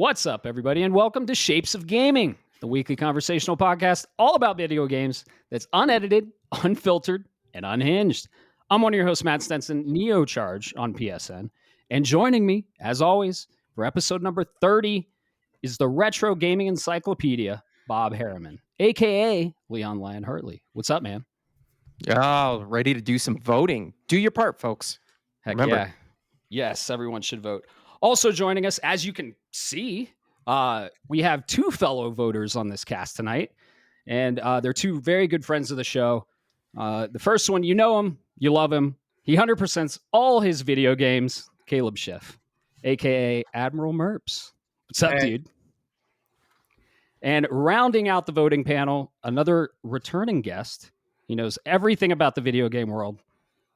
What's up, everybody, and welcome to Shapes of Gaming, the weekly conversational podcast all about video games that's unedited, unfiltered, and unhinged. I'm one of your hosts, Matt Stenson, Neocharge on PSN, and joining me, as always, for episode number 30 is the Retro Gaming Encyclopedia, Bob Harriman, a.k.a. Leon Lyon Hurtley. What's up, man? Oh, ready to do some voting. Do your part, folks. Heck Remember. yeah. Yes, everyone should vote. Also joining us, as you can see, we have two fellow voters on this cast tonight, and they're two very good friends of the show. The first one, you know him, you love him. He 100%s all his video games, Caleb Shiff, a.k.a. Admiral Merps. What's up, dude? And rounding out the voting panel, another returning guest. He knows everything about the video game world.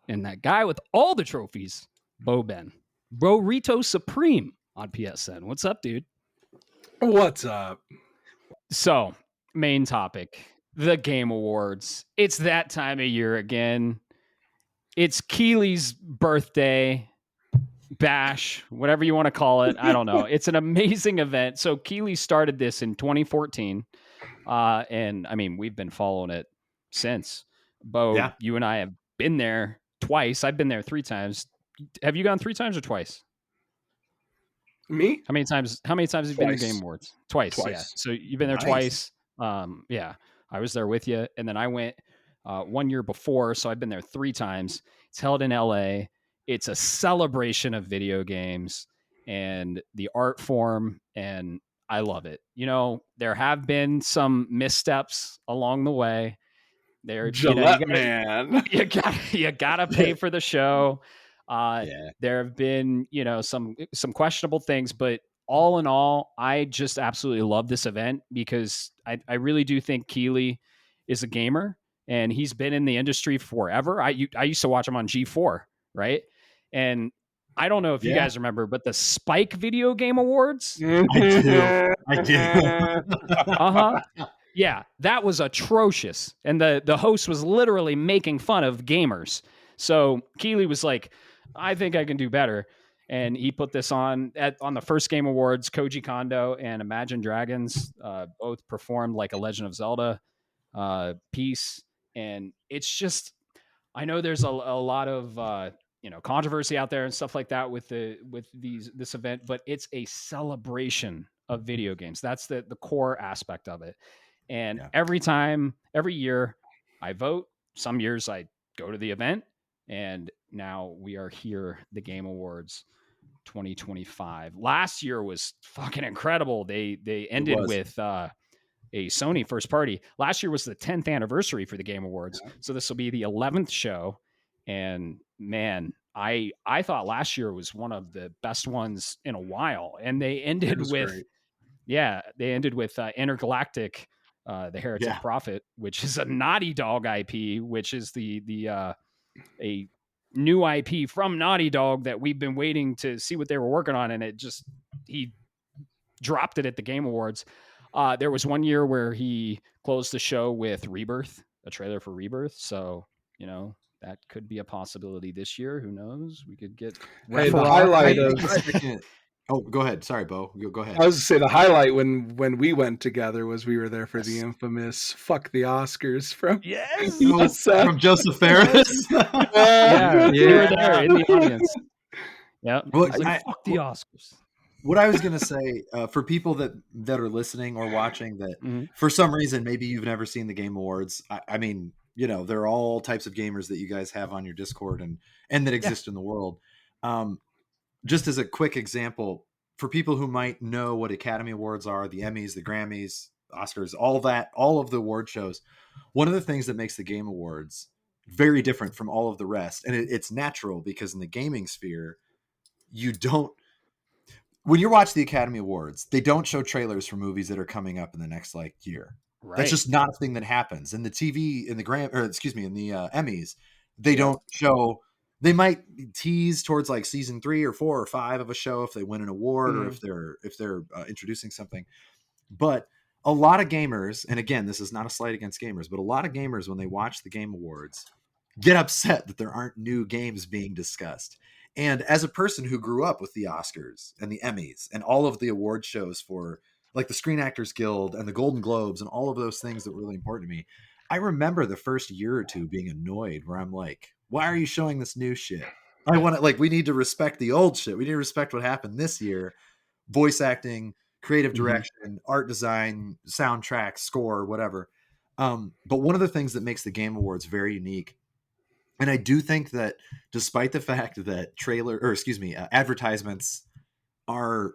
And that guy with all the trophies, Bo Ben. Burrito Supreme on PSN. What's up, dude? What's up? So, main topic, the Game Awards. It's that time of year again. It's Keely's birthday, bash, whatever you want to call it. I don't know. It's an amazing event. So, Keely started this in 2014. And, I mean, we've been following it since. Bo, you and I have been there twice. I've been there 3 times. Have you gone 3 times or twice? Me? How many times have you been to Game Awards? Twice. Yeah. So you've been there twice. Yeah. I was there with you. And then I went 1 year before. So I've been there 3 times. It's held in LA. It's a celebration of video games and the art form. And I love it. You know, there have been some missteps along the way. There, man. You gotta pay for the show. There have been, some questionable things, but all in all, I just absolutely love this event because I really do think Keely is a gamer and he's been in the industry forever. I used to watch him on G4, right? And I don't know if you guys remember, but the Spike Video Game Awards. I do. Yeah, that was atrocious. And the host was literally making fun of gamers. So Keely was like, I think I can do better. And he put this on the first Game Awards. Koji Kondo and Imagine Dragons both performed like a Legend of Zelda piece. And it's just, I know there's a lot of controversy out there and stuff like that with this event, but it's a celebration of video games. That's the core aspect of it. And every year I vote. Some years I go to the event. And now we are here, the Game Awards 2025. Last year was fucking incredible. They ended with a Sony first party. Last year was the 10th anniversary for the Game Awards. Yeah. So this will be the 11th show. And man, I thought last year was one of the best ones in a while. And they ended with Intergalactic, the Heretic Prophet, which is a Naughty Dog IP, which is a new IP from Naughty Dog that we've been waiting to see what they were working on. And he dropped it at the Game Awards. There was 1 year where he closed the show with Rebirth, a trailer for Rebirth. So, that could be a possibility this year. Who knows? We could get the highlight of... Oh, go ahead. Sorry, Bo. Go ahead. I was going to say the highlight when we went together was we were there for the infamous "Fuck the Oscars" from from Joseph Ferris. You were there in the audience. Yeah, well, fuck the Oscars. What I was going to say for people that are listening or watching that for some reason maybe you've never seen the Game Awards. I mean, there are all types of gamers that you guys have on your Discord and that exist in the world. Just as a quick example, for people who might know what Academy Awards are, the Emmys, the Grammys, Oscars, all of the award shows, one of the things that makes the Game Awards very different from all of the rest, and it's natural because in the gaming sphere, when you watch the Academy Awards, they don't show trailers for movies that are coming up in the next year. Right. That's just not a thing that happens. In the TV, in the Emmys, they don't show. They might tease towards season 3 or 4 or 5 of a show if they win an award or if they're introducing something. But a lot of gamers, and again, this is not a slight against gamers, but a lot of gamers when they watch the Game Awards get upset that there aren't new games being discussed. And as a person who grew up with the Oscars and the Emmys and all of the award shows for like the Screen Actors Guild and the Golden Globes and all of those things that were really important to me, I remember the first year or two being annoyed where I'm like, why are you showing this new shit? I want to, like, we need to respect the old shit. We need to respect what happened this year. Voice acting, creative direction, art design, soundtrack, score, whatever. But one of the things that makes the Game Awards very unique, and I do think that despite the fact that advertisements are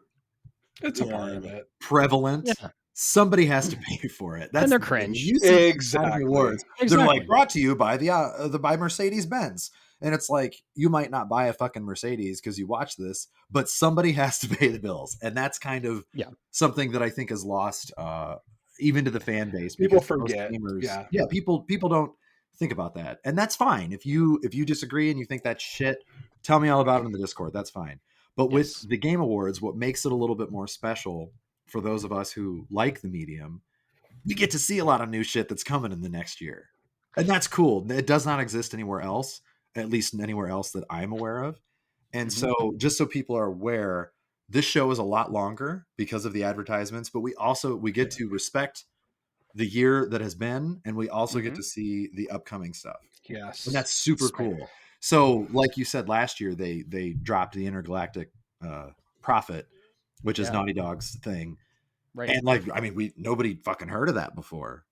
It's a part of it. prevalent, somebody has to pay for it. That's And they're the thing. cringe. You see Exactly. Academy Awards, they're like brought to you by by Mercedes-Benz. And it's like, you might not buy a fucking Mercedes because you watch this, but somebody has to pay the bills. And that's kind of something that I think is lost even to the fan base. People forget. Gamers, people don't think about that. And that's fine. If you disagree and you think that's shit, tell me all about it in the Discord. That's fine. But with the Game Awards, what makes it a little bit more special for those of us who like the medium, we get to see a lot of new shit that's coming in the next year. And that's cool. It does not exist anywhere else, at least anywhere else that I'm aware of. And so just so people are aware, this show is a lot longer because of the advertisements, but we get to respect the year that has been, and we also get to see the upcoming stuff. Yes. And that's super cool. So like you said, last year, they dropped the Intergalactic Prophet, which is Naughty Dog's thing. Right. And like, I mean, nobody fucking heard of that before.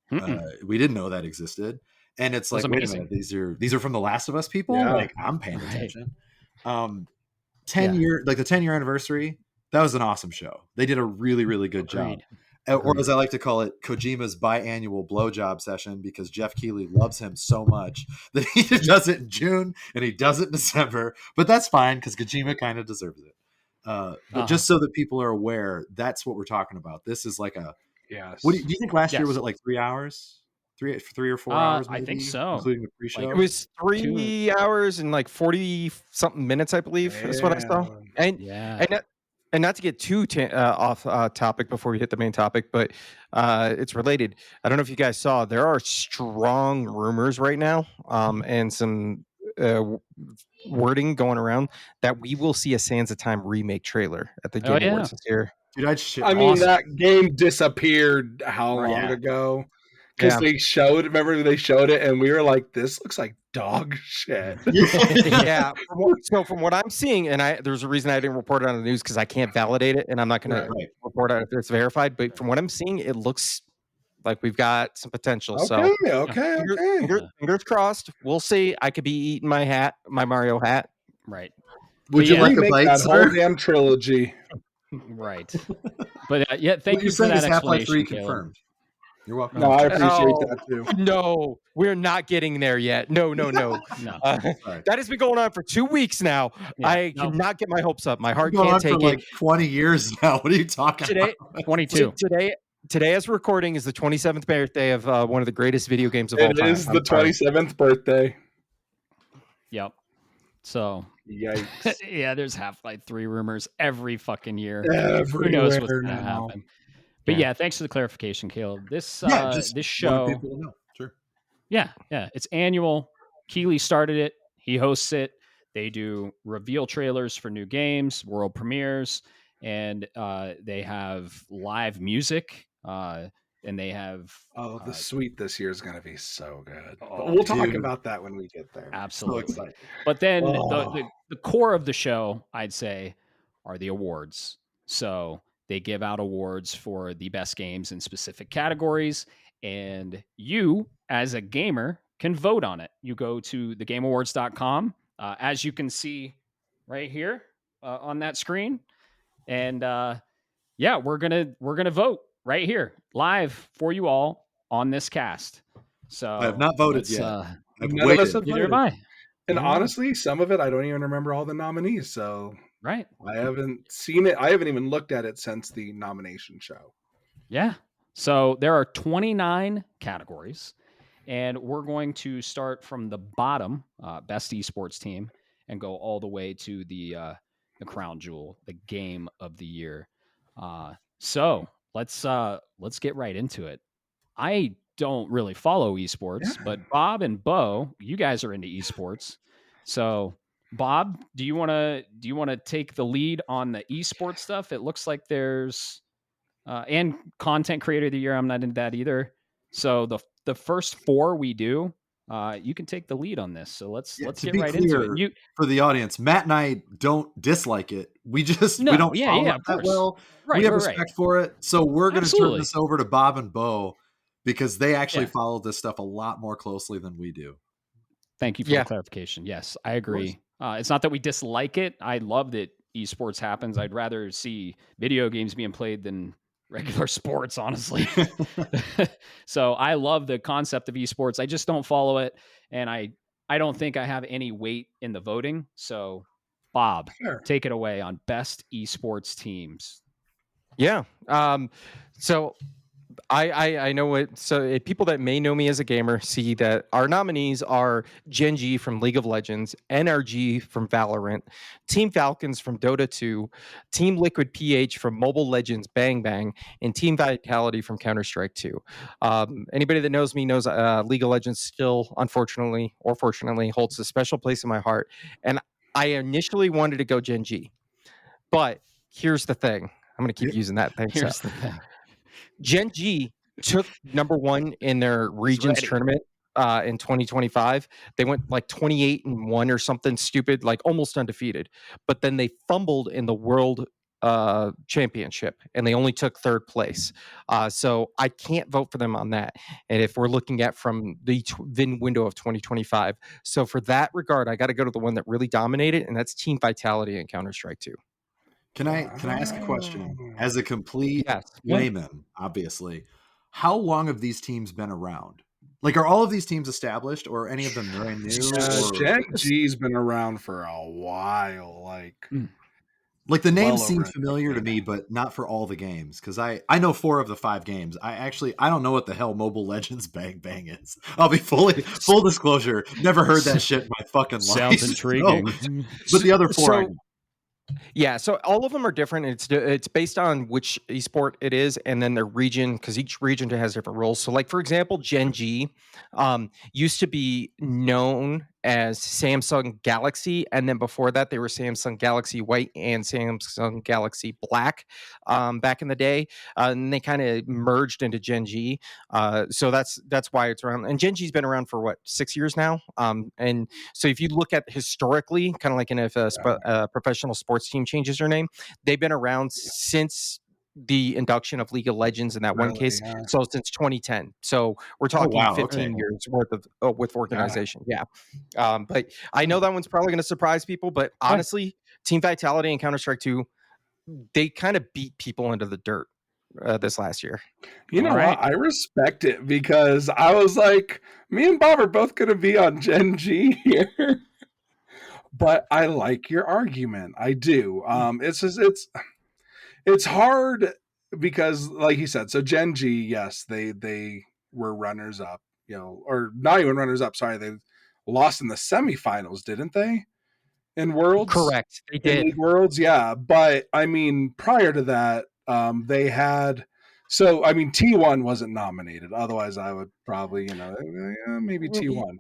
We didn't know that existed. And it's like, wait a minute, these are from The Last of Us people? Yeah. Like, I'm paying attention. 10-year, like the 10-year anniversary, that was an awesome show. They did a really, really good job. Or as I like to call it, Kojima's biannual blowjob session, because Jeff Keighley loves him so much that he does it in June and he does it in December. But that's fine because Kojima kind of deserves it. But just so that people are aware, that's what we're talking about. This is like a What do you think last year was it like 3 hours? 3 or 4 hours, maybe, I think so, including the pre-show. It was 3 hours and like 40 something minutes, I believe. That's what I saw. And and not to get too off topic before we hit the main topic, but it's related. I don't know if you guys saw, there are strong rumors right now, and some wording going around that we will see a Sands of Time remake trailer at the Game Awards this year. Dude, I mean, that game disappeared how long ago? Because they showed it, and we were like, "This looks like dog shit." Yeah. So from what I'm seeing, and there's a reason I didn't report it on the news because I can't validate it, and I'm not going to report on it if it's verified. But from what I'm seeing, it looks like we've got some potential. Fingers crossed. We'll see. I could be eating my Mario hat. Right. Would you like a bite, that sir? whole damn trilogy? Right. But thank you for saying that is Half-Life 3 explanation, confirmed. You're welcome. No, I appreciate that too. No, we're not getting there yet. No. That has been going on for 2 weeks now. I cannot get my hopes up. My heart can't take it. Like 20 years now. What are you talking about? 22. Today, as we're recording, is the 27th birthday of one of the greatest video games of all time. It is the 27th birthday. Yep. So, yikes. Yeah, there's Half-Life 3 rumors every fucking year. Who knows what's going to happen? But thanks for the clarification, Caleb. This show, people to know. Sure. It's annual. Keighley started it. He hosts it. They do reveal trailers for new games, world premieres, and they have live music. And they have the suite this year is going to be so good. But we'll talk about that when we get there. Absolutely. So but then the core of the show, I'd say, are the awards. So they give out awards for the best games in specific categories, and you, as a gamer, can vote on it. You go to thegameawards.com, as you can see right here on that screen, and we're gonna vote right here live for you all on this cast. So I have not voted yet. None of us have voted. And honestly, some of it I don't even remember all the nominees. So. Right. I haven't seen it. I haven't even looked at it since the nomination show. Yeah. So there are 29 categories, and we're going to start from the bottom, best esports team, and go all the way to the crown jewel, the game of the year. So let's get right into it. I don't really follow esports, but Bob and Bo, you guys are into esports. So Bob, do you want to take the lead on the esports stuff? It looks like there's and content creator of the year. I'm not into that either. So the first 4 we do, you can take the lead on this. So let's get right into it. You, for the audience, Matt and I don't dislike it. We just we don't follow it that well. Right, we have respect for it. So we're going to turn this over to Bob and Bo because they actually follow this stuff a lot more closely than we do. Thank you for the clarification. Yes, I agree. It's not that we dislike it. I love that esports happens. I'd rather see video games being played than regular sports, honestly. So I love the concept of esports. I just don't follow it. And I don't think I have any weight in the voting. So Bob, take it away on best esports teams. Yeah. So I know it. So people that may know me as a gamer see that our nominees are Gen G from League of Legends, NRG from Valorant, Team Falcons from Dota 2, Team Liquid PH from Mobile Legends Bang Bang, and Team Vitality from Counter-Strike 2. Anybody that knows me knows League of Legends still, unfortunately or fortunately, holds a special place in my heart. And I initially wanted to go Gen G. But here's the thing. I'm going to keep using that thing. Here's the thing. Gen G took number 1 in their regions tournament in 2025. They went like 28-1 or something stupid, like almost undefeated. But then they fumbled in the world championship and they only took 3rd place. So I can't vote for them on that. And if we're looking at from the VIN window of 2025. So for that regard, I got to go to the one that really dominated, and that's Team Vitality and Counter-Strike 2. Can I ask a question? As a complete layman, obviously, how long have these teams been around? Like, are all of these teams established, or any of them brand new? Gen G's been around for a while. Like the names seem familiar to me, but not for all the games, because I know 4 of the 5 games. I don't know what the hell Mobile Legends Bang Bang is. I'll be full disclosure. Never heard that shit in my fucking life. Sounds intriguing. But the other 4 I know. Yeah, so all of them are different. It's based on which esport it is, and then their region, because each region has different rules. So, like for example, Gen G used to be known as Samsung Galaxy, and then before that, they were Samsung Galaxy White and Samsung Galaxy Black back in the day, and they kind of merged into Gen G. So that's why it's around. And Gen G's been around for what, 6 years now. And so if you look at historically, kind of like if a professional sports team changes their name, they've been around since the induction of League of Legends in that one case. So since 2010. So we're talking 15 years worth of with organization. But I know that one's probably going to surprise people, but honestly, Team Vitality and Counter-Strike 2, they kind of beat people into the dirt this last year. You know what? I respect it, because I was like, me and Bob are both going to be on Gen G here. But I like your argument. I do. It's hard because, like he said, so Gen G, yes, they were runners up, or not even runners up. Sorry, they lost in the semifinals, didn't they? In Worlds, correct? They did. In League Worlds, yeah. But I mean, prior to that, they had. So I mean, T1 wasn't nominated. Otherwise, I would probably, maybe T1.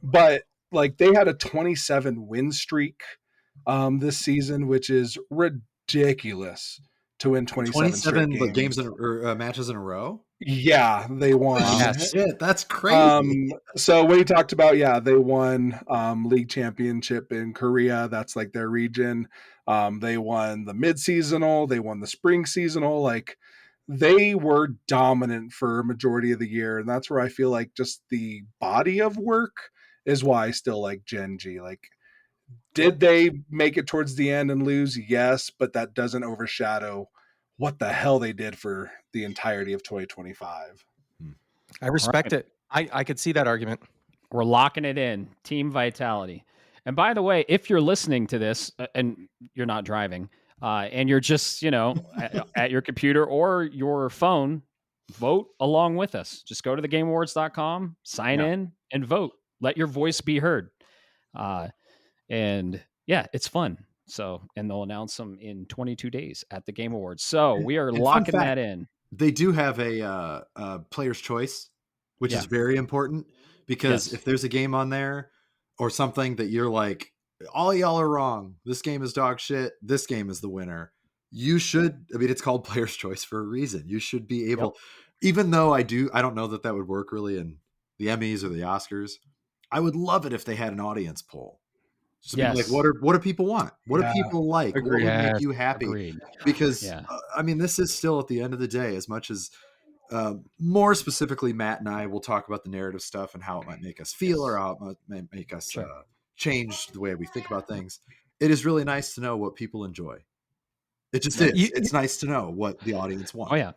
But like, they had a 27 win streak this season, which is ridiculous to win 27 games or matches in a row. Yeah, they won. Shit, that's crazy. So we talked about, they won league championship in Korea. That's like their region. They won the mid-seasonal. They won the spring seasonal. Like, they were dominant for a majority of the year. And that's where I feel like just the body of work is why I still like Gen G. Like, did they make it towards the end and lose? Yes, but that doesn't overshadow what the hell they did for the entirety of 2025. I respect it. I could see that argument. We're locking it in. Team Vitality. And by the way, if you're listening to this and you're not driving, and you're just, at your computer or your phone, vote along with us. Just go to thegameawards.com, sign in, and vote. Let your voice be heard. And it's fun. So, and they'll announce them in 22 days at the Game Awards. So we are locking that in. They do have a player's choice, which is very important, because if there's a game on there or something that you're like, all y'all are wrong. This game is dog shit. This game is the winner. You should, I mean, it's called Player's Choice for a reason. You should be able, even though I don't know that would work really in the Emmys or the Oscars. I would love it if they had an audience poll. Just be like, what do people want? What do people like? Agreed. What would make you happy? Agreed. Because I mean, this is still at the end of the day, as much as more specifically, Matt and I will talk about the narrative stuff and how it might make us feel or how it might make us change the way we think about things. It is really nice to know what people enjoy. It just is. It's nice to know what the audience wants. Oh yeah.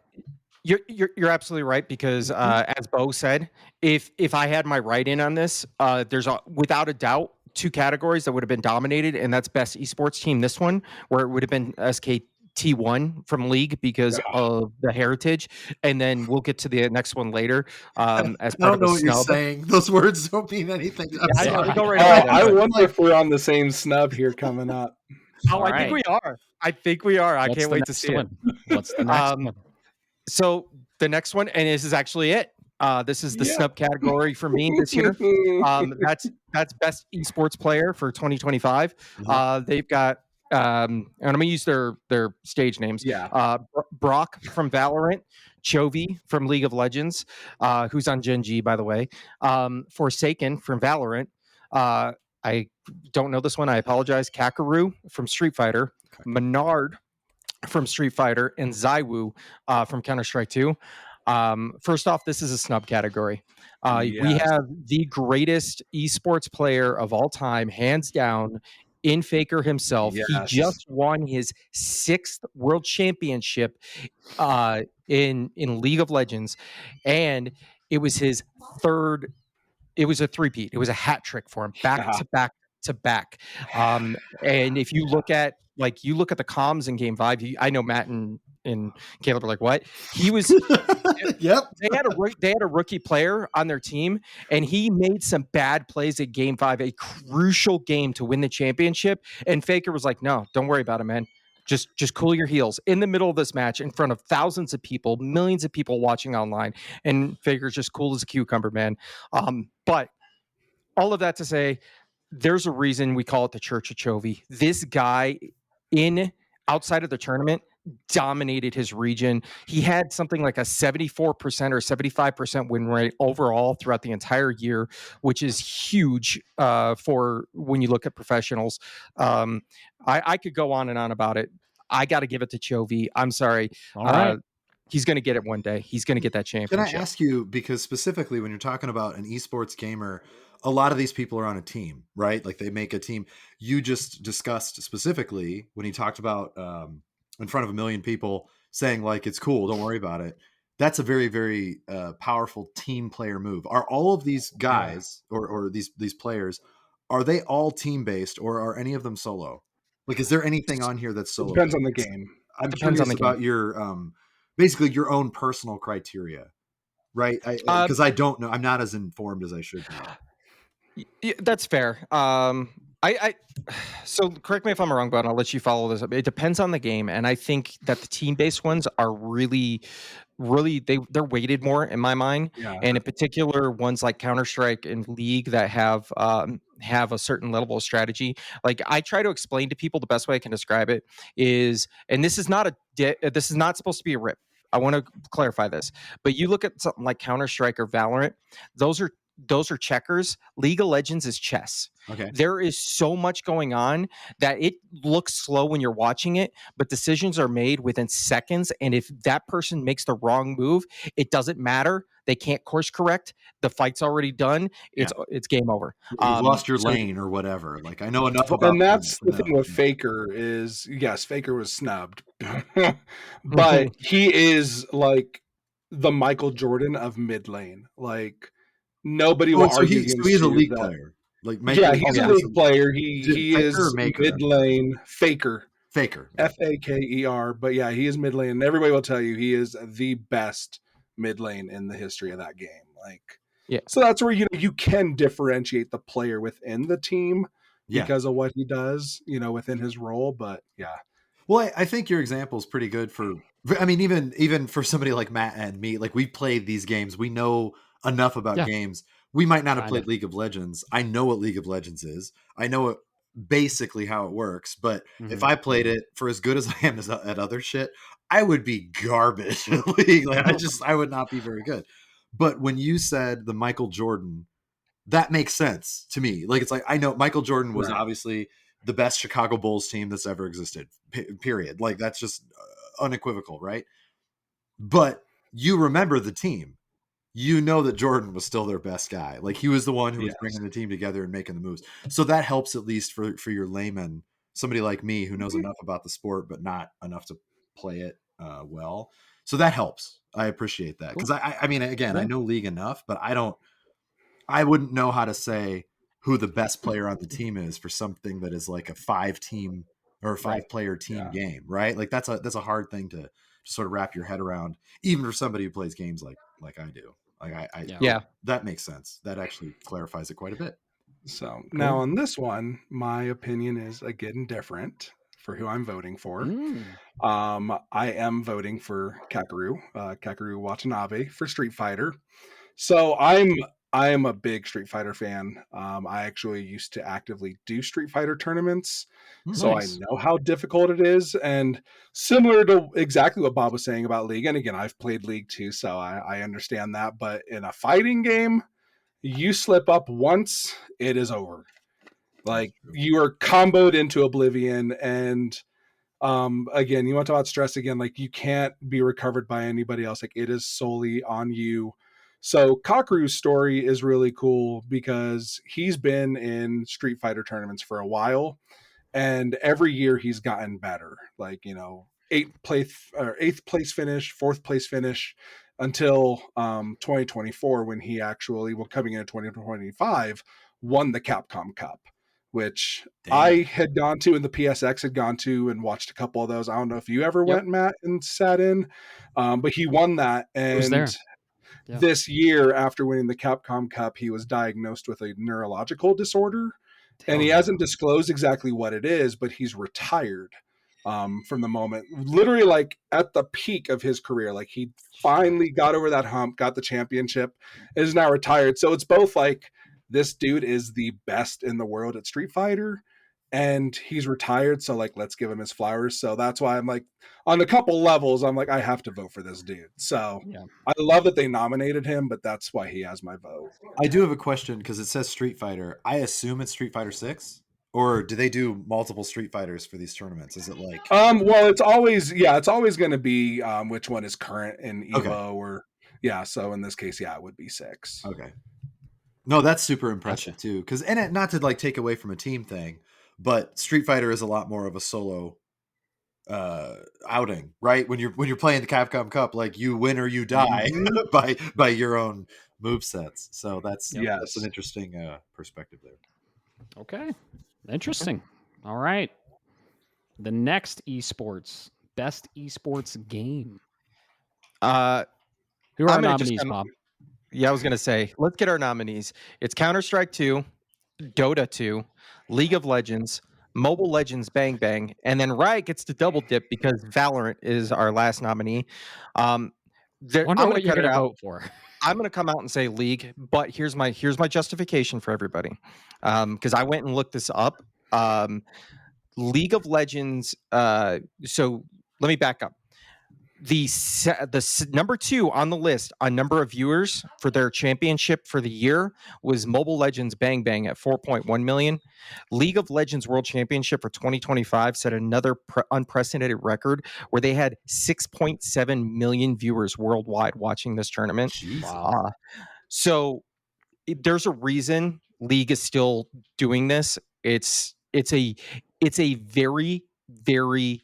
You're absolutely right, because as Bo said, if I had my write-in on this, there's without a doubt 2 categories that would have been dominated, and that's best esports team. This one, where it would have been SKT1 from League because of the heritage, and then we'll get to the next one later. As part I don't know what you're saying. Those words don't mean anything. I wonder if we're on the same snub here coming up. I think we are. I can't wait to see it. What's the next one? So the next one, and this is actually it. This is the snub category for me this year. That's best esports player for 2025. They've got and I'm gonna use their stage names. Brock from Valorant, Chovy from League of Legends, who's on Gen G, by the way. Forsaken from Valorant. I don't know this one. I apologize. Kakaru from Street Fighter. Menard from Street Fighter, and Zywoo from Counter-Strike 2. First off, this is a snub category. We have the greatest esports player of all time, hands down, in Faker himself. He just won his 6th world championship in League of Legends, and it was his 3rd. It was a three-peat. It was a hat trick for him, back to back to back. And if you look at the comms in Game 5, I know Matt and Caleb are like, what? He was They had a rookie player on their team, and he made some bad plays at Game 5, a crucial game to win the championship. And Faker was like, no, don't worry about it, man. Just cool your heels in the middle of this match in front of thousands of people, millions of people watching online. And Faker's just cool as a cucumber, man. But all of that to say, there's a reason we call it the Church of Chovy. This guy outside of the tournament dominated his region. He had something like a 74% or 75% win rate overall throughout the entire year, which is huge for when you look at professionals. I could go on and on about it. I got to give it to Chovy. I'm sorry. All right. He's going to get it one day. He's going to get that championship. Can I ask you, because specifically when you're talking about an esports gamer, a lot of these people are on a team, right? Like they make a team. You just discussed specifically when he talked about in front of 1 million people saying like, it's cool, don't worry about it. That's a very, very powerful team player move. Are all of these guys or these players, are they all team based, or are any of them solo? Like, is there anything on here that's solo? Depends on the game. I'm curious about your basically your own personal criteria, right? Because I don't know. I'm not as informed as I should be. Yeah, that's fair. So correct me if I'm wrong, but I'll let you follow this up. It depends on the game, and I think that the team-based ones are really they're weighted more in my mind. And in particular, ones like Counter-Strike and League that have a certain level of strategy. Like I try to explain to people, the best way I can describe it is, and this is not supposed to be a rip. I want to clarify this, but you look at something like Counter-Strike or Valorant, those are checkers. League of Legends is chess. Okay. There is so much going on that it looks slow when you're watching it, but decisions are made within seconds. And if that person makes the wrong move, it doesn't matter. They can't course correct. The fight's already done. It's game over. You've lost your lane or whatever. Like I know enough about. And that's the thing with Faker is, yes, Faker was snubbed, but he is like the Michael Jordan of mid lane. Like nobody will argue. So he's a league player. Like he's a league player. He is mid lane faker. Faker. Faker. But yeah, he is mid lane. And everybody will tell you he is the best mid lane in the history of that game. So that's where you can differentiate the player within the team because of what he does, within his role. But yeah. Well, I think your example is pretty good even for somebody like Matt and me. Like we played these games, we know enough about games. We might not have played League of Legends. I know what League of Legends is. I know basically how it works. But if I played it for as good as I am at other shit, I would be garbage in League. Like I would not be very good. But when you said the Michael Jordan, that makes sense to me. Like, it's like, I know Michael Jordan was obviously the best Chicago Bulls team that's ever existed, period. Like, that's just unequivocal, right? But you remember the team. You know that Jordan was still their best guy. Like, he was the one who was bringing the team together and making the moves. So that helps, at least for your layman, somebody like me who knows enough about the sport but not enough to play it well. So that helps. I appreciate that, because I mean, again, I know League enough, but I wouldn't know how to say who the best player on the team is for something that is like a 5-team or a 5-player team game, right? Like that's a hard thing to sort of wrap your head around, even for somebody who plays games like I do. Like that makes sense. That actually clarifies it quite a bit. So now on this one, my opinion is again different for who I'm voting for. I am voting for Kakeru Watanabe for Street Fighter. So I am a big Street Fighter fan. I actually used to actively do Street Fighter tournaments, so I know how difficult it is. And similar to exactly what Bob was saying about League, and again, I've played League too, so I understand that. But in a fighting game, you slip up once, it is over. Like, you are comboed into oblivion, and again, you want to talk about stress again, like, you can't be recovered by anybody else. Like, it is solely on you. So Kakeru's story is really cool because he's been in Street Fighter tournaments for a while, and every year he's gotten better. Like, eighth place finish, fourth place finish, until 2024, when he actually, coming into 2025, won the Capcom Cup, which I had gone to, and the PSX had gone to and watched a couple of those. I don't know if you ever went, Matt, and sat in, but he won that. And was there. This year, after winning the Capcom Cup, he was diagnosed with a neurological disorder, and he hasn't disclosed exactly what it is, but he's retired from the moment, literally like at the peak of his career. Like, he finally got over that hump, got the championship, is now retired. So it's both like, this dude is the best in the world at Street Fighter, and he's retired, so like, let's give him his flowers. So that's why I'm like, on a couple levels, I'm like, I have to vote for this dude. So I love that they nominated him, but that's why he has my vote. I do have a question, because it says Street Fighter. I assume it's Street Fighter 6, or do they do multiple Street Fighters for these tournaments? Is it like well, it's always going to be which one is current in Evo, or so in this case, it would be 6. Okay. No, that's super impressive too, because, and it, not to like take away from a team thing, but Street Fighter is a lot more of a solo outing, right? When you're playing the Capcom Cup, like, you win or you die by your own move sets. So that's an interesting perspective there. Okay, interesting. All right, the next best esports game. Who are our nominees, Bob? I was going to say, let's get our nominees. It's Counter-Strike 2, Dota 2, League of Legends, Mobile Legends Bang Bang, and then Riot gets to double dip because Valorant is our last nominee. Wonder what you're going to vote for. I'm going to come out and say League, but here's my justification for everybody, because I went and looked this up. League of Legends. So let me back up. The number 2 on the list on number of viewers for their championship for the year was Mobile Legends Bang Bang at 4.1 million. League of Legends World Championship for 2025 set another unprecedented record where they had 6.7 million viewers worldwide watching this tournament. Wow. So there's a reason League is still doing this. It's a very, very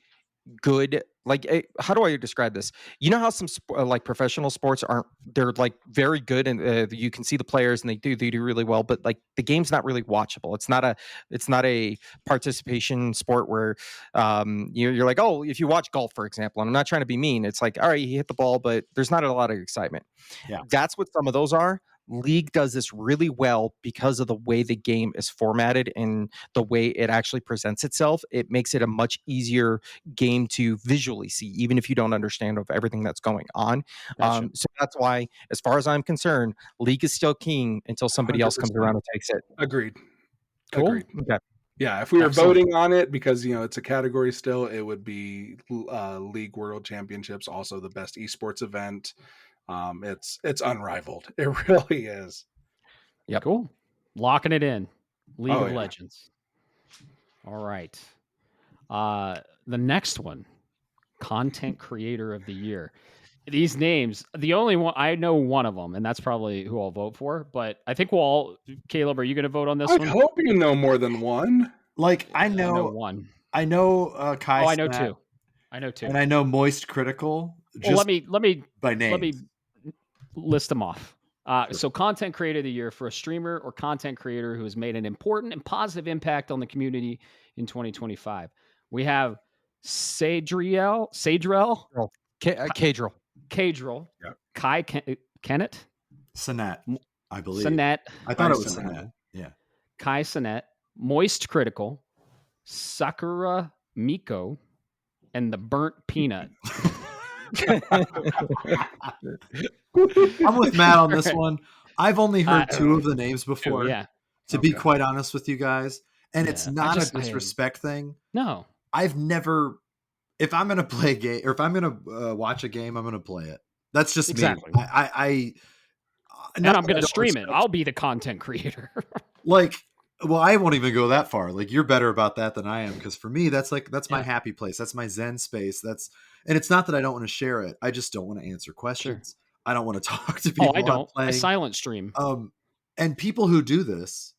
good, like, how do I describe this? You know how some like professional sports they're like very good, and you can see the players and they do really well, but like the game's not really watchable. It's not a participation sport where you're like, oh, if you watch golf, for example, and I'm not trying to be mean, it's like, all right, you hit the ball, but there's not a lot of excitement. That's what some of those are. League does this really well because of the way the game is formatted and the way it actually presents itself. It makes it a much easier game to visually see, even if you don't understand of everything that's going on. Gotcha. So that's why, as far as I'm concerned, League is still king until somebody 100%. Else comes around and takes it. Agreed. Cool. Agreed. Okay. Yeah, if we were Excellent. voting on it, because it's a category still, it would be League World Championships, also the best esports event. It's unrivaled. It really is. Yep. Cool. Locking it in. League of Yeah. Legends. All right. The next one, Content Creator of the Year. These names, the only one I know one of them, and that's probably who I'll vote for. But I think we'll all. Caleb, are you going to vote on this I one? hope you know more than one. Like I I know know one. Kai. Oh, I know Snap, two. I know two. and I know Moist Critical. Well, let me by name. let me list them off. Sure. So, Content Creator of the Year for a streamer or content creator who has made an important and positive impact on the community in 2025. We have Sadriel, Cadril. yeah. Kai Kennett, Sanat, I believe. Sanet. I thought it was Sanat. Yeah. Kai Sanet, Moist Critical, Sakura Miko, and the Burnt Peanut. I'm with Matt on this one. I've only heard two of the names before. To be quite honest with you guys, and it's not a disrespect thing. No, I've never. If I'm going to play a game, or if I'm going to watch a game, I'm going to play it. That's just exactly. me. And I'm going to stream it. I'll be the content creator. Well, I won't even go that far. Like, you're better about that than I am, because for me, that's my happy place. That's my Zen space. And it's not that I don't want to share it. I just don't want to answer questions. Sure. I don't want to talk to people. I don't. I silent stream. And people who do this,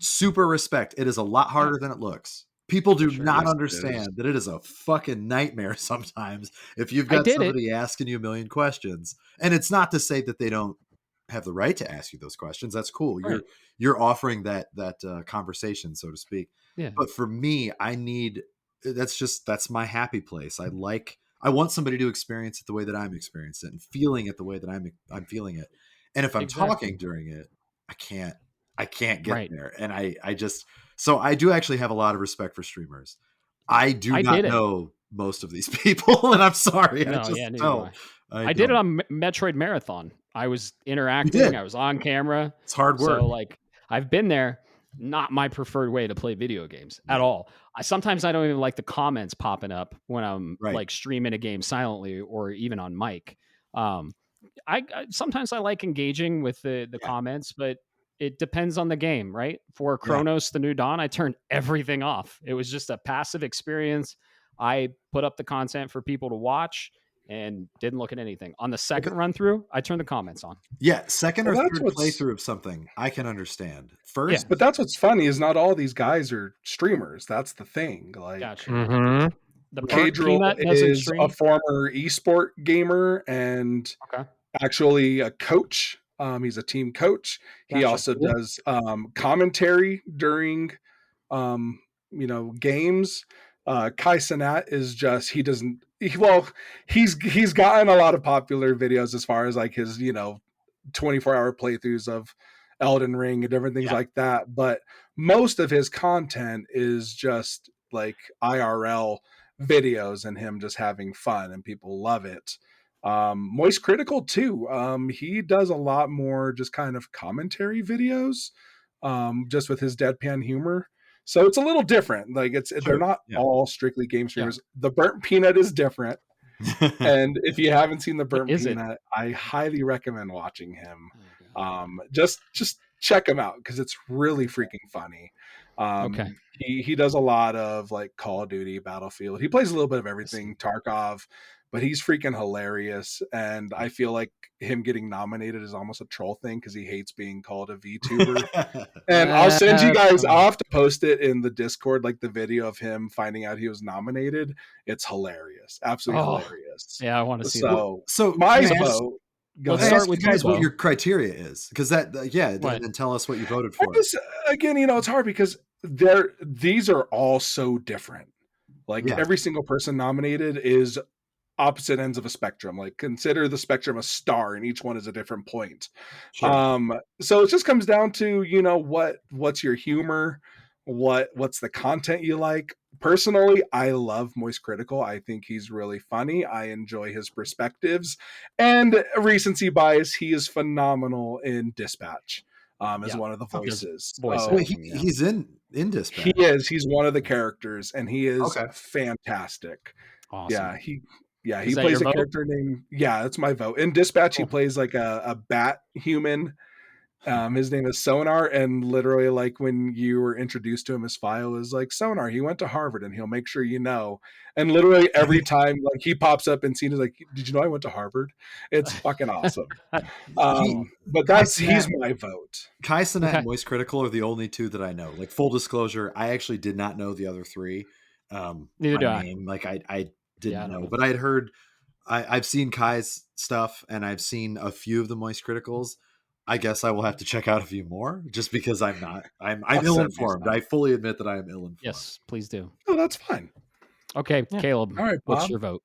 super respect. It is a lot harder than it looks. People do not understand that it is a fucking nightmare sometimes if you've got somebody asking you a million questions. And it's not to say that they don't have the right to ask you those questions. That's cool. Right. You're offering that conversation, so to speak. Yeah. But for me, that's my happy place. I want somebody to experience it the way that I'm experiencing it and feeling it the way that I'm feeling it. And if I'm talking during it, I can't get there. And so I do actually have a lot of respect for streamers. I do not know most of these people, and I'm sorry. No, I did it on Metroid Marathon. I was interacting. I was on camera. It's hard work. So I've been there. Not my preferred way to play video games at all. Sometimes I don't even like the comments popping up when I'm streaming a game silently or even on mic. I sometimes I like engaging with the comments, but it depends on the game, right? For Chronos, The New Dawn, I turned everything off. It was just a passive experience. I put up the content for people to watch and didn't look at anything. On the second run through, I turned the comments on. Yeah, second or third playthrough of something, I can understand. First, but that's what's funny is not all these guys are streamers. That's the thing. Like, gotcha. The Cadril is a former esport gamer and actually a coach. He's a team coach. Gotcha. He also does commentary during games. Kai Sanat is just he's gotten a lot of popular videos as far as like his 24-hour playthroughs of Elden Ring and different things like that, but most of his content is just like IRL videos and him just having fun, and people love it. Moist Critical too. He does a lot more just kind of commentary videos, just with his deadpan humor. So it's a little different. Like they're not all strictly game streamers. The Burnt Peanut is different. And if you haven't seen the Burnt Peanut, I highly recommend watching him. Just check him out because it's really freaking funny. He does a lot of like Call of Duty, Battlefield. He plays a little bit of everything, Tarkov, but he's freaking hilarious. And I feel like him getting nominated is almost a troll thing because he hates being called a VTuber. And I'll send you guys off to post it in the Discord, like the video of him finding out he was nominated. It's hilarious. Absolutely hilarious. Yeah, I want to see that. So my vote. Let's start with you guys what your criteria is, because and tell us what you voted for. Again, it's hard because these are all so different. Like every single person nominated is opposite ends of a spectrum. Like consider the spectrum a star, and each one is a different point. Sure. So it just comes down to what's your humor, what's the content you like. Personally, I love Moist Critical. I think he's really funny. I enjoy his perspectives, and recency bias. He is phenomenal in Dispatch. as one of the voices. Wait, he's in Dispatch. He is. He's one of the characters, and he is Okay. fantastic. Awesome. He plays a character named. Yeah, that's my vote. In Dispatch, he plays like a bat human. His name is Sonar, and literally, like when you were introduced to him, his file is like Sonar. He went to Harvard, and he'll make sure you know. And literally every time, like he pops up and is like, "Did you know I went to Harvard?" It's fucking awesome. But he's my vote. Kai Cenat and Moist Critical are the only two that I know. Like full disclosure, I actually did not know the other three. Neither do I. Like I didn't know, but I had heard. I've seen Kai's stuff, and I've seen a few of the Moist Criticals. I guess I will have to check out a few more just because I'm ill-informed. I fully admit that I am ill-informed. Yes, please do. Oh, that's fine. Okay, Caleb. All right, what's your vote?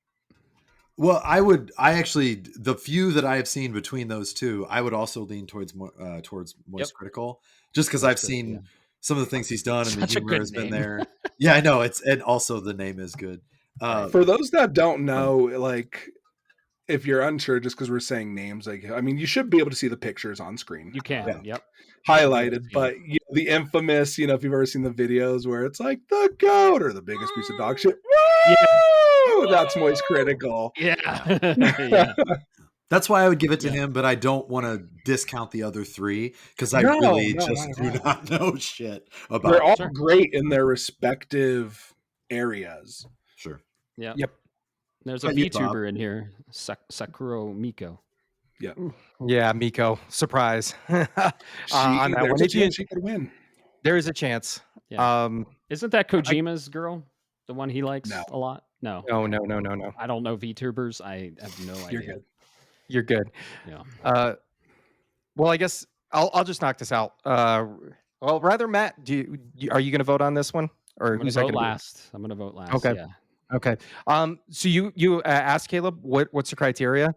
Well, the few that I have seen between those two, I would also lean towards Moist Critical, just because I've seen some of the things he's done and the humor has been there. Yeah, I know and also the name is good. For those that don't know, like, if you're unsure, just because we're saying names, like, I mean, you should be able to see the pictures on screen. You can, highlighted, but the infamous, if you've ever seen the videos where it's like the goat or the biggest piece of dog shit, that's Moist Critical. Yeah. That's why I would give it to him, but I don't want to discount the other three because I do not know shit about. They're all great in their respective areas. Sure. Yeah. Yep. There's a VTuber in here, Sakuro Miko. Yeah. Yeah, Miko. Surprise. There's a chance she could win. There is a chance. Yeah. Isn't that Kojima's girl? The one he likes a lot? No. No. I don't know VTubers. I have no idea. You're good. Yeah. Well, I guess I'll just knock this out. Well, rather, Matt, are you going to vote on this one? Or I'm going to vote last. I'm going to vote last. Okay. Yeah. Okay. So you asked Caleb what's the criteria?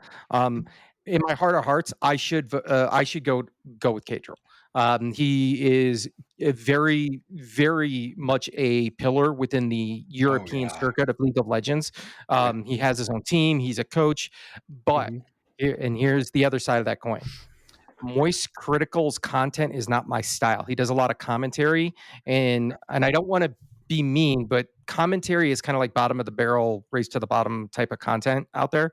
In my heart of hearts, I should go with Cadriel. He is very, very much a pillar within the European circuit of League of Legends. He has his own team. He's a coach, but and here's the other side of that coin. Moist Critical's content is not my style. He does a lot of commentary, and I don't want to be mean, but commentary is kind of like bottom of the barrel, race to the bottom type of content out there.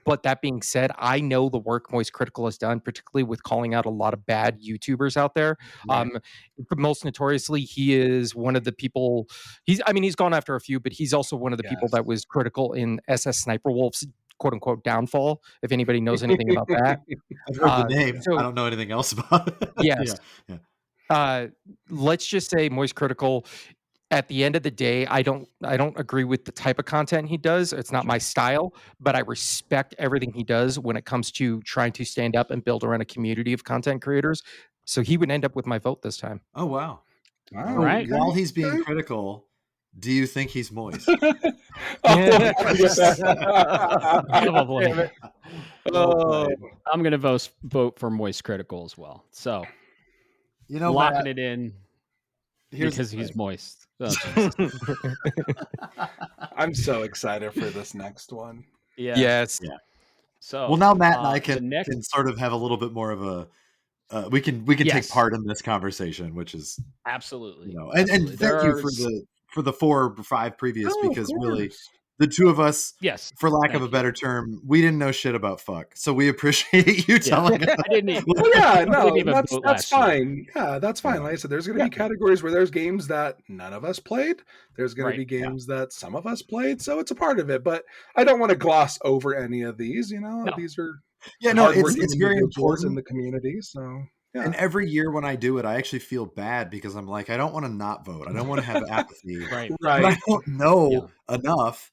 But that being said, I know the work Moist Critical has done, particularly with calling out a lot of bad YouTubers out there. Most notoriously, he is one of the people. He's gone after a few, but he's also one of the people that was critical in SS Sniper Wolf's "quote unquote" downfall. If anybody knows anything about that, I've heard the name. I don't know anything else about it. Yes. Let's just say Moist Critical. At the end of the day, I don't agree with the type of content he does. It's not my style, but I respect everything he does when it comes to trying to stand up and build around a community of content creators. So he would end up with my vote this time. Oh, wow. All right. While he's being critical, do you think he's moist? Probably. I'm going to vote for Moist Critical as well. So, locking it in because he's moist. Oh, I'm so excited for this next one. Yeah. Yes. Yeah. So, well, now Matt and I can sort of have a little bit more of a we can take part in this conversation, which is absolutely. And thank you for the 4 or 5 previous because really the two of us, for lack of a better term, we didn't know shit about fuck. So we appreciate you telling us. I didn't even, that's fine. Yeah, that's fine. Like I said, there's going to be categories where there's games that none of us played. There's going to be games that some of us played. So it's a part of it. But I don't want to gloss over any of these. These are it's very important in the community. So. Yeah. And every year when I do it, I actually feel bad because I'm like, I don't want to not vote. I don't want to have apathy. Right. But I don't know enough.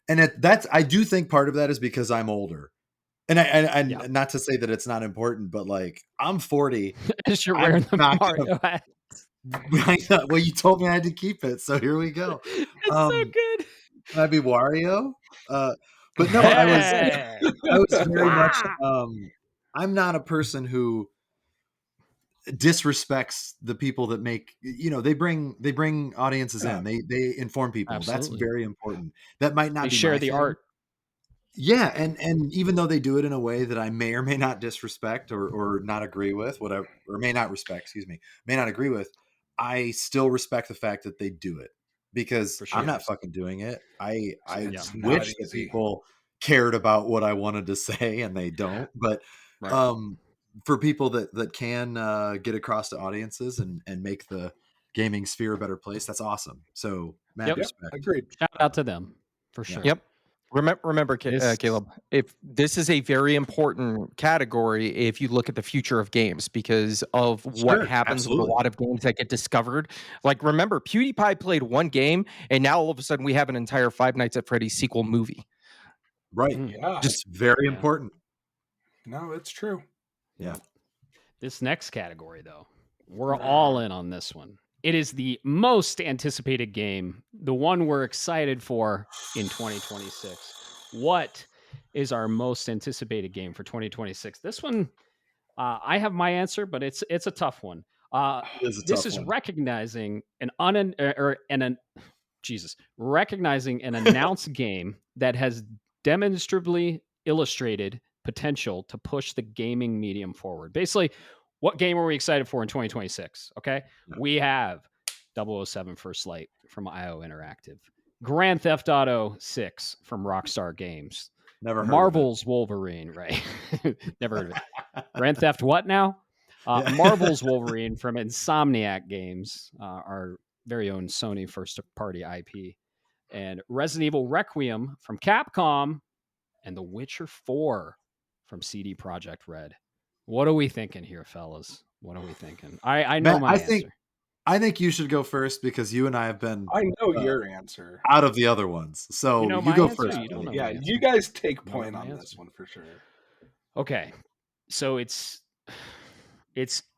And I do think part of that is because I'm older. And I not to say that it's not important, but like I'm 40. You're wearing the Mario hat. Well, you told me I had to keep it. So here we go. It's so good. Can I be Wario? But no, I was very much, I'm not a person who disrespects the people that make they bring audiences in, they inform people. Absolutely. That's very important. That might not they be share the art. Yeah, and even though they do it in a way that I may or may not disrespect or not agree with, whatever, or may not respect, excuse me, may not agree with, I still respect the fact that they do it because For sure. I'm not fucking doing it. I It's not wish that easy. people cared about what I wanted to say and they don't. But Right. for people that can get across to audiences and make the gaming sphere a better place, that's awesome. So mad Yep. respect. Agreed. Shout out to them for sure. Yep. Remember, This- Caleb, if this is a very important category if you look at the future of games because of what Sure, happens with a absolutely. lot of games that get discovered. Like, remember, PewDiePie played one game, and now all of a sudden we have an entire Five Nights at Freddy's sequel movie. Right. Yeah. Just very Yeah. important. No, it's true. Yeah. This next category, though, we're all in on this one. It is the most anticipated game, the one we're excited for in 2026. What is our most anticipated game for 2026? This one, I have my answer, but it's a tough one. It is a This tough is one. recognizing recognizing an announced game that has demonstrably illustrated potential to push the gaming medium forward. Basically, what game are we excited for in 2026? Okay. Yeah. We have 007 First Light from IO Interactive, Grand Theft Auto 6 from Rockstar Games, Never heard Marvel's Wolverine, right? Never heard of it. Grand Theft what now? Yeah. Marvel's Wolverine from Insomniac Games, our very own Sony first party IP, and Resident Evil Requiem from Capcom, and The Witcher 4 from CD Projekt Red. What are we thinking here, fellas? What are we thinking? I know Matt, my answer. I think you should go first because you and I have been I know your answer. out of the other ones. So You know you my go answer? first. You don't know Yeah, my answer. you guys take know point my on answer. this one for sure. Okay. So it's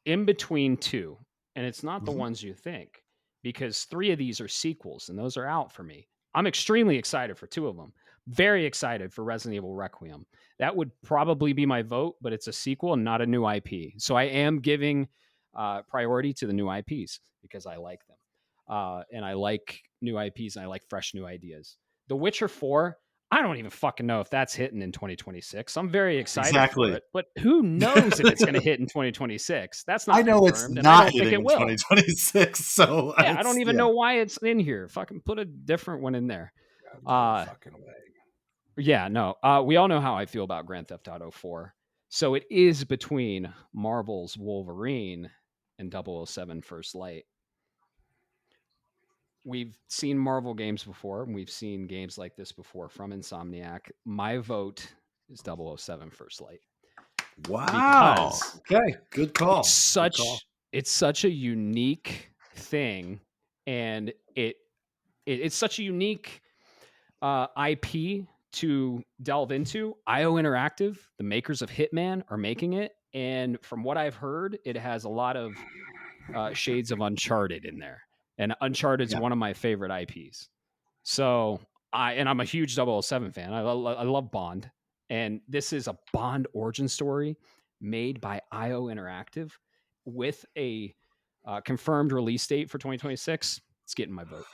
in between two, and it's not the Mhm. ones you think, because 3 of these are sequels, and those are out for me. I'm extremely excited for 2 of them. Very excited for Resident Evil Requiem. That would probably be my vote, but it's a sequel and not a new IP. So I am giving priority to the new IPs because I like them. And I like new IPs and I like fresh new ideas. The Witcher 4, I don't even fucking know if that's hitting in 2026. I'm very excited Exactly. for it, but who knows if it's going to hit in 2026. That's not I know it's confirmed, and I not don't think hitting it in will. 2026. So Yeah, I don't even know why it's in here. Fucking put a different one in there. No fucking way. Yeah, no. We all know how I feel about Grand Theft Auto 4. So it is between Marvel's Wolverine and 007 First Light. We've seen Marvel games before, and we've seen games like this before from Insomniac. My vote is 007 First Light. Wow. Because Okay. Good call. it's such a unique thing, and it's such a unique IP to delve into. IO Interactive, the makers of Hitman, are making it, and from what I've heard, it has a lot of shades of Uncharted in there, and Uncharted is one of my favorite IPs. So I'm a huge 007 fan. I love Bond, and this is a Bond origin story made by IO Interactive with a confirmed release date for 2026. It's getting my vote.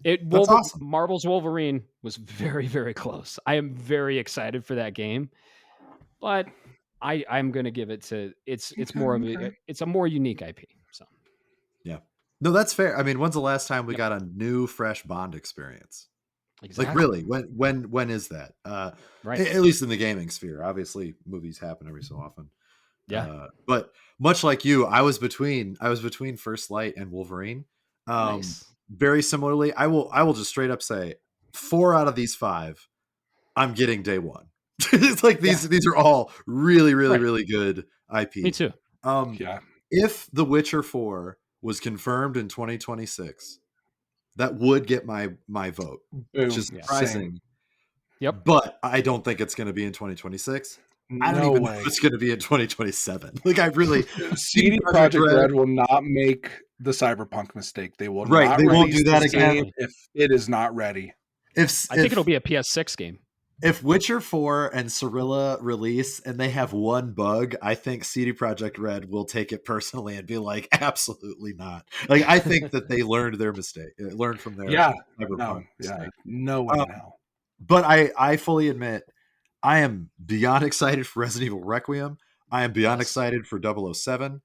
That's awesome. Marvel's Wolverine was very, very close. I am very excited for that game, but I'm going to give it to it's more of it's a more unique IP. So yeah, no, that's fair. I mean, when's the last time we got a new, fresh Bond experience? Exactly. Like, really, when is that? Right. At least in the gaming sphere. Obviously, movies happen every so often. Yeah. But much like you, I was between First Light and Wolverine. Nice. Very similarly, I will just straight up say 4 out of these 5, I'm getting day one. It's like these are all really, really, really good IPs. Me too. If The Witcher 4 was confirmed in 2026, that would get my vote, which is surprising. Yep. But I don't think it's going to be in 2026. I don't even know if it's going to be in 2027. Like, I really CD Projekt Red will not make the Cyberpunk mistake. They will not. They won't do that again if it is not ready. I think it'll be a PS6 game. If Witcher 4 and Cirilla release and they have one bug, I think CD Projekt Red will take it personally and be like, absolutely not. Like, I think that they learned their mistake, learned from their Cyberpunk mistake. No way in hell. But I fully admit I am beyond excited for Resident Evil Requiem. I am beyond excited for 007.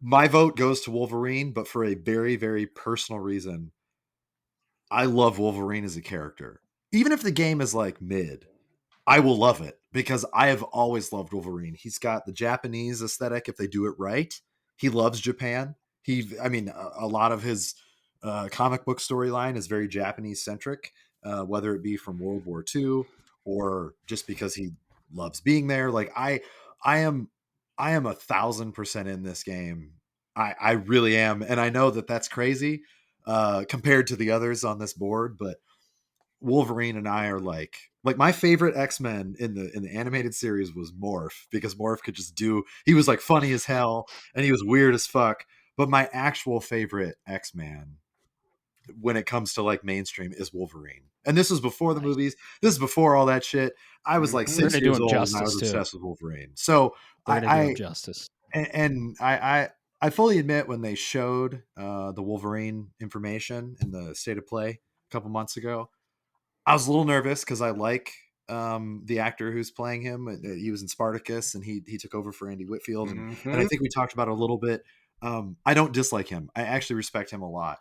My vote goes to Wolverine, but for a very, very personal reason. I love Wolverine as a character. Even if the game is like mid, I will love it because I have always loved Wolverine. He's got the Japanese aesthetic if they do it right. He loves Japan. A lot of his comic book storyline is very Japanese centric, whether it be from World War II or just because he loves being there. Like I am 1,000% in this game. I really am, and I know that that's crazy compared to the others on this board, but Wolverine and I are like my favorite X-Men in the animated series was Morph, because Morph could just he was like funny as hell and he was weird as fuck. But my actual favorite X-Man when it comes to like mainstream is Wolverine. And this was before the movies. This is before all that shit. I was like 6 years old and I was obsessed with Wolverine. So I justice. And I fully admit when they showed the Wolverine information in the State of Play a couple months ago, I was a little nervous because I like the actor who's playing him. He was in Spartacus and he took over for Andy Whitfield. And I think we talked about it a little bit. I don't dislike him. I actually respect him a lot.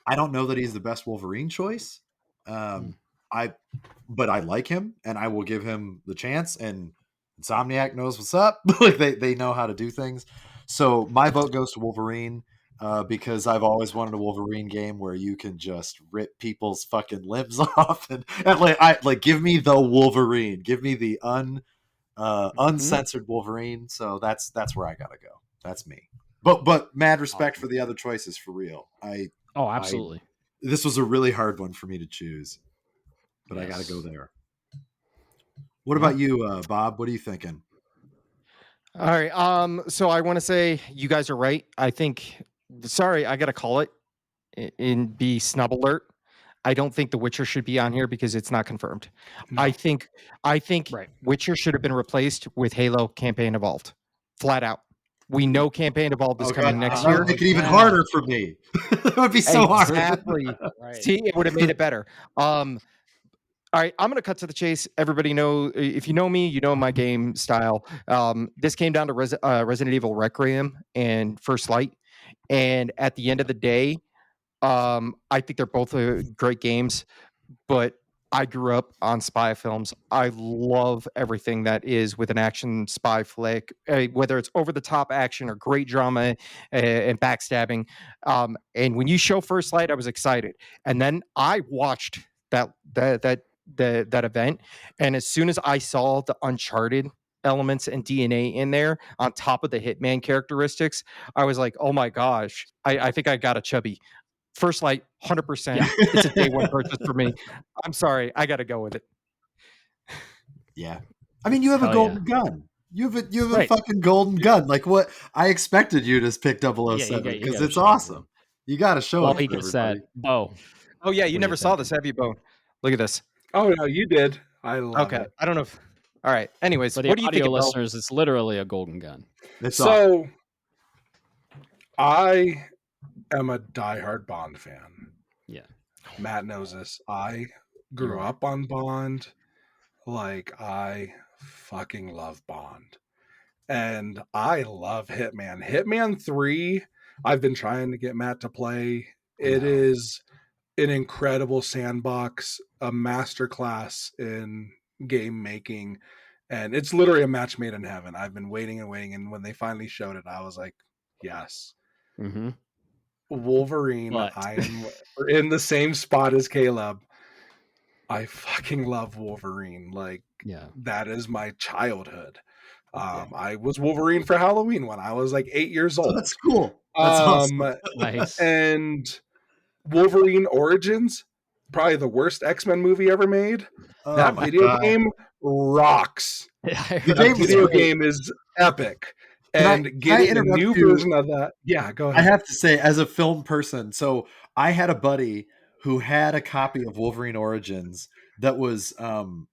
I don't know that he's the best Wolverine choice. But I like him and I will give him the chance, and Insomniac knows what's up. Like they know how to do things. So my vote goes to Wolverine. Because I've always wanted a Wolverine game where you can just rip people's fucking limbs off and give me the Wolverine, give me the uncensored Wolverine. So that's where I gotta go. That's me. But mad respect for the other choices, for real. Absolutely. This was a really hard one for me to choose, but I gotta go there. What about you, Bob? What are you thinking? All right. So I want to say you guys are right. I think. Sorry, I gotta call it and be snub alert. I don't think The Witcher should be on here because it's not confirmed. No. I think right. Witcher should have been replaced with Halo Campaign Evolved. Flat out. We know Campaign Evolved is coming next year. That would make it even harder for me. It would be so hard. Exactly. Right. See, it would have made it better. All right, I'm going to cut to the chase. Everybody know, if you know me, you know my game style. This came down to Resident Evil Requiem and First Light. And at the end of the day, I think they're both great games, but I grew up on spy films. I love everything that is with an action spy flick, whether it's over-the-top action or great drama and backstabbing. And when you show First Light, I was excited. And then I watched that event, and as soon as I saw the Uncharted elements and DNA in there on top of the Hitman characteristics, I was like, oh my gosh, I think I got a chubby. First Light, 100%. Yeah. It's a day one purchase for me. I'm sorry, I got to go with it. Yeah, I mean, you have a golden gun. You have a fucking golden gun. Like what? I expected you to pick 007 because it's awesome. You got to show it. He gets that bow. Oh yeah, you never saw this, have you, Bo? Look at this. Oh no, you did. I love it. I don't know if. All right. Anyways, for the what do you think, listeners? It's literally a golden gun. So, I am a diehard Bond fan. Yeah, Matt knows this. I grew up on Bond. Like, I fucking love Bond, and I love Hitman. Hitman 3. I've been trying to get Matt to play. It is an incredible sandbox, a masterclass in game making, and it's literally a match made in heaven. I've been waiting, and when they finally showed it, I was like, yes. Wolverine. I am in the same spot as Caleb. I fucking love Wolverine. Like, that is my childhood. I was Wolverine for Halloween when I was like 8 years old. That's cool. That's awesome. Nice. And Wolverine Origins, probably the worst X-Men movie ever made. That video game rocks. The video game is epic. And getting a new version of that. Yeah, go ahead. I have to say, as a film person, so I had a buddy who had a copy of Wolverine Origins that was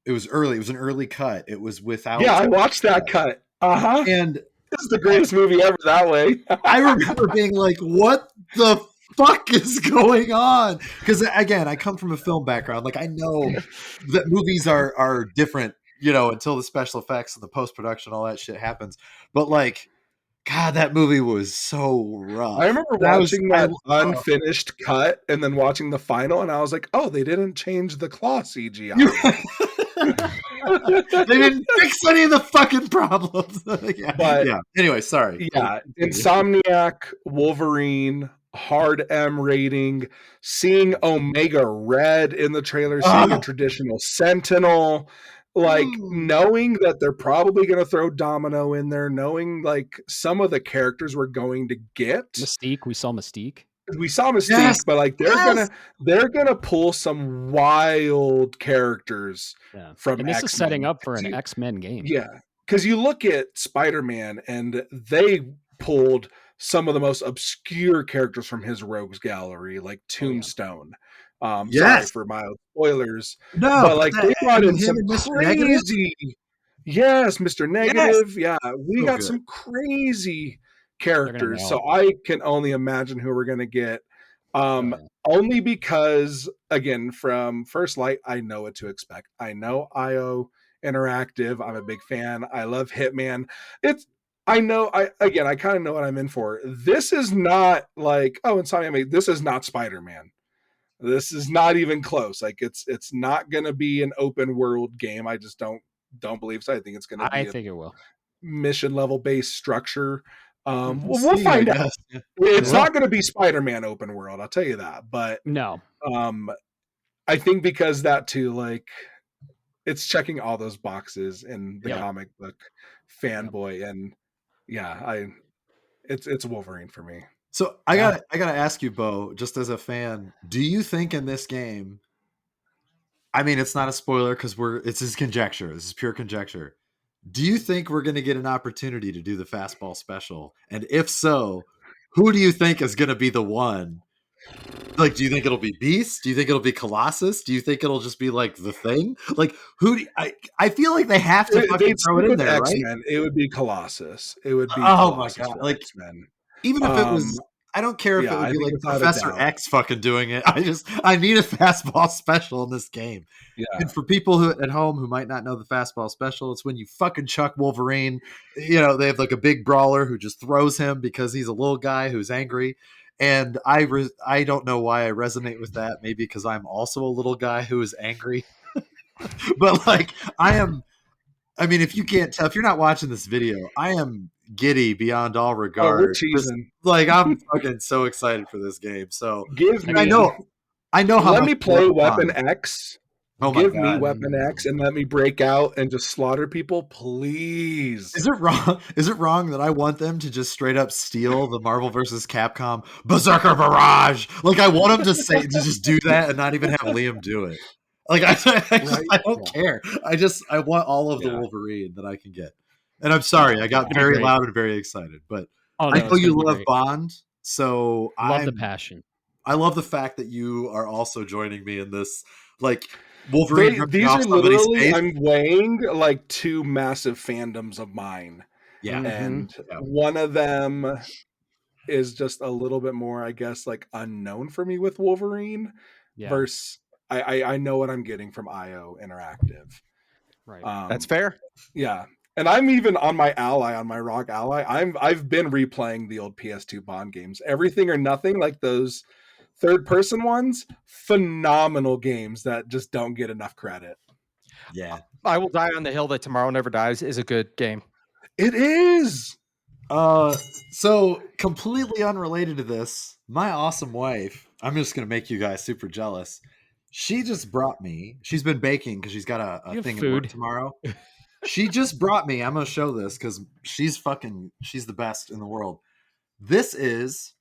it was early. It was an early cut. It was without. Yeah, I watched that cut. And this is the greatest movie ever that way. I remember being like, what the fuck is going on? Because again, I come from a film background. Like, I know that movies are different, you know, until the special effects and the post-production, all that shit happens. But like, God, that movie was so rough. I remember watching that unfinished cut and then watching the final, and I was like, oh, they didn't change the claw CGI. They didn't fix any of the fucking problems. Yeah. Anyway, sorry. Yeah. Insomniac, Wolverine, hard M rating, seeing Omega Red in the trailer, seeing a traditional Sentinel, like knowing that they're probably going to throw Domino in there, knowing like some of the characters we're going to get. Mystique, we saw Mystique. Yes, but like they're gonna pull some wild characters from and this X-Men. is setting up for an X-Men game. Yeah, because you look at Spider-Man and they pulled some of the most obscure characters from his rogues gallery, like Tombstone. Sorry for mild spoilers, but like they brought in some crazy. Yes, Mr. Negative. Yeah, we got some crazy characters, so I can only imagine who we're going to get. Only because, again, from First Light, I know what to expect. I know IO Interactive. I'm a big fan. I love Hitman. I kind of know what I'm in for. This is not like, Insomniac. This is not Spider-Man. This is not even close. Like it's not going to be an open world game. I just don't believe so. I think it's going to be. I think it will. Mission level based structure. We'll find out. It's not going to be Spider-Man open world, I'll tell you that. But no, I think because that too, like, it's checking all those boxes in the comic book fanboy, and it's Wolverine for me. So I gotta ask you, Bo, just as a fan, do you think in this game? I mean, it's not a spoiler because it's just conjecture. This is pure conjecture. Do you think we're going to get an opportunity to do the fastball special? And if so, who do you think is going to be the one? Like, do you think it'll be Beast? Do you think it'll be Colossus? Do you think it'll just be like the Thing? Like, I feel like they have to fucking throw it in there, X-Men, right? It would be Colossus. It would be Colossus, my God. Like X-Men. Even if it was, I don't care if it would be like Professor X fucking doing it. I need a fastball special in this game. Yeah. And for people who at home who might not know the fastball special, it's when you fucking chuck Wolverine. You know, they have like a big brawler who just throws him because he's a little guy who's angry. And I don't know why I resonate with that. Maybe because I'm also a little guy who is angry. But like if you can't tell, if you're not watching this video, I am giddy beyond all regard. Like, I'm fucking so excited for this game. So I know how. Let me play Weapon X. Give me Weapon X and let me break out and just slaughter people, please. Is it wrong that I want them to just straight up steal the Marvel vs. Capcom Berserker Barrage? Like, I want them to just do that and not even have Liam do it. Like, I don't care. I want all of the Wolverine that I can get. And I'm sorry, I got very loud and very excited, but I know you love Bond, so I love the passion. I love the fact that you are also joining me in this, like, Wolverine. These are literally, I'm weighing like two massive fandoms of mine. Yeah. And one of them is just a little bit more, I guess, like unknown for me with Wolverine versus I know what I'm getting from IO Interactive. Right. That's fair. Yeah. And I'm even on my ROG Ally. I've been replaying the old PS2 Bond games. Everything or Nothing, like those third-person ones, phenomenal games that just don't get enough credit. Yeah. I Will Die on the Hill That Tomorrow Never Dies is a good game. It is! So, completely unrelated to this, my awesome wife, I'm just going to make you guys super jealous. She just brought me, she's been baking because she's got a thing at work tomorrow. She just brought me, I'm going to show this because she's the best in the world. This is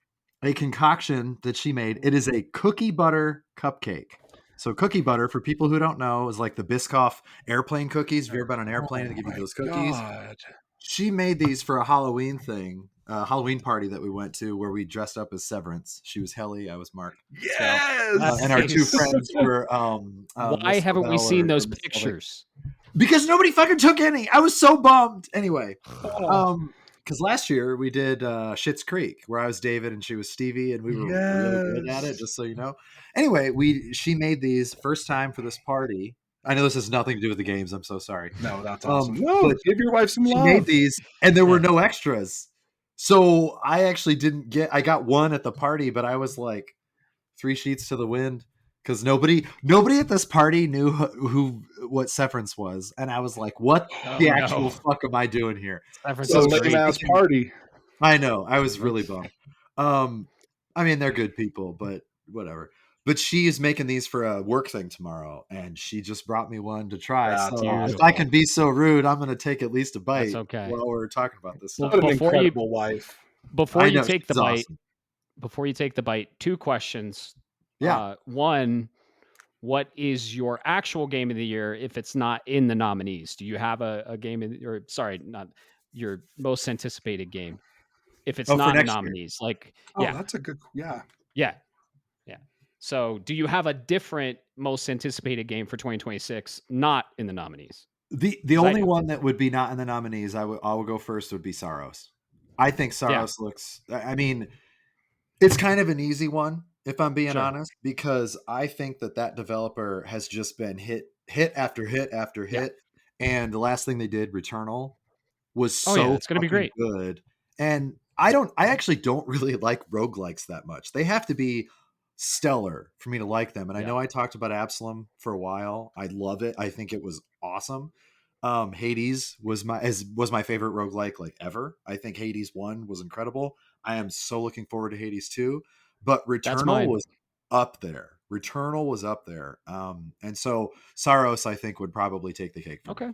a concoction that she made. It is a cookie butter cupcake. So cookie butter, for people who don't know, is like the Biscoff airplane cookies. If you've ever been on an airplane, they give you those cookies. God. She made these for a Halloween thing, a Halloween party that we went to where we dressed up as Severance. She was Helly, I was Mark. Yes! And our two friends were... Why haven't we seen those pictures? Because nobody fucking took any. I was so bummed. Anyway, because last year we did Schitt's Creek, where I was David and she was Stevie, and we were really good at it. Just so you know. Anyway, she made these first time for this party. I know this has nothing to do with the games. I'm so sorry. No, that's awesome. No, give your wife some love. She made these, and there were no extras. So I actually didn't get. I got one at the party, but I was like 3 sheets to the wind. Because nobody at this party knew what Severance was, and I was like, "What the actual fuck am I doing here?" Severance is a lame ass party. I know. I was really bummed. I mean, they're good people, but whatever. But she is making these for a work thing tomorrow, and she just brought me one to try. So if I can be so rude, I'm going to take at least a bite. That's okay. While we're talking about this stuff. What an incredible wife. Before you take the bite, 2 questions. Yeah. One, what is your actual game of the year if it's not in the nominees? Do you have a game not your most anticipated game? If it's not in the nominees, year. That's a good, yeah. So do you have a different most anticipated game for 2026 not in the nominees? The only one that would be not in the nominees, I will go first, would be Saros. I think Saros looks, I mean, it's kind of an easy one, if I'm being honest, because I think that developer has just been hit after hit after hit. And the last thing they did, Returnal, was it's going to be great. Good. And I actually don't really like roguelikes that much. They have to be stellar for me to like them. And I know I talked about Absalom for a while. I love it. I think it was awesome. Hades was my favorite roguelike like ever. I think Hades 1 was incredible. I am so looking forward to Hades 2. But Returnal was up there. And so Saros, I think, would probably take the cake. Okay.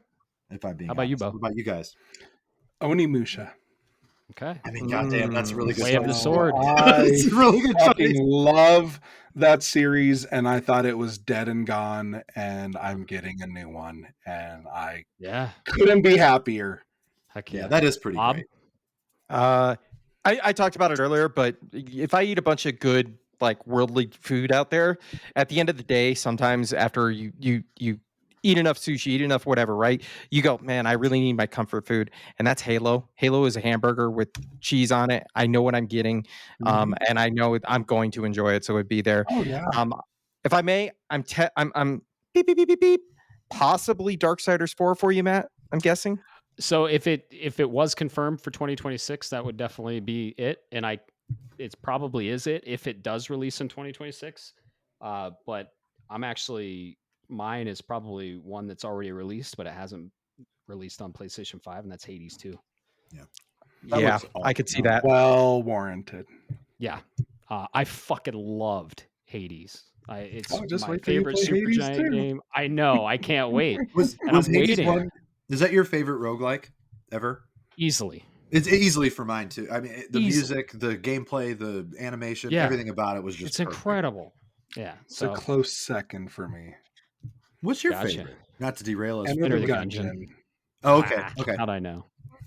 If I'm being How about honest. you, Bo? What about you guys? Onimusha. Okay. I mean, goddamn, that's really good. Way of the sword. I really fucking love that series, and I thought it was dead and gone, and I'm getting a new one, and I couldn't be happier. Heck yeah. That is pretty great. I talked about it earlier, but if I eat a bunch of good like worldly food out there, at the end of the day, sometimes after you eat enough sushi, eat enough whatever, right? You go, man, I really need my comfort food, and that's Halo. Halo is a hamburger with cheese on it. I know what I'm getting, and I know I'm going to enjoy it, so it'd be there. Oh yeah. If I may, I'm beep beep beep beep beep. Possibly Darksiders 4 for you, Matt. I'm guessing. So if it was confirmed for 2026, that would definitely be it, and it probably is it if it does release in 2026. But mine is probably one that's already released, but it hasn't released on PlayStation 5, and that's Hades 2. Yeah, I could see that. Well warranted. Yeah, I fucking loved Hades. It's my like favorite Supergiant game. I know. I can't wait. Was Hades one? Is that your favorite roguelike ever? Easily. It's easily for mine too. I mean, the music, the gameplay, the animation, everything about it was just incredible. Yeah, it's a close second for me. What's your favorite? Not to derail us. Enter the Gungeon. Oh, okay. Okay. How'd I know?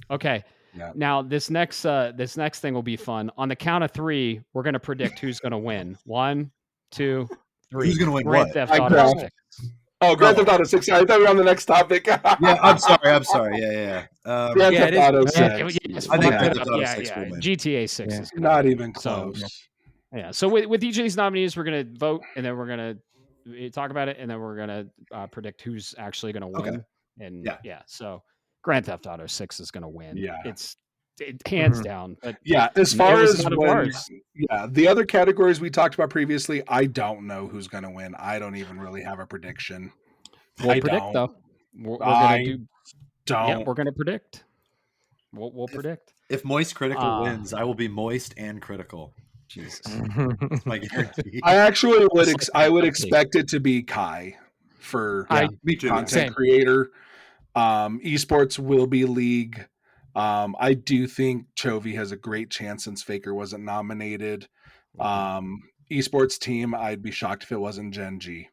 Okay. Yeah. Now this next thing will be fun. On the count of 3, we're gonna predict who's gonna win. 1, 2, 3. Who's gonna win? Grand Theft Auto 6. Oh, Grand Theft Auto 6. I thought we were on the next topic. Yeah, I'm sorry. Yeah. Grand Theft Auto 6. I think Grand Theft Auto 6 will win. GTA 6 is not even close. Yeah. So with each of these nominees, we're gonna vote, and then we're gonna talk about it, and then we're gonna predict who's actually gonna win. Okay. And so Grand Theft Auto 6 is gonna win. Yeah. It's hands down. But as far as the other categories we talked about previously, I don't know who's going to win. I don't even really have a prediction. We'll predict though. We're going to predict. We'll predict. If Moist Critical wins, I will be moist and critical. Jesus, that's my guarantee. I actually would expect it to be Kai for content creator. Esports will be League. I do think Chovy has a great chance since Faker wasn't nominated. Esports team, I'd be shocked if it wasn't Gen G.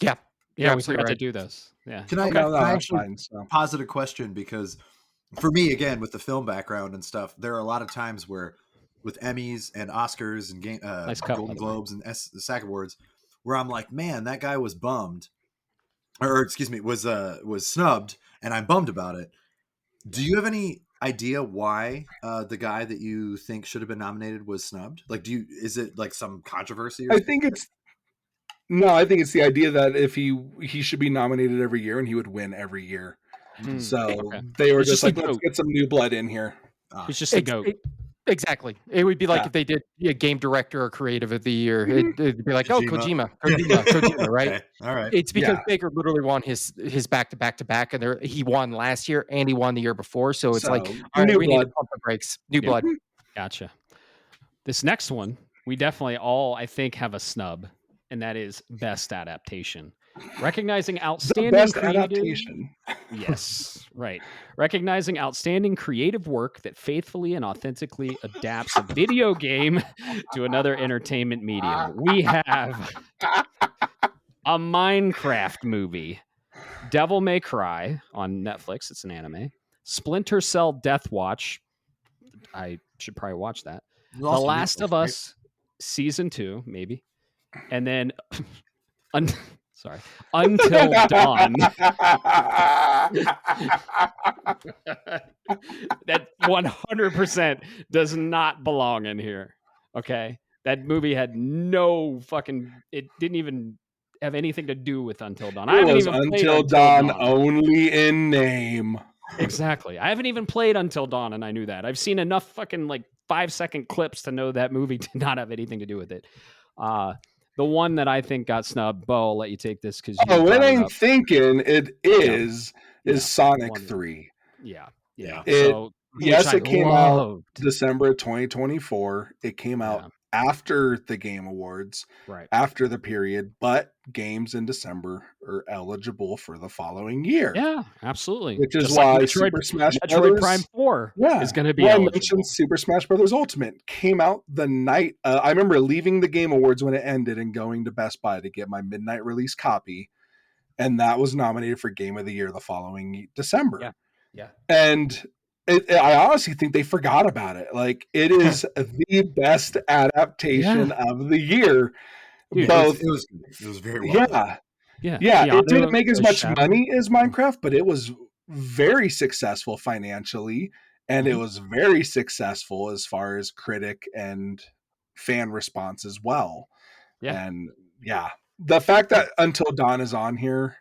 Yeah, we forgot to do this. Yeah. Can I actually posit a question? Because for me, again, with the film background and stuff, there are a lot of times where with Emmys and Oscars and Golden Globes and the SAG Awards, where I'm like, man, that guy was bummed, or excuse me, was snubbed, and I'm bummed about it. Do you have any idea why the guy that you think should have been nominated was snubbed? Like, is it like some controversy? I think it's the idea that if he should be nominated every year and he would win every year. So they were just like, let's get some new blood in here. It's just a goat. Exactly. It would be like if they did a game director or creative of the year. It'd be like, Kojima, right? Okay. All right. It's because Baker literally won his back to back, and he won last year and he won the year before. So it's like, all right, we need to pump the brakes. New blood. Gotcha. This next one, we definitely all, I think, have a snub, and that is best adaptation. Recognizing outstanding adaptation. Yes, right. Recognizing outstanding creative work that faithfully and authentically adapts a video game to another entertainment medium. We have a Minecraft movie, Devil May Cry on Netflix. It's an anime. Splinter Cell Death Watch. I should probably watch that. The Last of Us Season 2, maybe. And then... Sorry. Until Dawn. That 100% does not belong in here. Okay? That movie had no fucking... It didn't even have anything to do with Until Dawn. I haven't even played Until Dawn only in name. Exactly. I haven't even played Until Dawn, and I knew that. I've seen enough fucking 5-second clips to know that movie did not have anything to do with it. The one that I think got snubbed, Bo, I'll let you take this because it ain't thinking it is Sonic 3. Yeah. It came out December 2024. It came out after the Game Awards, right after the period, but games in December are eligible for the following year. Yeah, absolutely. Which is why Super Smash Bros. Prime 4 is going to be eligible. I mentioned Super Smash Bros. Ultimate came out the night. I remember leaving the Game Awards when it ended and going to Best Buy to get my midnight release copy, and that was nominated for Game of the Year the following December. Yeah. And I honestly think they forgot about it. Like, it is the best adaptation of the year. Dude, both it was very well. It didn't make as much money as Minecraft, but it was very successful financially, and it was very successful as far as critic and fan response as well. And the fact that Until Dawn is on here,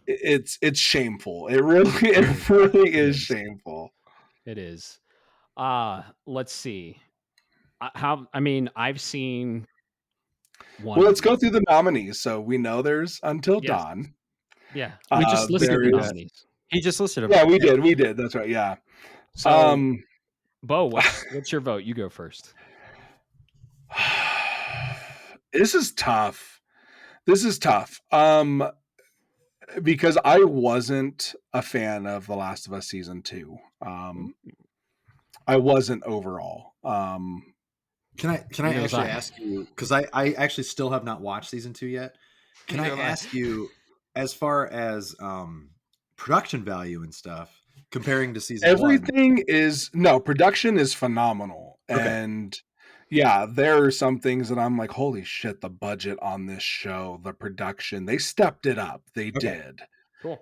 it's shameful. It really is shameful. It is. Let's see. I've seen one. Well, let's go through the nominees. So we know there's Until Dawn. Yeah. We just listed the nominees. He just listed them. Yeah, we did. That's right. Yeah. So, Bo, what's your vote? You go first. This is tough. Because I wasn't a fan of The Last of Us Season 2. I wasn't overall. Can I actually ask you, because I actually still have not watched Season 2 yet. Can I ask you, as far as production value and stuff, comparing to Season 1? Production is phenomenal. Okay. And there are some things that I'm like, holy shit, the budget on this show, the production, they stepped it up. They did. Cool.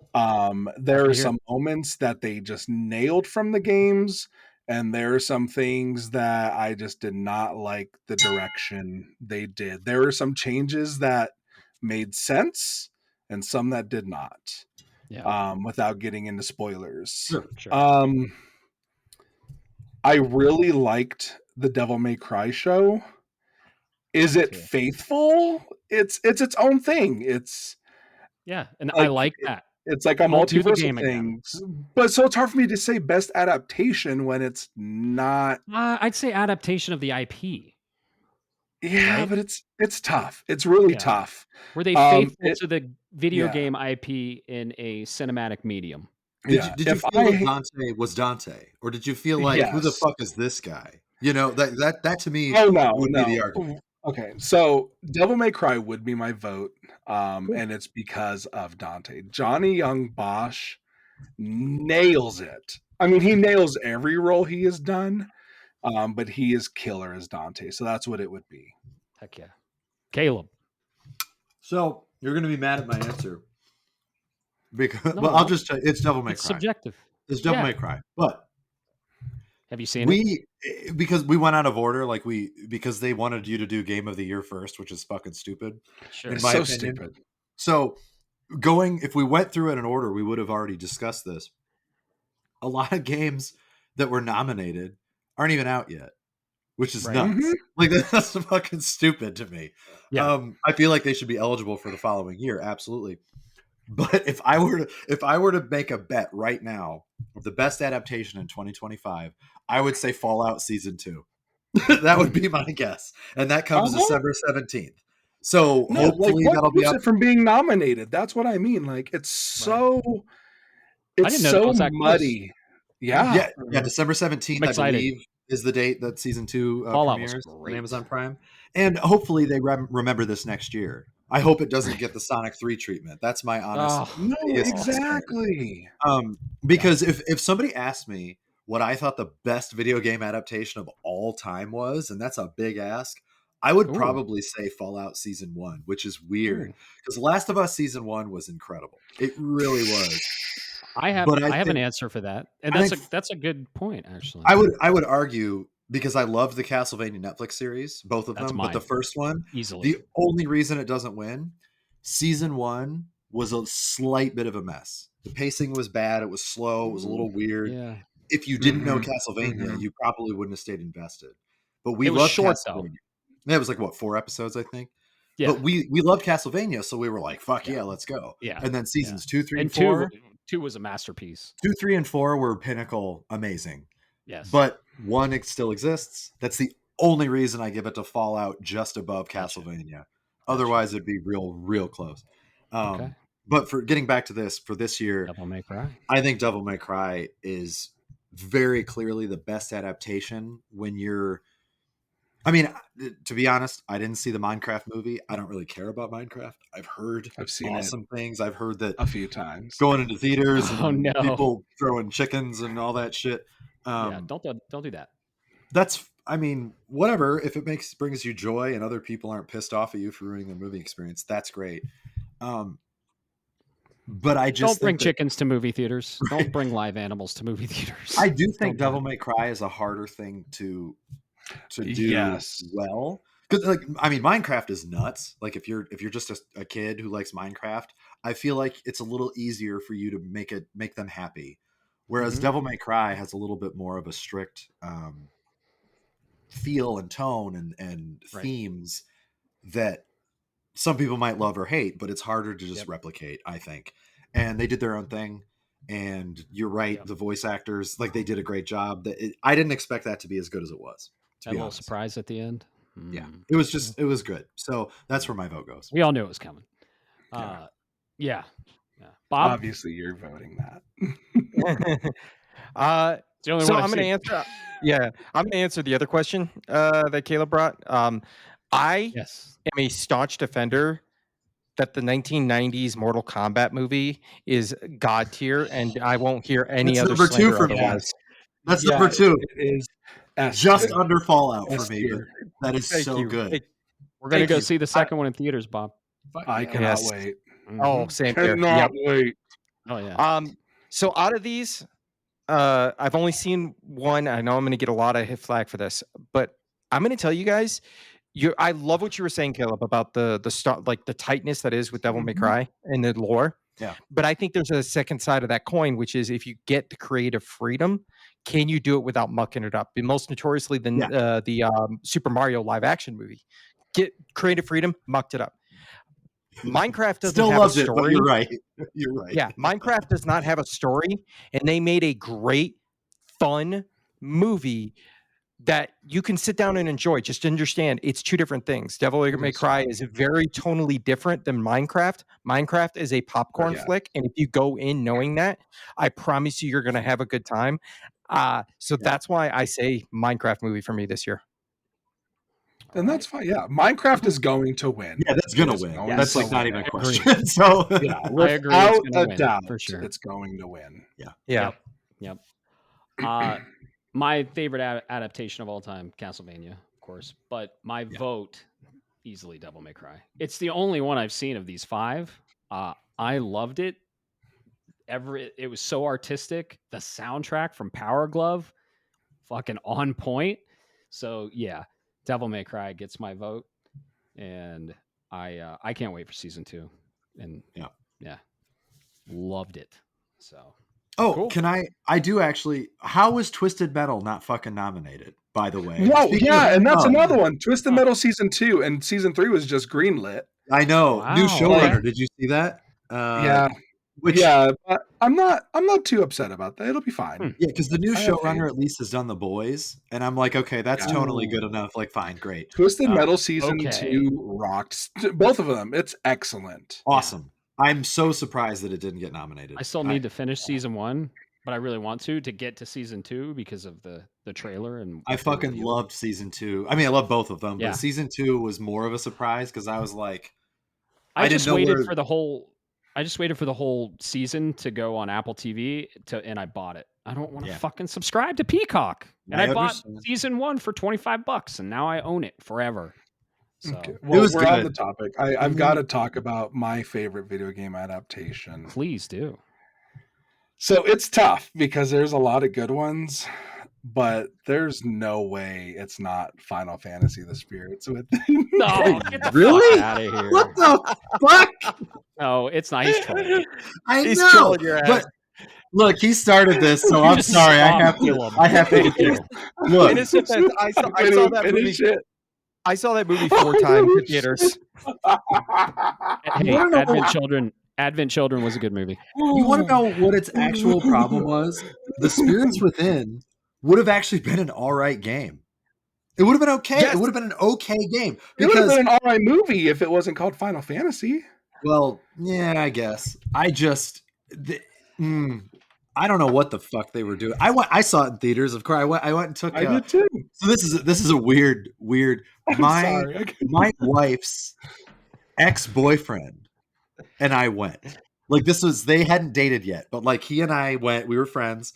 There are some moments that they just nailed from the games, and there are some things that I just did not like the direction they did. There were some changes that made sense and some that did not. Without getting into spoilers. Sure. I really liked the Devil May Cry show. Is it faithful? It's its own thing. I like that. It's like a multiversal thing. But so it's hard for me to say best adaptation when it's not. I'd say adaptation of the IP. Yeah, right? But it's tough. It's really tough. Were they faithful to the video game IP in a cinematic medium? Did you feel like Dante was Dante, or did you feel like who the fuck is this guy? You know, that to me would be the argument. Okay, so Devil May Cry would be my vote, and it's because of Dante. Johnny Young Bosch nails it. I mean, he nails every role he has done, but he is killer as Dante, so that's what it would be. Heck yeah. Caleb. So you're going to be mad at my answer. Because I'll just tell you, it's Devil May Cry. Subjective. It's Devil May Cry. But Have you seen it? Because we went out of order, because they wanted you to do Game of the Year first, which is fucking stupid. Sure. In my opinion. Stupid. So if we went through it in order, we would have already discussed this. A lot of games that were nominated aren't even out yet, which is nuts. Mm-hmm. Like, that's fucking stupid to me. Yeah. I feel like they should be eligible for the following year, absolutely. But if I were to make a bet right now of the best adaptation in 2025, I would say Fallout Season 2. That would be my guess, and that comes December 17th. So hopefully that'll be up. It from being nominated. That's what I mean. Like, it's so muddy. Yeah. December 17th, I believe, is the date that Season 2 premieres on Amazon Prime, and hopefully they remember this next year. I hope it doesn't get the Sonic 3 treatment. That's my honest. No, exactly. Because if somebody asked me what I thought the best video game adaptation of all time was, and that's a big ask, I would probably say Fallout Season 1, which is weird because Last of Us Season 1 was incredible. It really was. I have an answer for that, and that's a good point, actually. I would argue, because I love the Castlevania Netflix series, both of them, but the first one, easily. The only reason it doesn't win, Season 1 was a slight bit of a mess. The pacing was bad. It was slow. It was a little weird. Yeah. If you didn't know Castlevania, you probably wouldn't have stayed invested. But we loved short, Castlevania. Though. It was like 4 episodes, I think. Yeah. But we loved Castlevania, so we were like, "Fuck yeah, let's go!" Yeah. And then seasons 2, 3, and 4. 2 was a masterpiece. 2, 3, and 4 were pinnacle, amazing. Yes. But 1 it still exists. That's the only reason I give it to Fallout just above Castlevania. Otherwise, it'd be real close. Okay. But for getting back to this, for this year, Devil May Cry. I think Devil May Cry is very clearly the best adaptation when you're... I mean, to be honest, I didn't see the Minecraft movie. I don't really care about Minecraft. I've seen awesome things. I've heard that a few times going into theaters and people throwing chickens and all that shit. Don't do that. That's, I mean, whatever. If it brings you joy and other people aren't pissed off at you for ruining their movie experience, that's great. But I just don't bring chickens to movie theaters. Don't bring live animals to movie theaters. I do think Devil May Cry is a harder thing to do well, because Minecraft is nuts. Like if you're just a kid who likes Minecraft, I feel like it's a little easier for you to make them happy, whereas Devil May Cry has a little bit more of a strict feel and tone and themes that some people might love or hate, but it's harder to just replicate, I think. And they did their own thing. And you're right, the voice actors, they did a great job. I didn't expect that to be as good as it was. A little surprise at the end. Yeah, it was good. So that's where my vote goes. We all knew it was coming. Yeah. Bob, obviously you're voting that. So I'm going to answer. I'm going to answer the other question that Caleb brought. I am a staunch defender that the 1990s Mortal Kombat movie is god tier, and I won't hear any other number 2 for otherwise. That's number 2. It is just under Fallout for me. That is so good. We're going to go see the second one in theaters, Bob. I cannot wait. Oh, same here. Cannot wait. Oh yeah. So out of these, I've only seen one. I know I'm going to get a lot of hit flag for this, but I'm going to tell you guys. I love what you were saying, Caleb, about the tightness that is with Devil May Cry and the lore. Yeah. But I think there's a second side of that coin, which is if you get the creative freedom, can you do it without mucking it up? And most notoriously, the Super Mario live action movie, get creative freedom, mucked it up. Minecraft doesn't have a story. But you're right. You're right. Yeah, Minecraft does not have a story, and they made a great, fun movie that you can sit down and enjoy. Just understand it's two different things. Devil May Cry is very tonally different than Minecraft. Minecraft is a popcorn flick, and if you go in knowing that, I promise you're going to have a good time. So that's why I say Minecraft movie for me this year. And that's fine. Yeah, Minecraft is going to win. Yeah, that's going to win. That's not even a question. So I agree. Without a doubt, for sure, it's going to win. Yeah. Yep. My favorite adaptation of all time, Castlevania, of course. But my vote, easily Devil May Cry. It's the only one I've seen of these 5. I loved it. It was so artistic. The soundtrack from Power Glove, fucking on point. So yeah, Devil May Cry gets my vote, and I can't wait for season 2. And yeah, loved it. So cool. Can I do actually? How was Twisted Metal not fucking nominated? By the way, no, and that's another one. Twisted Metal season 2 and season 3 was just greenlit. I know. Wow. New showrunner. Did you see that? But I'm not too upset about that. It'll be fine. Yeah, because the new showrunner at least has done The Boys, and I'm like, okay, that's tonally good enough. Like, fine, great. Twisted Metal season 2 rocked. Both of them. It's excellent. Awesome. I'm so surprised that it didn't get nominated. I still need to finish season 1, but I really want to get to season 2 because of the trailer. And I fucking loved season 2. I mean, I love both of them, but season 2 was more of a surprise because I was like, I just waited for the whole season to go on Apple TV and I bought it. I don't want to fucking subscribe to Peacock. And I bought season 1 for $25, and now I own it forever. So well, we're on the topic. I've got to talk about my favorite video game adaptation. Please do. So it's tough because there's a lot of good ones, but there's no way it's not Final Fantasy: The Spirits Within. No, get the really? Fuck out of here. What the fuck? No, it's not. He's trolling. He's trolling your ass. But look, he started this, so I'm sorry. I have to. Look, I saw that movie 4 times in theaters. Hey, Advent Children was a good movie. You want to know what its actual problem was? The Spirits Within would have actually been an all right game. It would have been okay. Yes. It would have been an okay game. It would have been an all right movie if it wasn't called Final Fantasy. Well, yeah, I guess. I don't know what the fuck they were doing. I saw it in theaters. Of course, I went and took. I did too. So this is a weird. My wife's ex-boyfriend and I went. Like they hadn't dated yet, but like he and I went. We were friends.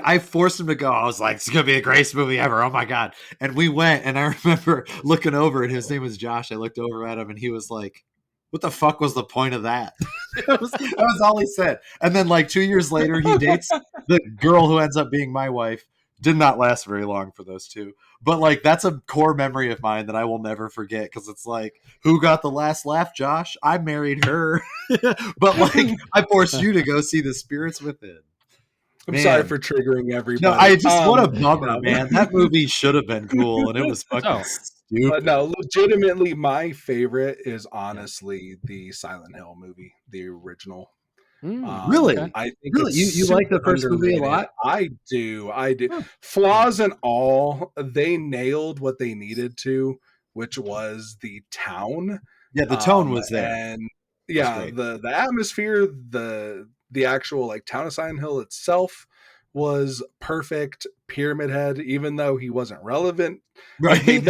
I forced him to go. I was like, "It's gonna be the greatest movie ever!" Oh my god! And we went, and I remember looking over, and his name was Josh. I looked over at him, and he was like, "What the fuck was the point of that?" that was all he said. And then, like 2 years later, he dates the girl who ends up being my wife. Did not last very long for those two, but like that's a core memory of mine that I will never forget because it's like, who got the last laugh, Josh? I married her, but like I forced you to go see The Spirits Within. I'm sorry for triggering everybody. No, I just what a bummer, man. That movie should have been cool, and it was fucking stupid. But no, legitimately, my favorite is honestly the Silent Hill movie, the original. Really? I think you like the first movie a lot? I do. Huh. Flaws and all, they nailed what they needed to, which was the town. Yeah, the tone was there. And yeah, the atmosphere, the actual like town of Silent Hill itself was perfect. Pyramid Head, even though he wasn't relevant, right? Being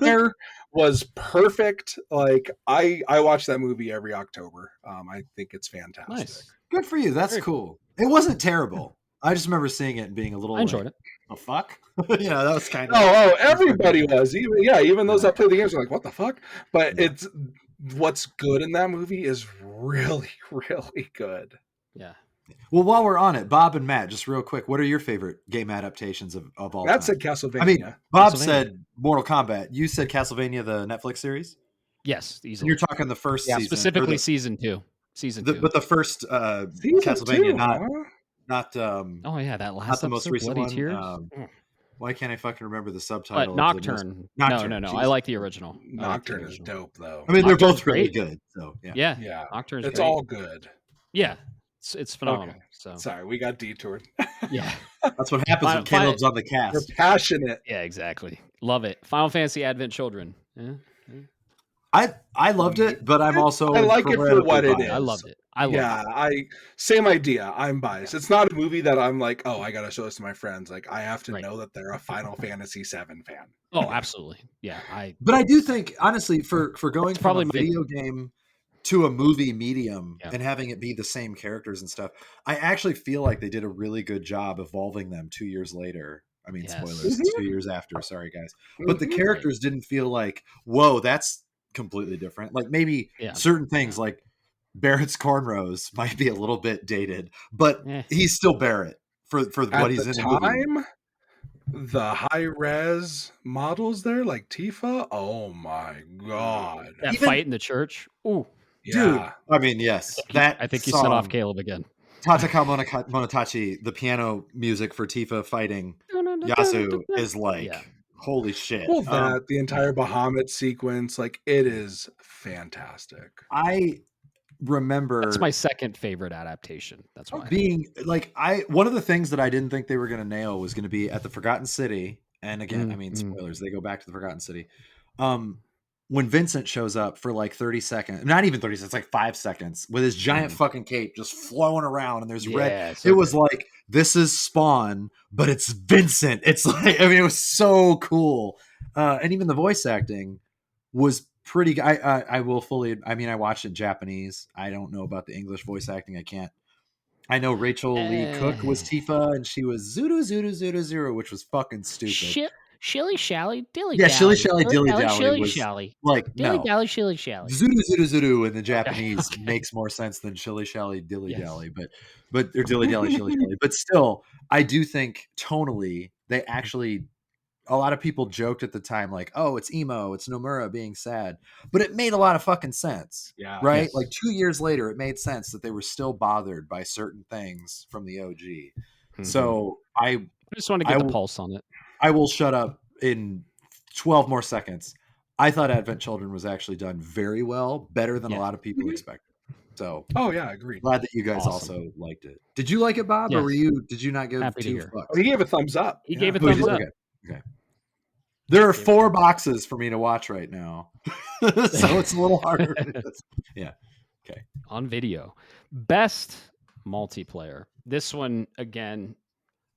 there was perfect. Like I watch that movie every October. I think it's fantastic. Nice. Good for you. That's cool. It wasn't terrible. I just remember seeing it and being a little. I enjoyed it. Oh fuck! Yeah, that was kind of. Oh, everybody was. Even those that play the games are like, what the fuck? But it's what's good in that movie is really, really good. Yeah. Well, while we're on it, Bob and Matt, just real quick, what are your favorite game adaptations of all time? That said Castlevania. I mean, Bob said Mortal Kombat. You said Castlevania, the Netflix series? Yes, easily. You're talking the first season. Specifically season 2. Season 2. But the first Castlevania, not oh yeah, that last not the most recent one. Tears? Why can't I fucking remember the subtitle? Nocturne. No. I like the original. Nocturne is dope, though. I mean, they're both really good. So yeah. Nocturne. It's all good. Yeah, it's phenomenal. Okay. So sorry, we got detoured. Yeah, that's what happens when Caleb's on the cast. We're passionate. Yeah, exactly. Love it. Final Fantasy Advent Children. Yeah. I loved it, but I'm also I like it for what it is. I loved it. Same idea. I'm biased. It's not a movie that I'm like, oh, I gotta show this to my friends. Like I have to know that they're a Final Fantasy VII fan. Oh, absolutely. Yeah. But I do think honestly for going from a video game to a movie medium and having it be the same characters and stuff, I actually feel like they did a really good job evolving them 2 years later. I mean, spoilers, 2 years after. Sorry, guys. But the characters didn't feel like, whoa, that's completely different. Like maybe certain things like Barrett's cornrows might be a little bit dated, but he's still Barrett for what he's in the movie. the high res models there, like Tifa. Oh my god! That fight in the church. Ooh, dude. Yeah. I mean, yes, that I think you song, set off Caleb again. Tataka Monotachi, the piano music for Tifa fighting Yasu is like, holy shit. Well, the entire Bahamut sequence, like, it is fantastic. I remember that's my second favorite adaptation. That's why being like, one of the things that I didn't think they were going to nail was going to be at the Forgotten City. And again, I mean, spoilers, they go back to the Forgotten City. When Vincent shows up for like 30 seconds, not even 30 seconds, like 5 seconds with his giant fucking cape just flowing around and there's red. So it was like, this is Spawn, but it's Vincent. It's like, I mean, it was so cool. And even the voice acting was pretty. I will fully, I mean, I watched it in Japanese. I don't know about the English voice acting. I can't. I know Rachel Lee Cook was Tifa and she was Zuru, which was fucking stupid. Shilly shally dilly yeah, dally. shilly dilly dally shilly was shally. like Dilly no. dally shilly shally. Zuru in the Japanese makes more sense than shilly shally dilly dally, but or dilly dally shilly shally. But still, I do think tonally they actually, a lot of people joked at the time like, oh, it's emo, it's Nomura being sad, but it made a lot of fucking sense. Yeah. Right. Yes. Like 2 years later, it made sense that they were still bothered by certain things from the OG. So I just want to get the pulse on it. I will shut up in 12 more seconds. I thought Advent Children was actually done very well, better than a lot of people expected. So, oh yeah, agreed. Glad that you guys also liked it. Did you like it, Bob, or did you not give Happy two fucks? Oh, he gave a thumbs up. He gave a thumbs up. Okay. There are 4 boxes for me to watch right now, so it's a little harder. Yeah. Okay. On video, best multiplayer. This one again,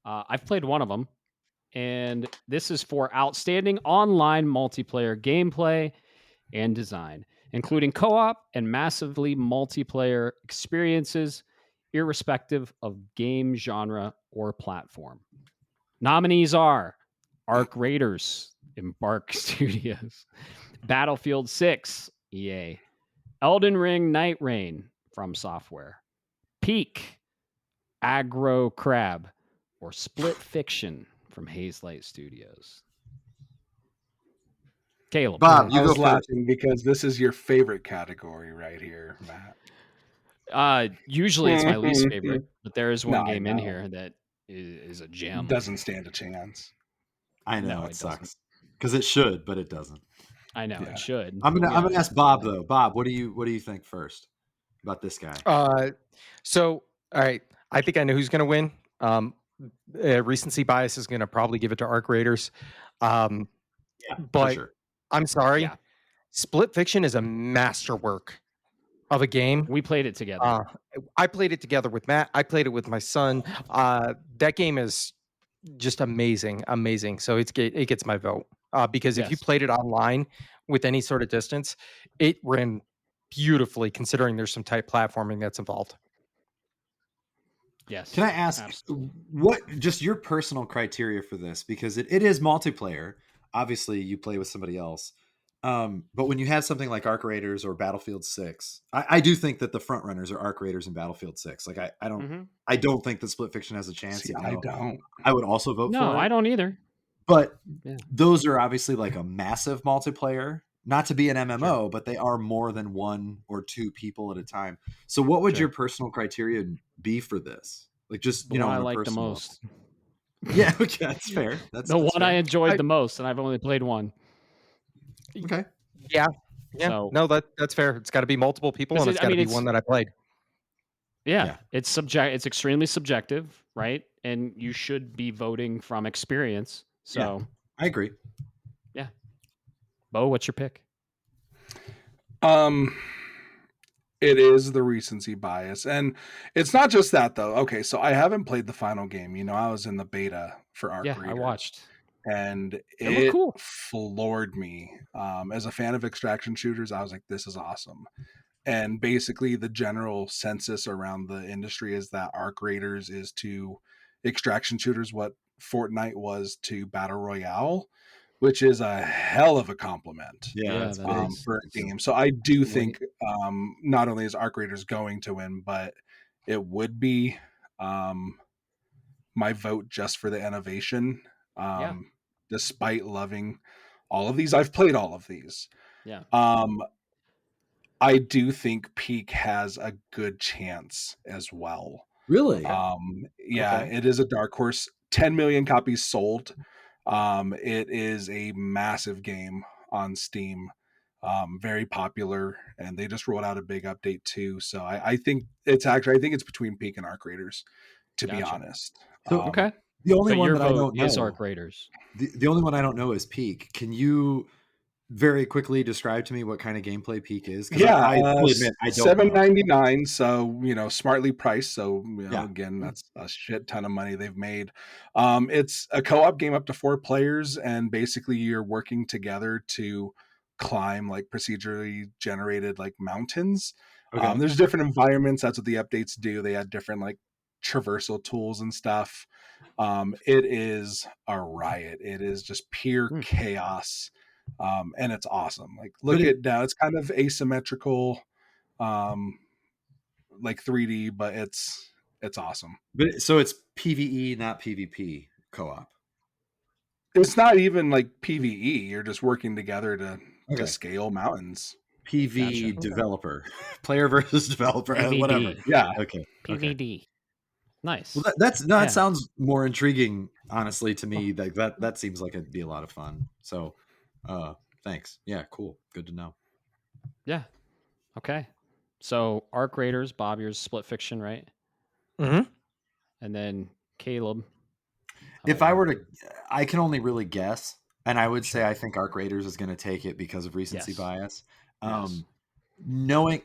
I've played one of them. And this is for outstanding online multiplayer gameplay and design, including co-op and massively multiplayer experiences, irrespective of game genre or platform. Nominees are Arc Raiders, Embark Studios, Battlefield 6, EA, Elden Ring Night Rain, From Software, Peak, Aggro Crab, or Split Fiction from Hazelight Studios. Caleb. Bob, I was laughing because this is your favorite category right here, Matt. Usually it's my least favorite, but there is one game in here that is a gem. Doesn't stand a chance. I know it sucks because it should, but it doesn't. I know it should. I'm gonna ask Bob though. Bob, what do you think first about this guy? So all right, I think I know who's gonna win. Recency bias is gonna probably give it to Arc Raiders. But for sure. I'm sorry. Yeah. Split Fiction is a masterwork of a game. We played it together. I played it together with Matt. I played it with my son. That game is just amazing. So it gets my vote. Because if you played it online with any sort of distance, it ran beautifully considering there's some tight platforming that's involved. Yes. Can I ask what just your personal criteria for this? Because it is multiplayer. Obviously, you play with somebody else. But when you have something like Arc Raiders or Battlefield 6, I do think that the front runners are Arc Raiders and Battlefield 6. Like I don't think that Split Fiction has a chance. See, I don't. I would also vote for it. No, I don't either. But those are obviously like a massive multiplayer. Not to be an MMO, but they are more than 1 or 2 people at a time. So what would your personal criteria be for this? Like just, the one I like the most. Yeah, okay, that's fair. That's the one fair. I enjoyed the most, and I've only played one. Okay. Yeah. So, no, that's fair. It's got to be multiple people, and it's got to be one that I played. Yeah. It's extremely subjective, right? And you should be voting from experience. So I agree. Yeah. Bo, what's your pick? It is the recency bias. And it's not just that though. Okay, so I haven't played the final game. You know, I was in the beta for Arc Raiders. I watched. And it floored me. As a fan of extraction shooters, I was like, this is awesome. And basically the general census around the industry is that Arc Raiders is to extraction shooters what Fortnite was to Battle Royale, which is a hell of a compliment for a game. So I do think not only is Arc Raiders going to win, but it would be my vote just for the innovation. Despite loving all of these, I've played all of these. Yeah. I do think Peak has a good chance as well. Really? It is a dark horse. 10 million copies sold. It is a massive game on Steam. Very popular, and they just rolled out a big update too. So I think it's between Peak and Arc Raiders, to be honest. So okay. The only so one your that I vote don't is know Arc Raiders. The only one I don't know is Peak. Can you very quickly describe to me what kind of gameplay Peak is? I fully admit I don't know. $7.99, so smartly priced. So again, that's a shit ton of money they've made. It's a co-op game up to 4 players, and basically you're working together to climb like procedurally generated like mountains. Okay. There's different environments. That's what the updates do. They add different like traversal tools and stuff. It is a riot. It is just pure chaos. And it's awesome. Like look at now, it's kind of asymmetrical, like 3D, but it's awesome. But so it's PvE, not PvP co-op. It's not even like PvE. You're just working together to scale mountains. PV developer, player versus developer, whatever. Yeah. Okay. PVD. Okay. Nice. Well, that sounds more intriguing, honestly, to me. Like that seems like it'd be a lot of fun. So, thanks. Yeah, cool. Good to know. Yeah. Okay. So Arc Raiders, Bob, yours Split Fiction, right? Mm-hmm. And then Caleb. If I were to, I can only really guess, and I would say I think Arc Raiders is going to take it because of recency bias. Knowing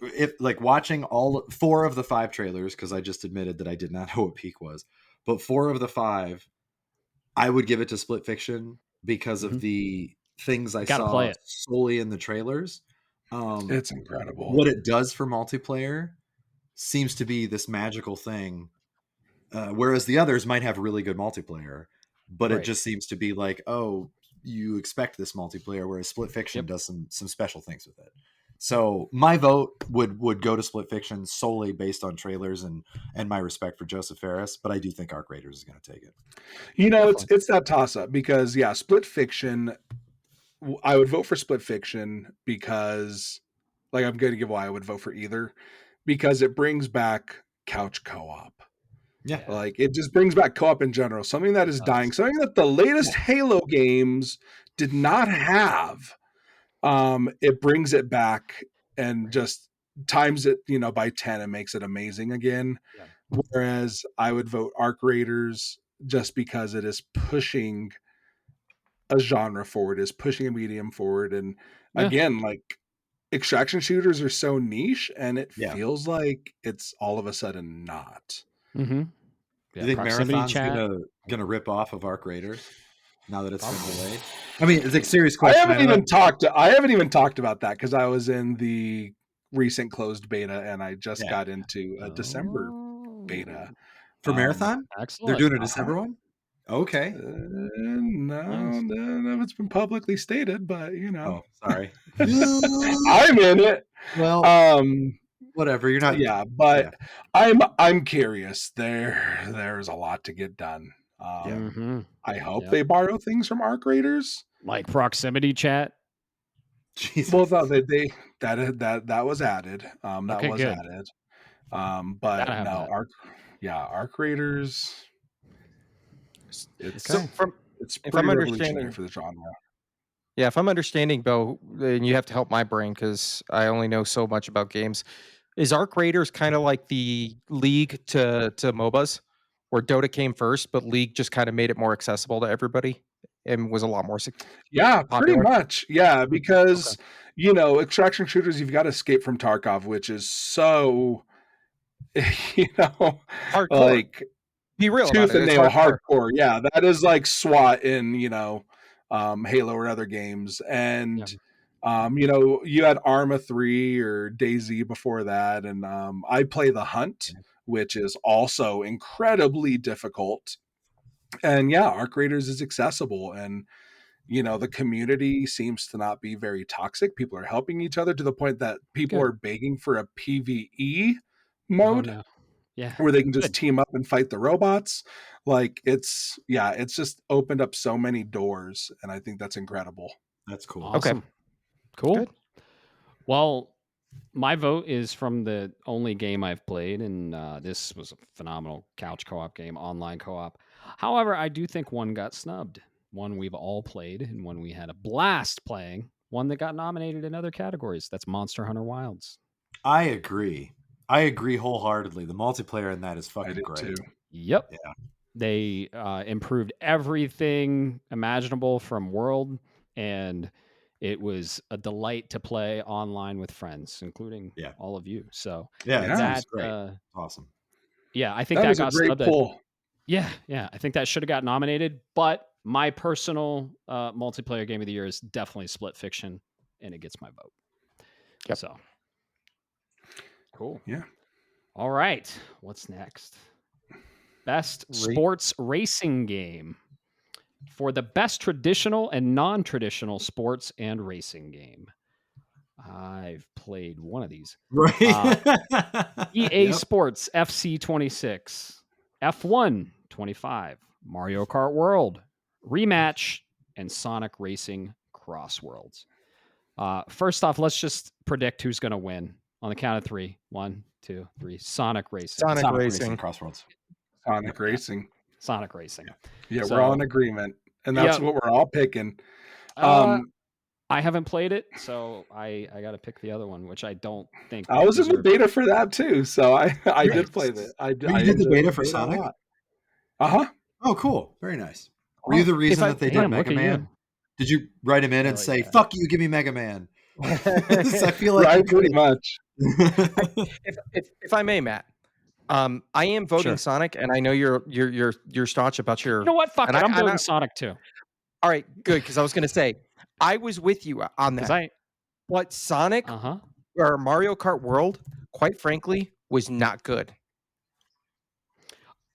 watching all 4 of the 5 trailers, because I just admitted that I did not know what Peak was, but 4 of the 5, I would give it to Split Fiction because of the things I saw solely in the trailers. It's incredible. What it does for multiplayer seems to be this magical thing. Whereas the others might have really good multiplayer, but it just seems to be like, oh, you expect this multiplayer, whereas Split Fiction does some special things with it. So my vote would go to Split Fiction solely based on trailers and my respect for Joseph Ferris, but I do think Arc Raiders is going to take it. It's that toss-up because Split Fiction, I would vote for Split Fiction because I'm going to give why I would vote for either, because it brings back couch co-op. Yeah. Like it just brings back co-op in general, something that is dying, something that the latest Halo games did not have. It brings it back and just times it, by 10 and makes it amazing again. Yeah. Whereas I would vote Arc Raiders just because it is pushing a genre forward, is pushing a medium forward. And again, like extraction shooters are so niche and it feels like it's all of a sudden not. Mm-hmm. Do you think Marathon's gonna rip off of Arc Raiders now that it's been delayed? I mean, it's a serious question. I haven't even talked about that because I was in the recent closed beta and I just got into a December beta for Marathon. Excellent. They're doing a December one. Okay. No, it's been publicly stated, but Oh, sorry. I'm in it. Well, whatever. You're not. Yeah, but I'm curious. There's a lot to get done. I hope they borrow things from Arc Raiders, like proximity chat. Jesus. Well, that was added. Added. But no, Arc Raiders. It's pretty revolutionary for the genre. Yeah, if I'm understanding, Bill, and you have to help my brain because I only know so much about games. Is Arc Raiders kind of like the League to MOBAs, where Dota came first, but League just kind of made it more accessible to everybody and was a lot more popular? Pretty much. Yeah, because extraction shooters, you've got to Escape from Tarkov, which is so hardcore. Like be real tooth about and nail hardcore. Yeah, that is like SWAT in Halo or other games, and you had Arma 3 or DayZ before that, and I play the Hunt, which is also incredibly difficult. And Arc Raiders is accessible, and the community seems to not be very toxic. People are helping each other to the point that people are begging for a PvE mode. Yeah. where they can just team up and fight the robots. Like it's just opened up so many doors, and I think that's incredible. That's cool. Awesome. Okay. Cool. Good. Well, my vote is from the only game I've played, and this was a phenomenal couch co-op game, online co-op. However, I do think one got snubbed. One we've all played, and one we had a blast playing. One that got nominated in other categories. That's Monster Hunter Wilds. I agree wholeheartedly. The multiplayer in that is fucking great. Too. Yep. Yeah. They improved everything imaginable from world, and it was a delight to play online with friends, including all of you. So that's great. Awesome. Yeah, I think that was got a great pull. Yeah, I think that should have got nominated. But my personal multiplayer game of the year is definitely Split Fiction, and it gets my vote. Yep. So cool. Yeah. All right. What's next? Best sports racing game. For the best traditional and non-traditional sports and racing game. I've played one of these. Right. EA Sports FC 26, F1 25, Mario Kart World, Rematch, and Sonic Racing Cross Worlds. First off, let's just predict who's going to win on the count of 3. 1, 2, 3. Sonic Racing. Sonic Racing. Crossworlds. Sonic Racing. Sonic Racing. Yeah, we're all in agreement, and that's what we're all picking. I haven't played it, so I got to pick the other one, which I don't think I was in the beta for that too, so I did play that. I did the beta for Sonic. Oh, cool! Very nice. Were you the reason that they did Mega Man? Did you write him in and say, "Fuck you, give me Mega Man"? I feel like pretty much. If I may, Matt. I am voting Sonic, and I know you're staunch about your. You know what? Fuck it. I'm voting Sonic too. All right, good, because I was going to say I was with you on that. But Sonic or Mario Kart World, quite frankly, was not good.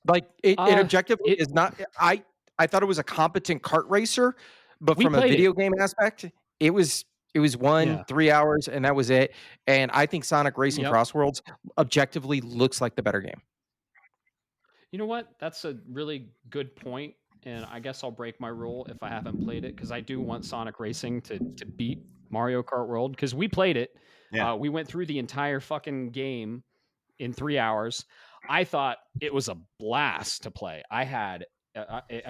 Like it objectively is not. I thought it was a competent kart racer, but from a video game aspect, it was 3 hours, and that was it. And I think Sonic Racing Cross Worlds objectively looks like the better game. You know what? That's a really good point, and I guess I'll break my rule if I haven't played it, because I do want Sonic Racing to beat Mario Kart World, because we played it. Yeah. We went through the entire fucking game in 3 hours. I thought it was a blast to play. I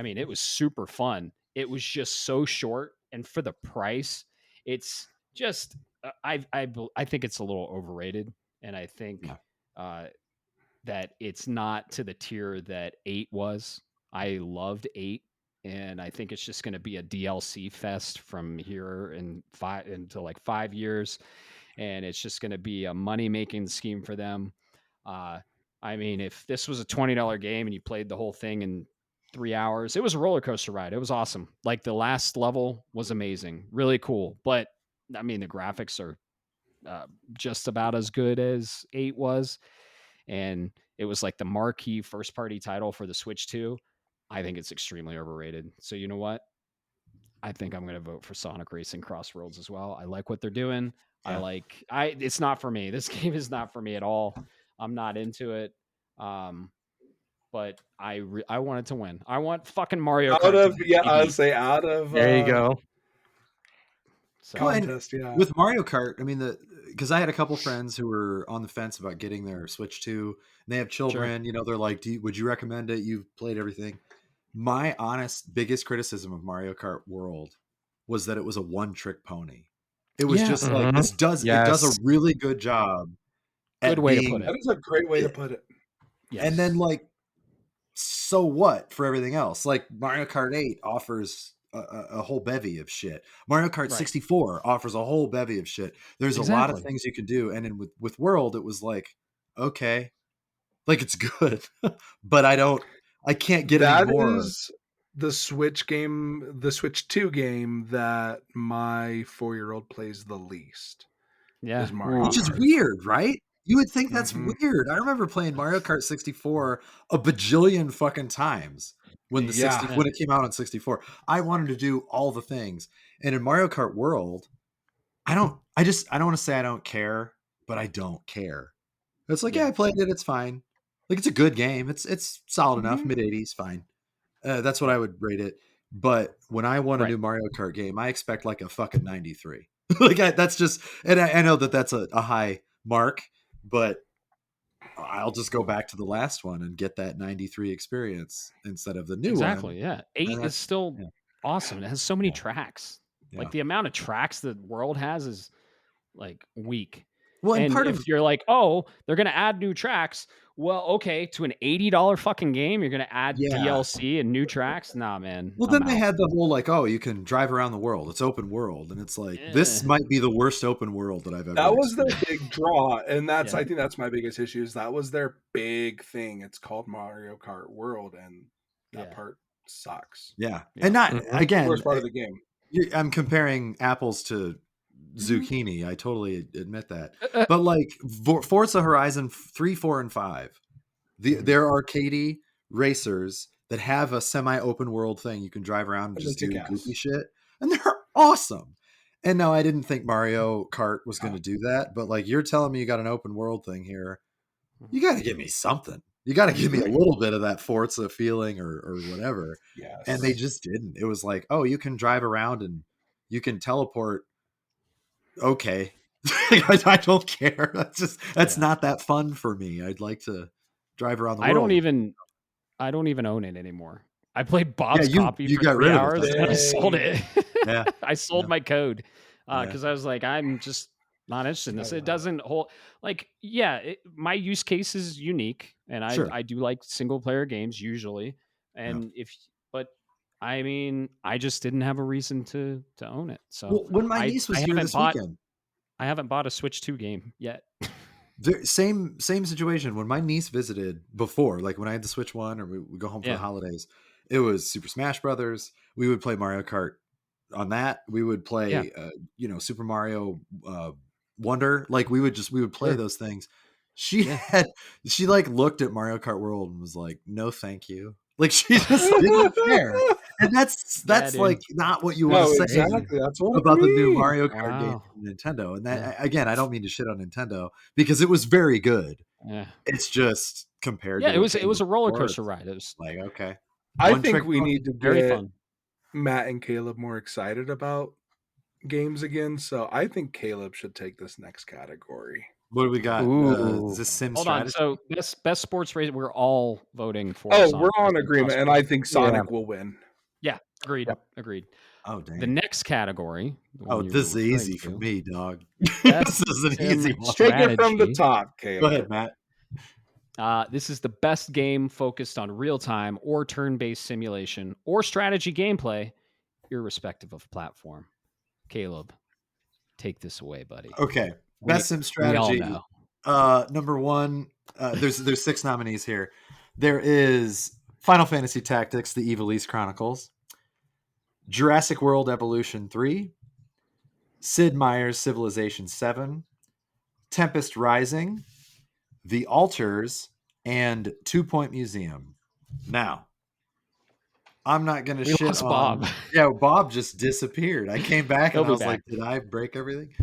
mean, it was super fun. It was just so short, and for the price, it's just I think it's a little overrated, and I think that it's not to the tier that 8 was. I loved 8, and I think it's just going to be a DLC fest from here until like 5 years, and it's just going to be a money making scheme for them. I mean, if this was a $20 game and you played the whole thing in 3 hours, it was a roller coaster ride. It was awesome. Like the last level was amazing, really cool. But I mean, the graphics are just about as good as 8 was. And it was like the marquee first party title for the Switch 2. I think it's extremely overrated. So you know what? I think I'm going to vote for Sonic Racing Cross Worlds as well. I like what they're doing. Yeah. It's not for me. This game is not for me at all. I'm not into it. But I want it to win. I want fucking Mario Kart. I would say out of. There you go. So, contest, with Mario Kart, I mean, because I had a couple friends who were on the fence about getting their Switch 2, and they have children. You know, they're like, would you recommend it? You've played everything. My honest biggest criticism of Mario Kart World was that it was a one-trick pony. It was just like it does a really good job. Good way to put it. That is a great way to put it. Yes. And then so what for everything else? Like Mario Kart 8 offers a whole bevy of shit. Mario Kart 64 offers a whole bevy of shit. There's a lot of things you can do. And then with World, it was like, okay, like it's good, but I can't get any more. That is the Switch 2 game that my 4-year-old plays the least. Yeah. Which is weird, right? You would think that's weird. I remember playing Mario Kart 64 a bajillion fucking times when when it came out on 64. I wanted to do all the things. And in Mario Kart World, I don't want to say I don't care, but I don't care. It's like, I played it, it's fine. Like, it's a good game. It's solid enough, mid-80s, fine. That's what I would rate it. But when I want a new Mario Kart game, I expect like a fucking 93. Like that's just, and I know that that's a high mark, but I'll just go back to the last one and get that 93 experience instead of the new one. Exactly. Yeah. 8 is still awesome. It has so many tracks. Like the amount of tracks the world has is like weak. Well, and part if of you're like, oh, they're gonna add new tracks. Well, okay, to an $80 fucking game, you're gonna add DLC and new tracks. Nah, man. Well, then they had the whole like, oh, you can drive around the world. It's open world, and it's like this might be the worst open world that I've ever. That was their big draw, and that's I think that's my biggest issue. Is that was their big thing. It's called Mario Kart World, and that part sucks. Yeah, and not again. The worst part of the game. I'm comparing apples to zucchini. I totally admit that. But like Forza Horizon 3, 4, and 5, they're arcadey racers that have a semi-open world thing. You can drive around and just do goofy shit, and they're awesome. And no, I didn't think Mario Kart was going to do that. But like, you're telling me you got an open world thing here, you got to give me something. You got to give me a little bit of that Forza feeling or whatever. Yes. And they just didn't. It was like, oh, you can drive around and you can teleport. Okay. I don't care. That's not that fun for me. I'd like to drive around the world. I don't even own it anymore. I played Bob's copy for 3 hours and I sold it. Yeah. I sold my code because I was like, I'm just not interested in this. It doesn't hold like, my use case is unique, and I do like single player games usually. And but I mean, I just didn't have a reason to own it. So when my niece was here this weekend, I haven't bought a Switch 2 game yet. Same situation. When my niece visited before, like when I had the Switch 1 or we go home for the holidays, it was Super Smash Brothers. We would play Mario Kart on that. We would play, Super Mario Wonder. Like we would play those things. She like looked at Mario Kart World and was like, "No, thank you." Like she just didn't care. And that's like not what you want to say about the new Mario Kart game from Nintendo. And that again, I don't mean to shit on Nintendo because it was very good. Yeah. It's just compared to it was a roller coaster ride. It was like, okay. I think we need to get Matt and Caleb more excited about games again. So I think Caleb should take this next category. What do we got? Is this Sim strategy? On. So best sports race, we're all voting for. Oh, Sonic. We're on agreement, and I think Sonic will win. Yeah, agreed. Yep. Agreed. Oh, dang. The next category. This is easy for me, dog. This is an easy one. Take it from the top, Caleb. Go ahead, Matt. This is the best game focused on real-time or turn-based simulation or strategy gameplay, irrespective of platform. Caleb, take this away, buddy. Okay. Best sim strategy. Number one, there's 6 nominees here. There is Final Fantasy Tactics: The Ivalice Chronicles, Jurassic World Evolution 3, Sid Meier's Civilization 7, Tempest Rising, The Altars, and 2 Point Museum. Now, I'm not going to shit on Bob. Yeah, Bob just disappeared. I came back and I was like, did I break everything?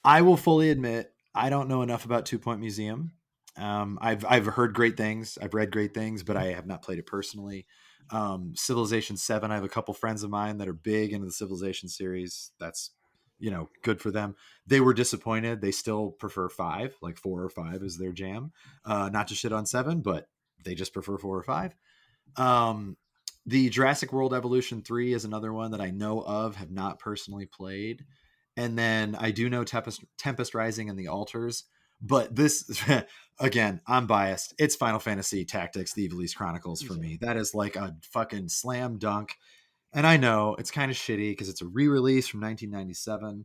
I will fully admit I don't know enough about 2 Point Museum. I've heard great things. I've read great things, but I have not played it personally. Civilization 7, I have a couple friends of mine that are big into the Civilization series. That's, good for them. They were disappointed. They still prefer 5, like 4 or 5 is their jam. Not to shit on 7, but they just prefer 4 or 5. The Jurassic World Evolution 3 is another one that I know of, have not personally played. And then I do know Tempest Rising and The Altars. But this, again, I'm biased. It's Final Fantasy Tactics: The Ivalice Chronicles for me. That is like a fucking slam dunk. And I know it's kind of shitty because it's a re-release from 1997.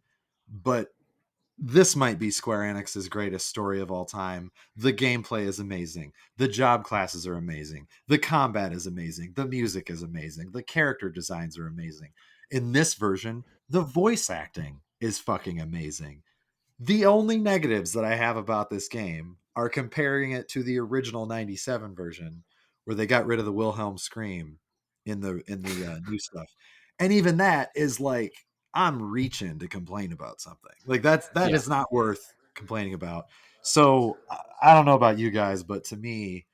But this might be Square Enix's greatest story of all time. The gameplay is amazing. The job classes are amazing. The combat is amazing. The music is amazing. The character designs are amazing. In this version, the voice acting is fucking amazing. The only negatives that I have about this game are comparing it to the original 97 version where they got rid of the Wilhelm scream in the new stuff. And even that is like, I'm reaching to complain about something. Like that is not worth complaining about. So I don't know about you guys, but to me,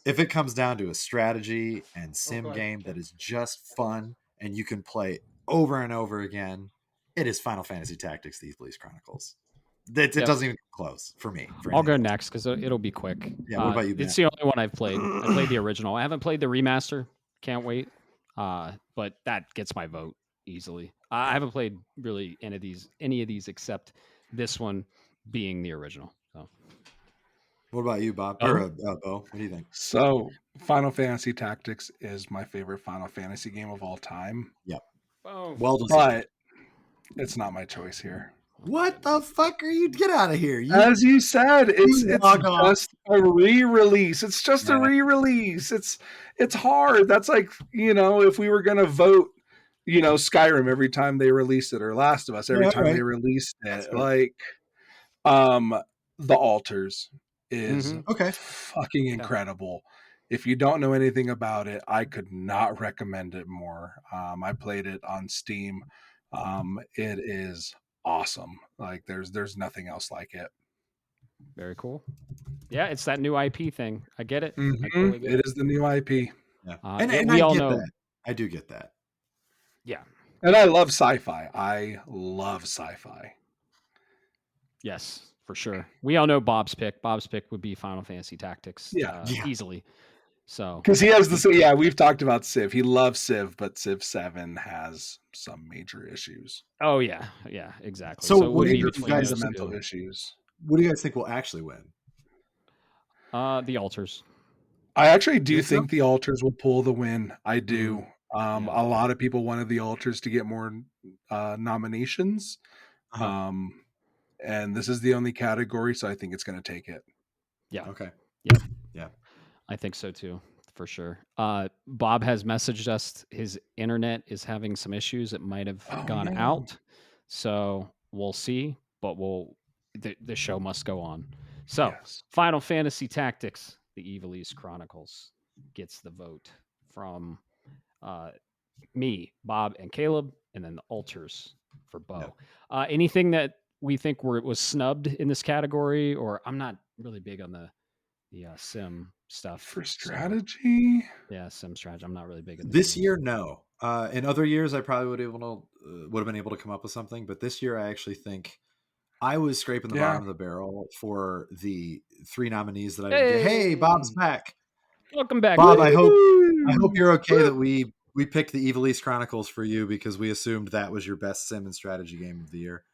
if it comes down to a strategy and sim game that is just fun and you can play over and over again, it is Final Fantasy Tactics: The Police Chronicles. It doesn't even come close for me. I'll go next because it'll be quick. Yeah, what about you, Matt? It's the only one I've played. I played the original. I haven't played the remaster. Can't wait. But that gets my vote easily. I haven't played really any of these except this one being the original. So. What about you, Bob? Or Bo? What do you think? So, Final Fantasy Tactics is my favorite Final Fantasy game of all time. Yep. Oh. Well done. But it's not my choice here. What the fuck are you? Get out of here! As you said, it's just a re-release. It's just a re-release. It's hard. That's like, if we were gonna vote, Skyrim every time they released it, or Last of Us every time they released it. Like, The Altars is fucking incredible. If you don't know anything about it, I could not recommend it more. I played it on Steam. It is awesome. Like there's nothing else like it. Very cool. Yeah, it's that new IP thing. I get it. Mm-hmm. I totally get it is the new IP. Yeah. And we I all get know that. I do get that. Yeah. And I love sci-fi. I love sci-fi. Yes, for sure. We all know Bob's pick. Bob's pick would be Final Fantasy Tactics. Easily. So because he has we've talked about Civ. He loves Civ, but Civ 7 has some major issues. Oh yeah, exactly. So what do you guys the mental issues? What do you guys think will actually win? The Altars. I actually do think the Altars will pull the win. I do. A lot of people wanted the Altars to get more nominations. And this is the only category, so I think it's going to take it. Yeah. Okay. Yeah. I think so too, for sure. Bob has messaged us. His internet is having some issues. It might have gone out. So we'll see, but the show must go on. So Final Fantasy Tactics, the Evilise Chronicles gets the vote from me, Bob, and Caleb, and then the Altars for Bo. Anything that we think was snubbed in this category, or I'm not really big on the sim stuff for strategy. Sim strategy. I'm not really big on this year. No, in other years I probably would have been able to come up with something, but this year I actually think I was scraping the bottom of the barrel for the 3 nominees that I did. Hey, Bob's back. Welcome back, Bob. I hope you're okay that we picked the Evilise Chronicles for you because we assumed that was your best sim and strategy game of the year.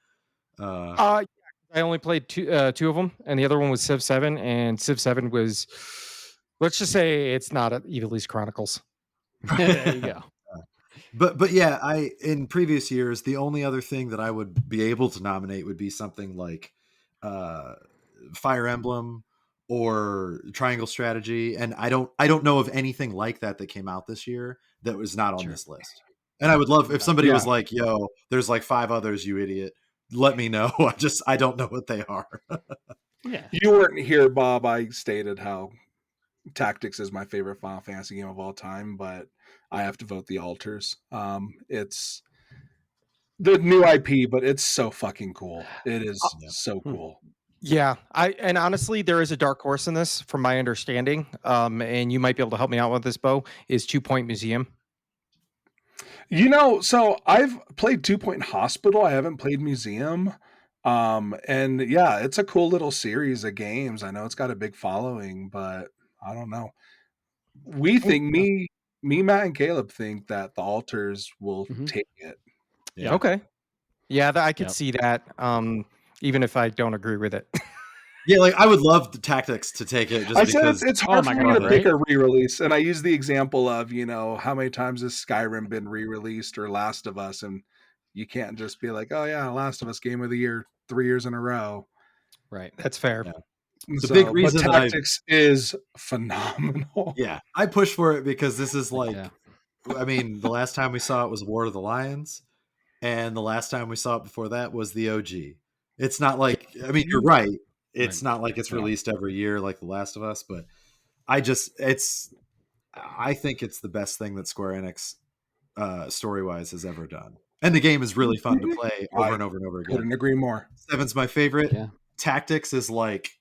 I only played two of them, and the other one was Civ 7, and Civ 7 was, let's just say, it's not Evilise Chronicles. There you go. But yeah, in previous years, the only other thing that I would be able to nominate would be something like Fire Emblem or Triangle Strategy, and I don't know of anything like that came out this year that was not on this list. And I would love if somebody was like, "Yo, there's like 5 others, you idiot." Let me know. I don't know what they are. Yeah. You weren't here, Bob. I stated how Tactics is my favorite Final Fantasy game of all time, but I have to vote the Altars. It's the new IP, but it's so fucking cool. It is so cool. Yeah, and honestly, there is a dark horse in this, from my understanding. And you might be able to help me out with this, Bo. Is 2 Point Museum. So I've played 2 Point Hospital. I haven't played Museum. And yeah, it's a cool little series of games. I know it's got a big following, but I don't know. We think me, Matt, and Caleb think that the Altars will take it. Yeah. Okay. Yeah, I could see that. Even if I don't agree with it. Yeah, like I would love the Tactics to take it. I said it's hard for me to pick a re-release, and I use the example of how many times has Skyrim been re-released or Last of Us, and you can't just be like, oh yeah, Last of Us game of the year 3 years in a row. Right, that's fair. Yeah. The big reason but Tactics is phenomenal. Yeah, I push for it because this is like, I mean, the last time we saw it was War of the Lions, and the last time we saw it before that was the OG. It's not like, I mean, you're right. It's not like it's released every year like The Last of Us, but I think it's the best thing that Square Enix story-wise has ever done. And the game is really fun to play over and over and over again. Couldn't agree more. 7's my favorite. Yeah. Tactics is like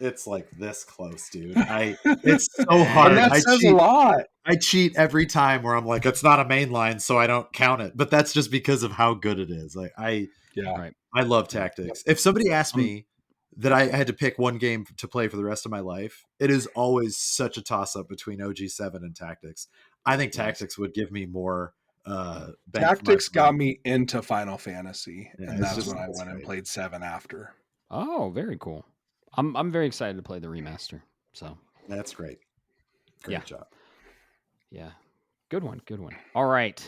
it's like this close, dude. It's so hard. And that says a lot. I cheat every time where I'm like, it's not a main line, so I don't count it. But that's just because of how good it is. Like I love tactics. If somebody asked me that I had to pick one game to play for the rest of my life, it is always such a toss-up between OG7 and Tactics. I think Tactics would give me more Tactics got me into Final Fantasy, Yeah, and that's when I went and played 7 after. Oh, very cool. I'm very excited to play the remaster. So that's great. Great job. Yeah. Good one. Good one. All right.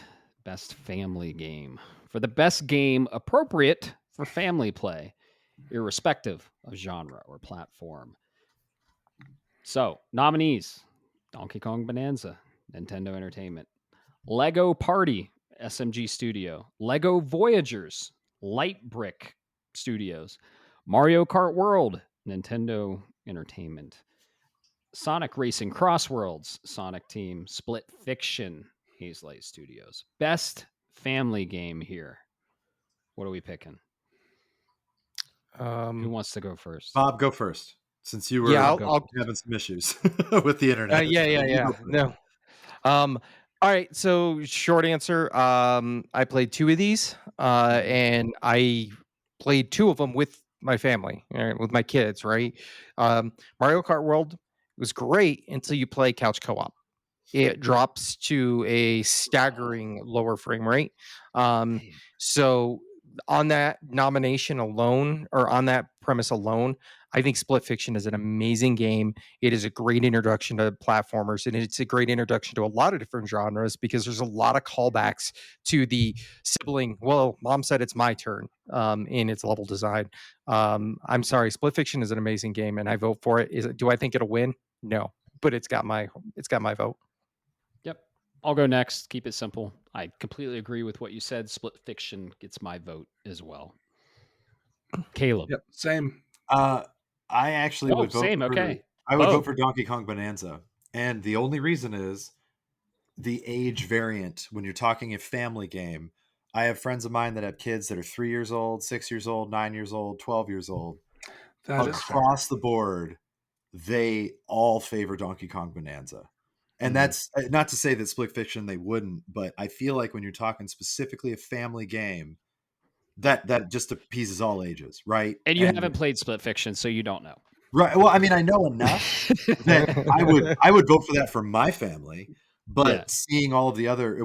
Best family game. For the best game appropriate for family play, irrespective of genre or platform. So, nominees: Donkey Kong Bonanza, Nintendo Entertainment; Lego Party, SMG Studio; Lego Voyagers, Light Brick Studios; Mario Kart World, Nintendo Entertainment; Sonic Racing Crossworlds, Sonic Team; Split Fiction, Hazelight Studios. Best family game here. What are we picking? Who wants to go first? Bob, go first. Since you were I'll having some issues with the internet. Yeah. No. All right. So short answer. I played 2 of these, and I played 2 of them with my family, with my kids. Right. Mario Kart World was great until you play couch co-op. It drops to a staggering lower frame rate. So on that nomination alone, or on that premise alone, I think Split Fiction is an amazing game. It is a great introduction to platformers, and it's a great introduction to a lot of different genres because there's a lot of callbacks to the sibling. Well, mom said it's my turn in its level design. I'm sorry, Split Fiction is an amazing game, and I vote for it. Do I think it'll win? No, but it's got my vote. Yep. I'll go next. Keep it simple. I completely agree with what you said. Split Fiction gets my vote as well. Caleb. Yep, same. I actually would vote same. for, Okay. I would vote for Donkey Kong Bonanza. And the only reason is the age variant. When you're talking a family game, I have friends of mine that have kids that are 3 years old, 6 years old, 9 years old, 12 years old. Across the board, they all favor Donkey Kong Bonanza. And that's not to say that Split Fiction they wouldn't, but I feel like when you're talking specifically a family game, that just appeases all ages, right? And you haven't played Split Fiction, so you don't know. Right. Well, I mean, I know enough that I would vote for that for my family, but seeing all of the other,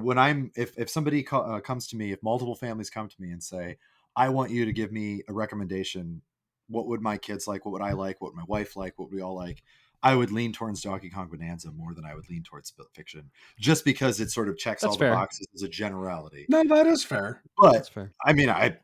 if somebody comes to me, if multiple families come to me and say, I want you to give me a recommendation, what would my kids like? What would I like? What would my wife like? What would we all like? I would lean towards Donkey Kong Bonanza more than I would lean towards Split Fiction, just because it sort of checks all the boxes as a generality. No, that is fair. But that's fair. I mean, I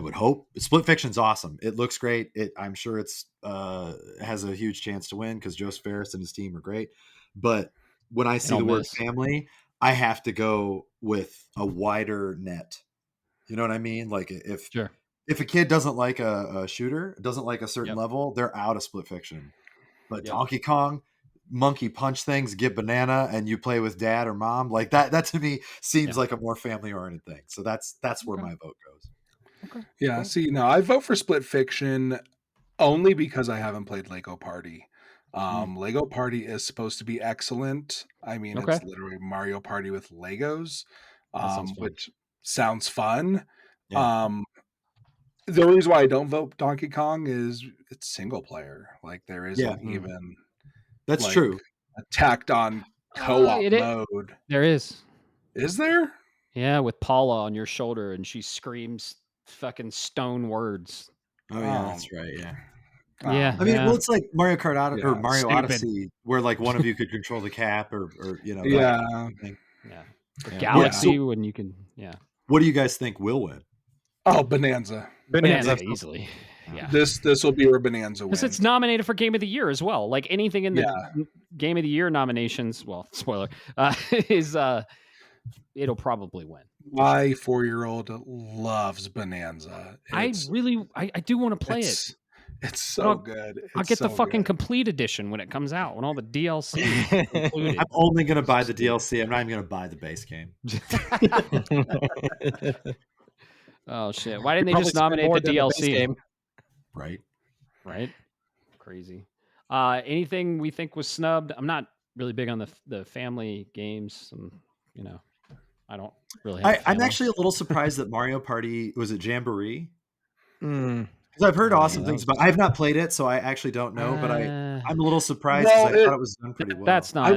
would hope Split Fiction's awesome. It looks great. I'm sure it's has a huge chance to win because Joseph Ferris and his team are great. But when I see the word family, I have to go with a wider net. You know what I mean? Like if a kid doesn't like a shooter, doesn't like a certain level, they're out of Split Fiction. But Donkey Kong, monkey punch things, get banana, and you play with dad or mom, like that to me seems like a more family oriented thing. So that's where my vote goes. Okay. Yeah. See, no, I vote for Split Fiction only because I haven't played Lego Party. Lego Party is supposed to be excellent. I mean, it's literally Mario Party with Legos, which sounds fun. Yeah. The reason why I don't vote Donkey Kong is it's single player. Like there isn't even that's true a tacked on co-op mode. There is. Is there? Yeah, with Paula on your shoulder and she screams fucking stone words. Oh yeah, that's right. Yeah. Yeah. I mean, well, it's like Mario Kart or Mario Odyssey, where like one of you could control the cap or you know. Galaxy when you can. Yeah. What do you guys think will win? Oh, Bonanza easily. Yeah. This will be where Bonanza wins. Because it's nominated for Game of the Year as well. Like anything in the Game of the Year nominations, well, spoiler, is it'll probably win. My 4-year-old loves Bonanza. I do want to play it. It's so good. I'll get the fucking complete edition when it comes out, when all the DLC is included. I'm only going to buy the DLC. I'm not even going to buy the base game. Oh shit! Why didn't they just nominate the DLC? Right. crazy. Anything we think was snubbed? I'm not really big on the family games. You know, I don't really have I'm actually a little surprised that Mario Party, was it Jamboree? Mm. Because I've heard awesome things about. I have not played it, so I actually don't know. But I'm a little surprised because I thought it was done pretty well. That's not.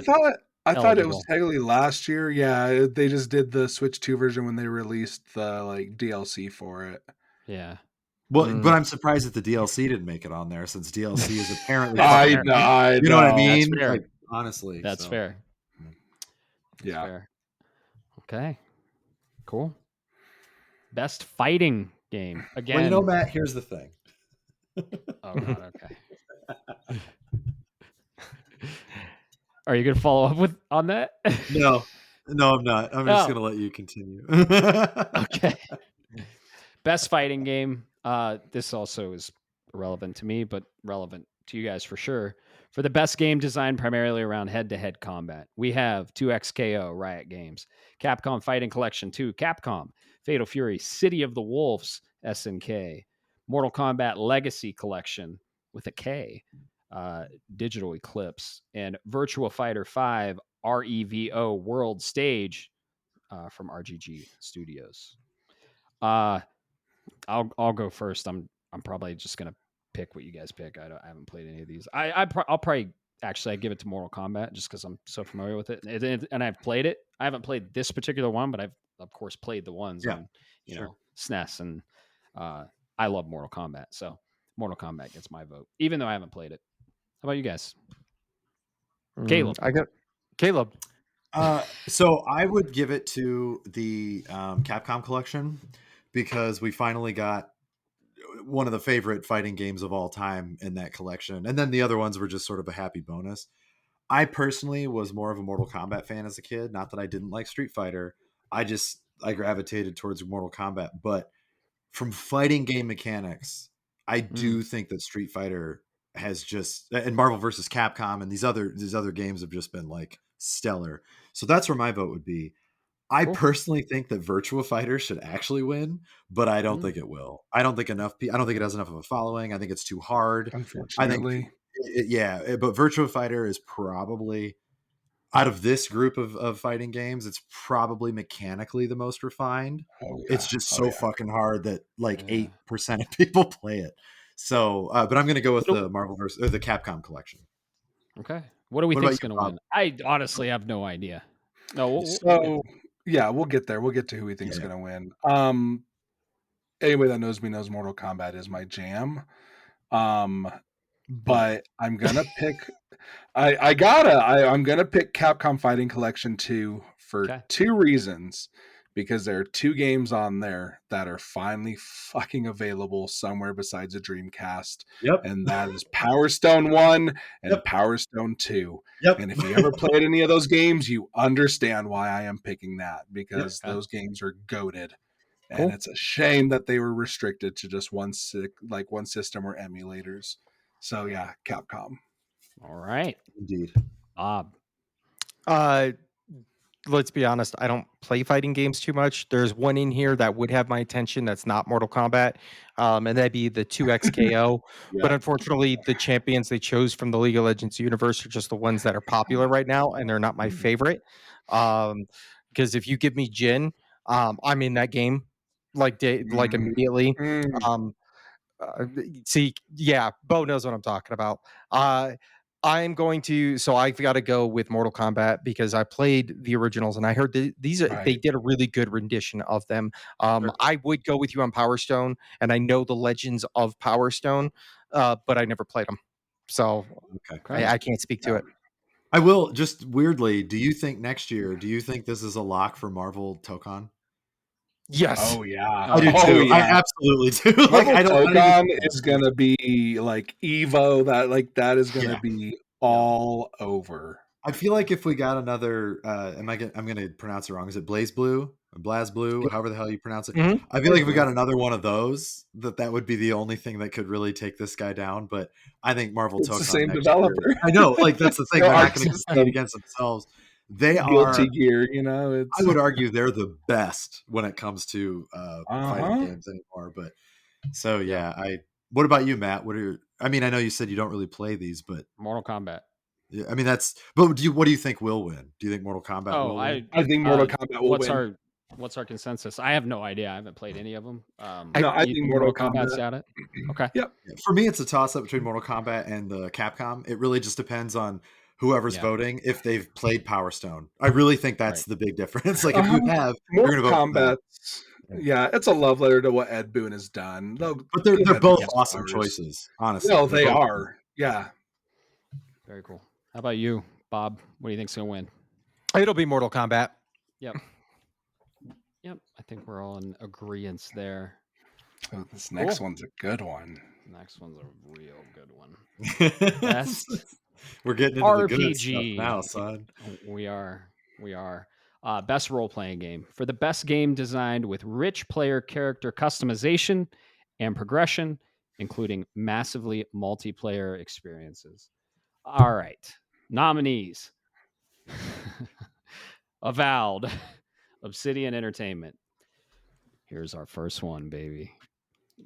I thought it was technically last year. Yeah, they just did the Switch 2 version when they released the like DLC for it. Yeah. Well, but I'm surprised that the DLC didn't make it on there, since DLC is apparently. I know. You know what I mean? That's fair. Like, honestly, that's fair. Yeah. Fair. Okay. Cool. Best fighting game again. Well, you know, Matt. Here's the thing. Oh God. Okay. Are you gonna follow up on that? No, I'm not. I'm just gonna let you continue. Okay. Best fighting game. This also is relevant to me, but relevant to you guys for sure. For the best game designed primarily around head-to-head combat, we have 2XKO Riot Games, Capcom Fighting Collection 2, Capcom, Fatal Fury, City of the Wolves, SNK, Mortal Kombat Legacy Collection with a K, Digital Eclipse, and Virtua Fighter 5 REVO World Stage from RGG Studios. I'll go first. I'm probably just gonna pick what you guys pick. I haven't played any of these. I'll probably actually I give it to Mortal Kombat just because I'm so familiar with it, and I've played it. I haven't played this particular one, but I've of course played the ones on know SNES, and I love Mortal Kombat, so Mortal Kombat gets my vote, even though I haven't played it. How about you guys? Caleb. I got Caleb. So I would give it to the Capcom collection because we finally got one of the favorite fighting games of all time in that collection. And then the other ones were just sort of a happy bonus. I personally was more of a Mortal Kombat fan as a kid. Not that I didn't like Street Fighter. I gravitated towards Mortal Kombat. But from fighting game mechanics, I do think that Street Fighter has just, and Marvel vs. Capcom and these other games have just been like stellar. So that's where my vote would be. I personally think that Virtua Fighter should actually win, but I don't think it will. I don't think it has enough of a following. I think it's too hard. Unfortunately. But Virtua Fighter is probably, out of this group of fighting games, it's probably mechanically the most refined. It's just so fucking hard that like 8% of people play it. So, but I'm going to go with the the Capcom collection. Okay. What do we think is going to win? I honestly have no idea. No. We'll get there. We'll get to who we think is going to win. Anybody that knows me knows Mortal Kombat is my jam. But I'm gonna pick. I'm gonna pick Capcom Fighting Collection 2 for 2 reasons. Because there are 2 games on there that are finally fucking available somewhere besides a Dreamcast. Yep. And that is Power Stone 1 and Power Stone 2. Yep. And if you ever played any of those games, you understand why I am picking that, because those games are goated. And it's a shame that they were restricted to just one system or emulators. So yeah, Capcom. All right. Indeed. Let's be honest, I don't play fighting games too much. There's one in here that would have my attention that's not Mortal Kombat, and that'd be the 2XKO. But unfortunately, the champions they chose from the League of Legends universe are just the ones that are popular right now, and they're not my favorite. Because if you give me Jin, I'm in that game like immediately. Bo knows what I'm talking about. I've got to go with Mortal Kombat because I played the originals and I heard they did a really good rendition of them. I would go with you on Power Stone, and I know the legends of Power Stone, but I never played them, so I can't speak to it. I will, just weirdly, do you think next year, this is a lock for Marvel Tokon? Yes. Oh yeah, I do too. Yeah. I absolutely do. Tokon is gonna be like Evo. That is gonna be all over. I feel like if we got another, I'm gonna pronounce it wrong. Is it Blaze Blue or Blaz Blue? However the hell you pronounce it. Mm-hmm. I feel like if we got another one of those, that would be the only thing that could really take this guy down. But I think Marvel Tokon, the same developer. Year, I know, like that's the thing. They're not going to compete against themselves. They Guilty are Gear, I would argue they're the best when it comes to fighting games anymore. But so yeah, what about you, Matt? What are I mean, I know you said you don't really play these, but Mortal Kombat. Yeah, I mean that's. But what do you think will win? Do you think Mortal Kombat will win? I think Mortal Kombat will win. What's our consensus? I have no idea. I haven't played any of them. I think Mortal Kombat's got it. Okay. Yep. For me, it's a toss-up between Mortal Kombat and the Capcom. It really just depends on whoever's voting if they've played Power Stone. I really think that's the big difference. Like if you have, Mortal you're gonna vote Kombat. Yeah, it's a love letter to what Ed Boon has done. But they're both awesome choices, honestly. Well, they are. Yeah. Very cool. How about you, Bob? What do you think's gonna win? It'll be Mortal Kombat. Yep. I think we're all in agreement there. Oh, this next one's a good one. Next one's a real good one. Best we're getting into RPG the good stuff now, son. We are. Best role-playing game. For the best game designed with rich player character customization and progression, including massively multiplayer experiences. All right. Nominees. Avowed. Obsidian Entertainment. Here's our first one, baby.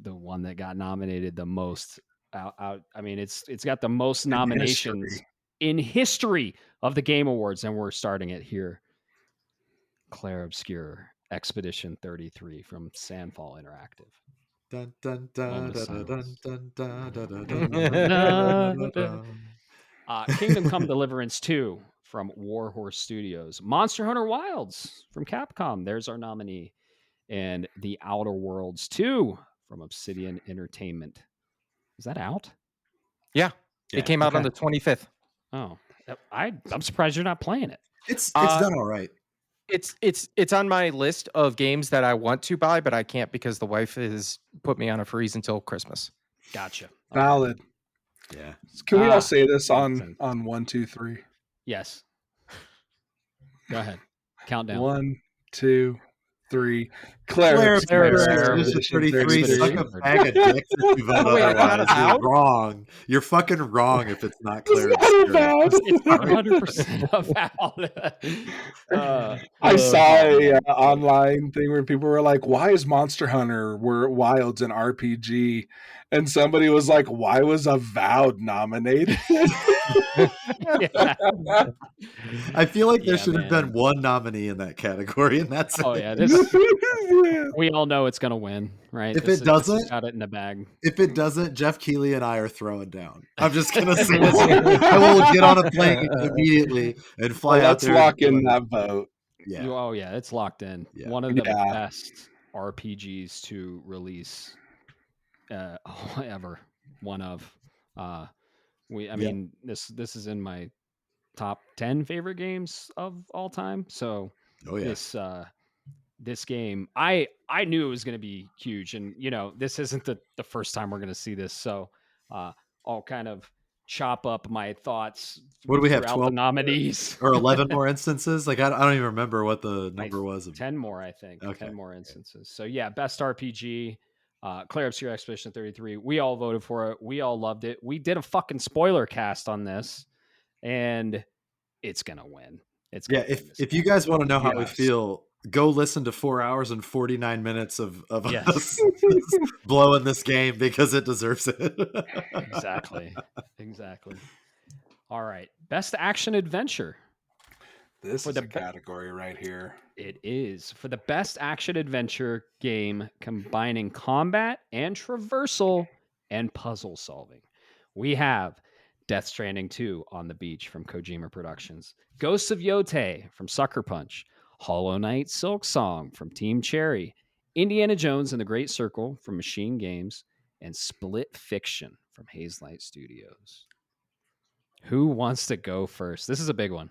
The one that got nominated the most out. I mean, it's got the most nominations in history of the Game Awards, and we're starting it here. Clair Obscur, Expedition 33 from Sandfall Interactive. Dun, dun, dun, dun, dun, dun, dun, Kingdom Come Deliverance 2 from Warhorse Studios. Monster Hunter Wilds from Capcom. There's our nominee. And The Outer Worlds 2 from Obsidian Entertainment. Is that out? Yeah. It came out on the 25th. Oh, I'm surprised you're not playing it. It's done all right. It's on my list of games that I want to buy, but I can't because the wife has put me on a freeze until Christmas. Gotcha. Valid. Yeah. Can we all say this on 1, 2, 3? Yes. Go ahead. Countdown. 1, 2, 3. Clair Obscur 33. Suck a bag of dicks if you vote otherwise. You're wrong. You're fucking wrong if it's not Clair Obscur. It's 100% avowed. I saw a online thing where people were like, "Why is Monster Hunter Wilds an RPG?" And somebody was like, "Why was Avowed nominated?" I feel like there should have been one nominee in that category, and that's we all know it's gonna win, right? If it doesn't, got it in the bag. If it doesn't, Jeff Keighley and I are throwing down. I'm just gonna say this. I will get on a plane immediately and fly out there. Let's lock in that vote. Yeah. It's locked in. Yeah. One of the best RPGs to release ever. One of. I mean, this is in my top 10 favorite games of all time. So this game, I knew it was going to be huge, and this isn't the first time we're going to see this. So I'll kind of chop up my thoughts. What do we have? 12 nominees or 11 more instances? Like I don't even remember what the number was. 10 more, I think. Okay. 10 more instances. So yeah, best RPG. Clair Obscur Expedition 33. We all voted for it. We all loved it. We did a fucking spoiler cast on this, and it's gonna win. If you guys want to know how we feel, go listen to 4 hours and 49 minutes of us blowing this game because it deserves it. Exactly. All right, best action adventure. This is the category right here. It is for the best action adventure game combining combat and traversal and puzzle solving. We have Death Stranding 2 on the Beach from Kojima Productions, Ghosts of Yotei from Sucker Punch, Hollow Knight Silk Song from Team Cherry, Indiana Jones and the Great Circle from Machine Games, and Split Fiction from Hazelight Studios. Who wants to go first? This is a big one.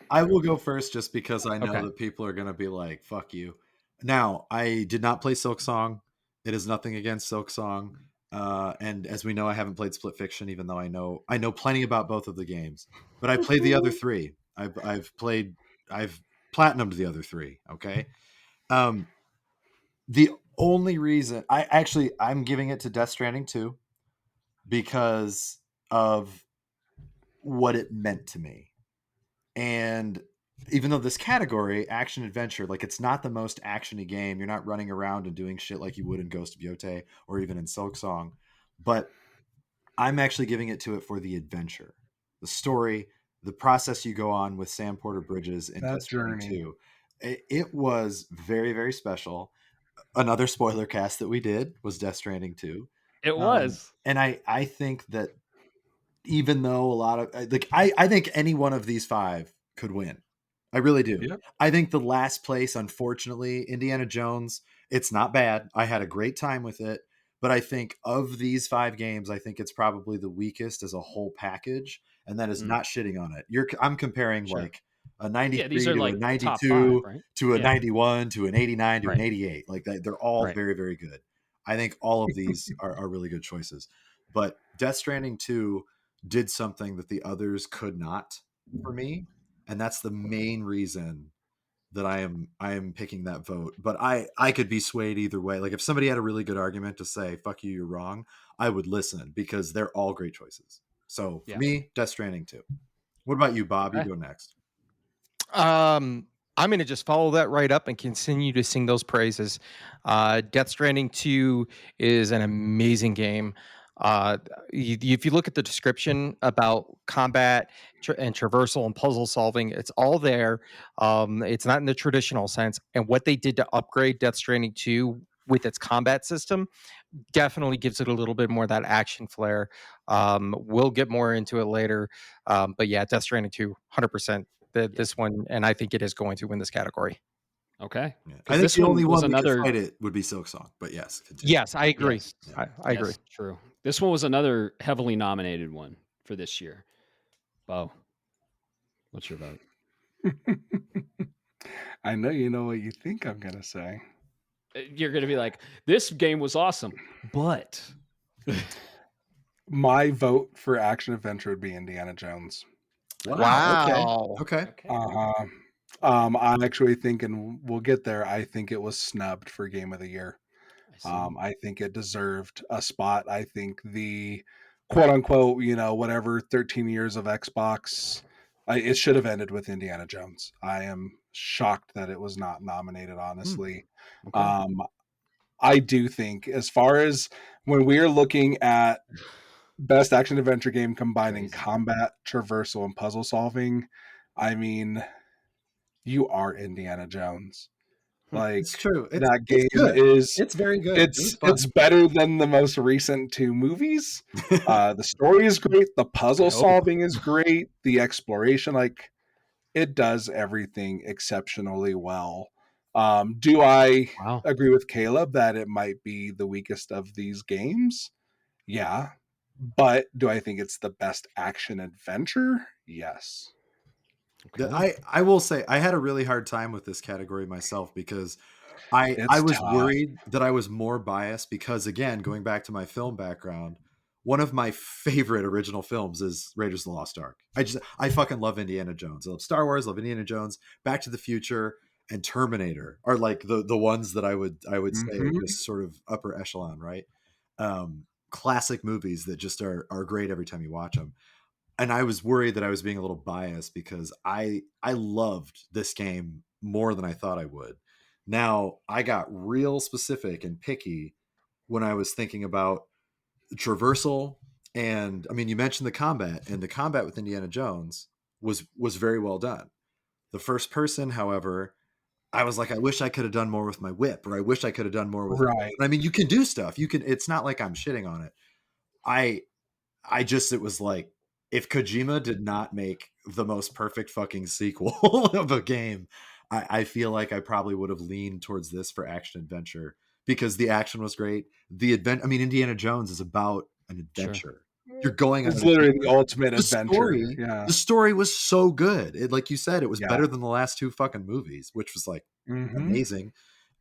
I will go first just because I know that people are going to be like, fuck you. Now, I did not play Silk Song. It is nothing against Silk Song. And as we know, I haven't played Split Fiction, even though I know plenty about both of the games. But I played the other three. I've platinumed the other three. Okay. The only reason I'm giving it to Death Stranding 2 because of what it meant to me. And even though this category, action adventure, like it's not the most actiony game, you're not running around and doing shit like you would in Ghost of Yotei or even in Silk Song, but I'm actually giving it to it for the adventure, the story, the process you go on with Sam Porter Bridges in Death Stranding 2. It was very, very special. Another spoiler cast that we did was Death Stranding 2. It was. And I think that even though a lot of I think any one of these 5 could win. I really do. Yep. I think the last place, unfortunately, Indiana Jones, it's not bad. I had a great time with it. But I think of these 5 games, I think it's probably the weakest as a whole package. And that is not shitting on it. I'm comparing like a 93 to a 92 to a 91 to an 89 to an 88. Like they're all very, very good. I think all of these are really good choices. But Death Stranding 2 did something that the others could not for me. And that's the main reason that I am picking that vote. But I could be swayed either way. Like if somebody had a really good argument to say, fuck you, you're wrong, I would listen because they're all great choices. So for me, Death Stranding 2. What about you, Bob? You go next. I'm going to just follow that right up and continue to sing those praises. Death Stranding 2 is an amazing game. If you look at the description about combat and traversal and puzzle solving, it's all there. It's not in the traditional sense. And what they did to upgrade Death Stranding 2 with its combat system definitely gives it a little bit more of that action flair. We'll get more into it later. But yeah, Death Stranding 2, 100%. This one, and I think it is going to win this category. Okay. Yeah. I think the only one that could fight it would be Silk Song, but yes. Continue. Yes, I agree. Yes. I agree. True. This one was another heavily nominated one for this year. Bo, what's your vote? I know you know what you think I'm going to say. You're going to be like, this game was awesome, but... My vote for action adventure would be Indiana Jones. Wow. Okay. I'm actually thinking we'll get there. I think it was snubbed for Game of the Year. I think it deserved a spot. I think the quote unquote, whatever 13 years of Xbox, it should have ended with Indiana Jones. I am shocked that it was not nominated, honestly. Okay. I do think as far as when we are looking at best action adventure game combining combat, traversal, and puzzle solving, I mean, you are Indiana Jones. Like, it's true. That game it's very good. It's better than the most recent 2 movies. The story is great. The puzzle solving is great. The exploration, like, it does everything exceptionally well. Do I agree with Caleb that it might be the weakest of these games? Yeah. But do I think it's the best action adventure? Yes. Okay. I will say I had a really hard time with this category myself because I was worried that I was more biased because, again, going back to my film background, one of my favorite original films is Raiders of the Lost Ark. I fucking love Indiana Jones. I love Star Wars, love Indiana Jones, Back to the Future, and Terminator are like the ones that I would say are just sort of upper echelon, right? Classic movies that just are great every time you watch them. And I was worried that I was being a little biased because I loved this game more than I thought I would. Now, I got real specific and picky when I was thinking about traversal. And I mean, you mentioned the combat, and the combat with Indiana Jones was very well done. The first person, however, I was like, I wish I could have done more with my whip, or I wish I could have done more with right. I mean, you can do stuff. It's not like I'm shitting on it. It was like, if Kojima did not make the most perfect fucking sequel of a game, I feel like I probably would have leaned towards this for action adventure because the action was great. Indiana Jones is about an adventure. Sure. You're going on. It's literally the ultimate adventure. The story was so good. Like you said, it was better than the last 2 fucking movies, which was like amazing.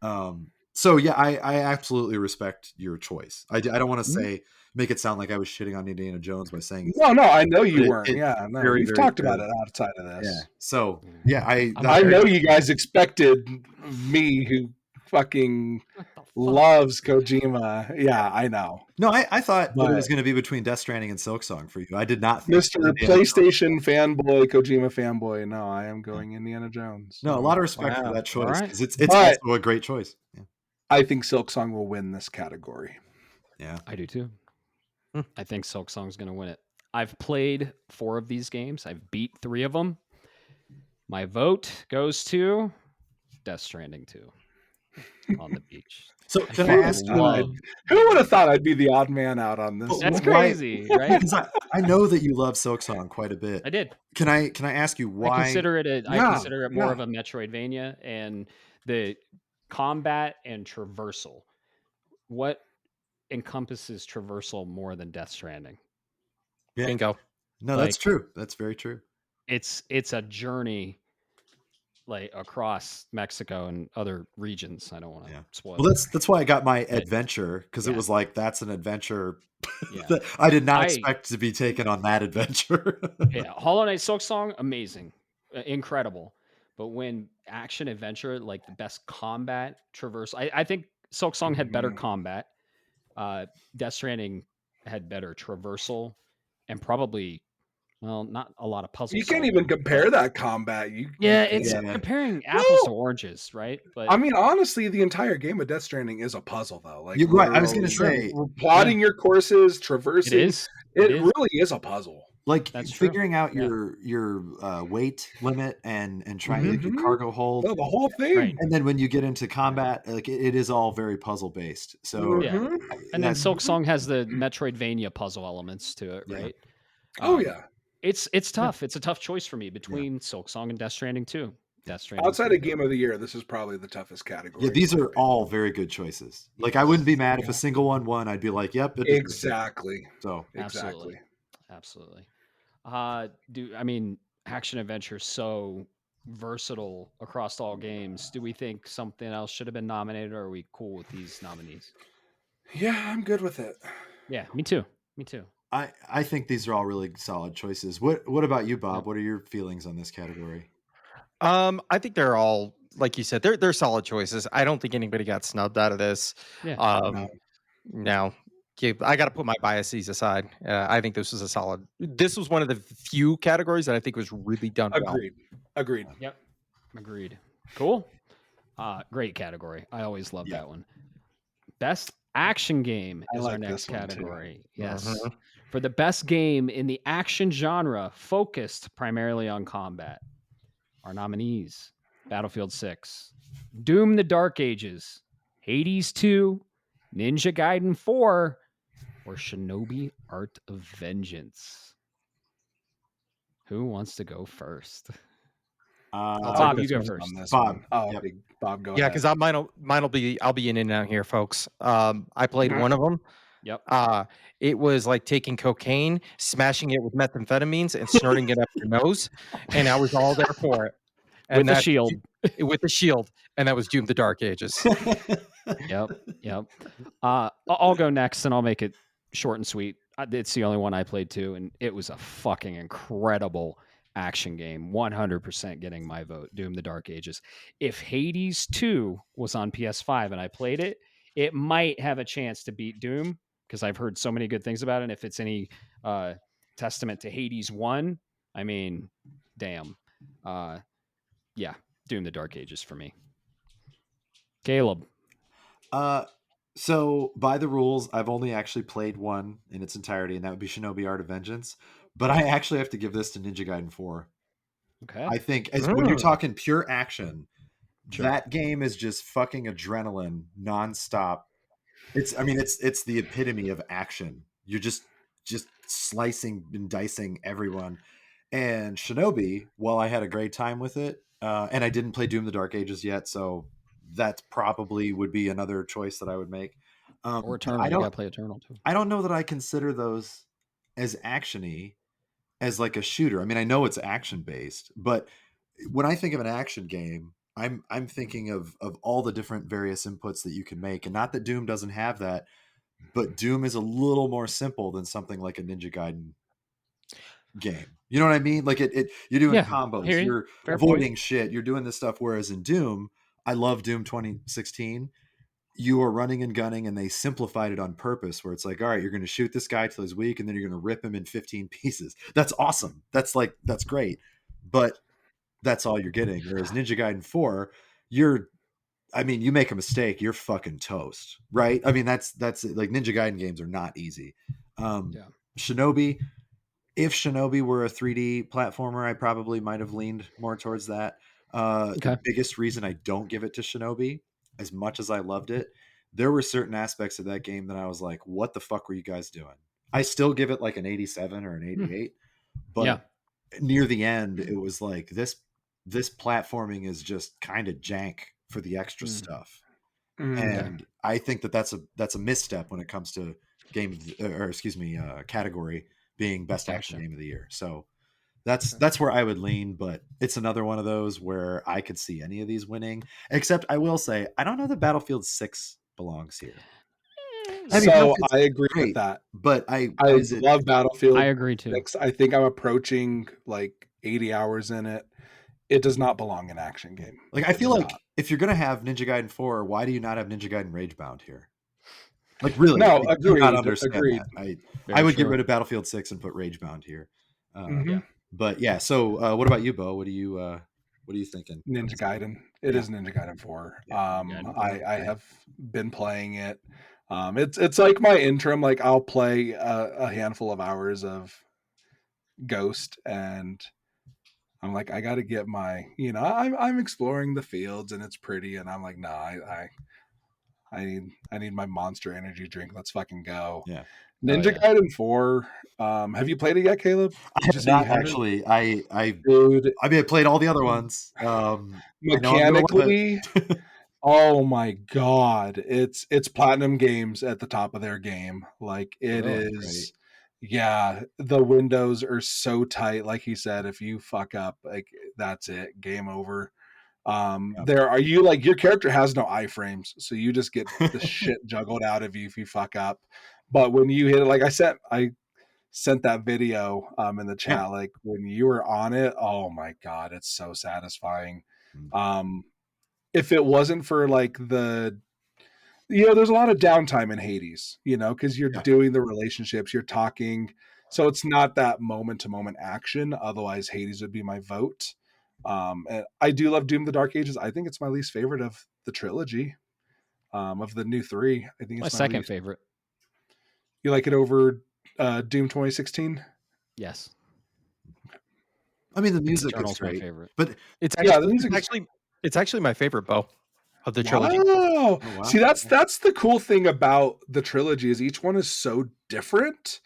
So yeah, I absolutely respect your choice. I don't want to make it sound like I was shitting on Indiana Jones by saying no, I know you weren't. We've talked about it outside of this. Yeah. So yeah, I know you guys expected me, who fucking loves Kojima. Yeah, I know. No, I thought that it was going to be between Death Stranding and Silk Song for you. I did not think Mr. PlayStation fanboy, Kojima fanboy. No, I am going Indiana Jones. No, a lot of respect for that choice because it's also a great choice. Yeah. I think Silk Song will win this category. Yeah, I do too. I think Silk Song's going to win it. I've played 4 of these games. I've beat 3 of them. My vote goes to Death Stranding 2 on the beach. So can I ask who would have thought I'd be the odd man out on this? That's crazy, right? Because I know that you love Silk Song quite a bit. I did. Can I ask you why? I consider it more of a Metroidvania, and the combat and traversal. What encompasses traversal more than Death Stranding? Yeah. Bingo. No, that's true. That's very true. It's a journey like across Mexico and other regions. I don't want to spoil. Well, that's why I got my adventure, because it was like, that's an adventure that I did not expect to be taken on that adventure. Hollow Knight Silk Song, amazing, incredible. But when action adventure, like the best combat traverse, I think Silk Song had better combat. Death Stranding had better traversal, and probably, well, not a lot of puzzles. You can't even compare that combat. It's comparing apples to oranges, right? But I mean, honestly, the entire game of Death Stranding is a puzzle, though. Like, you're right. I was going to say, plotting your courses, traversing. It really is a puzzle. Like figuring out your weight limit and trying like your cargo hold, the whole thing. Right. And then when you get into combat, like it is all very puzzle based. So and then Silk Song has the Metroidvania puzzle elements to it, right? It's tough. It's a tough choice for me between Silk Song and Death Stranding 2. Death Stranding outside of Game of the Year, this is probably the toughest category. Yeah, these are all very good choices. Like I wouldn't be mad if a single one won. I'd be like, yep, exactly. So absolutely. Action adventure so versatile across all games. Do we think something else should have been nominated, or are we cool with these nominees? Yeah, I'm good with it. Yeah, me too. I think these are all really solid choices. What about you, Bob? What are your feelings on this category? I think they're all, like you said, they're solid choices. I don't think anybody got snubbed out of this. No. I got to put my biases aside. I think this was this was one of the few categories that I think was really done well. Agreed. Yep. Agreed. Cool. Great category. I always love that one. Best action game is our next category. Yes. Mm-hmm. For the best game in the action genre focused primarily on combat, our nominees: Battlefield 6, Doom: The Dark Ages, Hades 2, Ninja Gaiden 4, or Shinobi Art of Vengeance. Who wants to go first? Bob, you go first. Bob. Bob, go. Yeah, because I'll be in and out here, folks. I played one of them. Yep. It was like taking cocaine, smashing it with methamphetamines, and snorting it up your nose, and I was all there for it. And with the shield. With the shield, and that was Doom: The Dark Ages. Yep. I'll go next, and I'll make it short and sweet. It's the only one I played too, and it was a fucking incredible action game. 100% getting my vote. Doom: The Dark Ages. If Hades 2 was on PS5 and I played it, it might have a chance to beat Doom, because I've heard so many good things about it. And if it's any testament to Hades 1, I mean, damn. Doom: The Dark Ages for me. Caleb. So by the rules, I've only actually played one in its entirety, and that would be Shinobi Art of Vengeance. But I actually have to give this to Ninja Gaiden 4. Okay. I think when you're talking pure action, that game is just fucking adrenaline nonstop. It's the epitome of action. You're just slicing and dicing everyone. And Shinobi, while I had a great time with it, and I didn't play Doom: The Dark Ages yet, so that probably would be another choice that I would make. Or Eternal. I gotta play Eternal too. I don't know that I consider those as action-y as like a shooter. I mean, I know it's action based, but when I think of an action game, I'm thinking of all the different various inputs that you can make. And not that Doom doesn't have that, but Doom is a little more simple than something like a Ninja Gaiden game. You know what I mean? Like you're doing combos, you're avoiding shit, you're doing this stuff. Whereas in Doom, I love Doom 2016. You are running and gunning, and they simplified it on purpose, where it's like, all right, you're going to shoot this guy till he's weak, and then you're going to rip him in 15 pieces. That's awesome. That's great. But that's all you're getting. Whereas Ninja Gaiden 4, you make a mistake, you're fucking toast, right? I mean, that's like Ninja Gaiden games are not easy. Shinobi. If Shinobi were a 3D platformer, I probably might have leaned more towards that. The biggest reason I don't give it to Shinobi, as much as I loved it, there were certain aspects of that game that I was like, what the fuck were you guys doing? I still give it like an 87 or an 88, but near the end, it was like this platforming is just kind of jank for the extra stuff. And I think that's a misstep when it comes to category being best action game of the year. So that's where I would lean, but it's another one of those where I could see any of these winning, except I will say, I don't know that Battlefield 6 belongs here. I agree with that, but I love Battlefield. I agree too. 6. I think I'm approaching like 80 hours in it. It does not belong in action game. Like, I feel like if you're going to have Ninja Gaiden 4, why do you not have Ninja Gaiden Ragebound here? Like, really? No, I agreed. Agreed. I would get rid of Battlefield 6 and put Ragebound here. But yeah, so what about you, Bo? What are you thinking? Ninja Gaiden. It is Ninja Gaiden 4. I have been playing it. It's like my interim. Like, I'll play a handful of hours of Ghost, and I'm like, I got to get my, I'm exploring the fields and it's pretty, and I'm like, nah, I need my Monster Energy drink. Let's fucking go. Yeah. Ninja Gaiden 4. Have you played it yet, Caleb? I have not actually. I played all the other ones. Mechanically, oh my god, it's Platinum Games at the top of their game. Like, it is. Yeah, the windows are so tight. Like he said, if you fuck up, like, that's it, game over. There are you like your character has no iframes, so you just get the shit juggled out of you if you fuck up. But when you hit it, like I sent that video in the chat, like when you were on it, oh my god, it's so satisfying. If it wasn't for like there's a lot of downtime in Hades, because you're doing the relationships, you're talking, so it's not that moment to moment action. Otherwise, Hades would be my vote. And I do love Doom: The Dark Ages. I think it's my least favorite of the trilogy, of the new 3. I think it's my second favorite. You like it over Doom 2016? Yes. I mean, the music is my favorite, but it's actually my favorite, Bo, of the trilogy. Oh, wow. See, that's the cool thing about the trilogy is each one is so different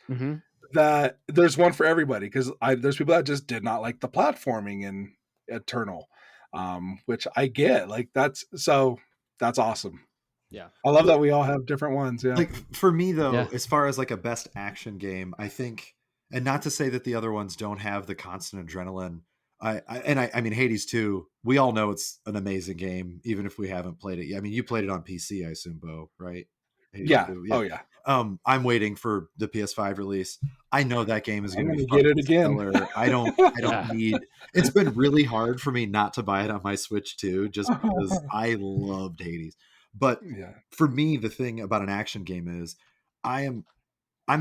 that there's one for everybody. Because there's people that just did not like the platforming in Eternal, which I get. Like, that's awesome. Yeah, I love that we all have different ones. Yeah, like for me though, as far as like a best action game, I think, and not to say that the other ones don't have the constant adrenaline. I mean, Hades 2, we all know it's an amazing game, even if we haven't played it yet. I mean, you played it on PC, I assume, Bo, right? Hades 2, yeah. Oh yeah. I'm waiting for the PS5 release. I know that game is going to be get it again. I don't need. It's been really hard for me not to buy it on my Switch too, just because I loved Hades. But for me, the thing about an action game is I'm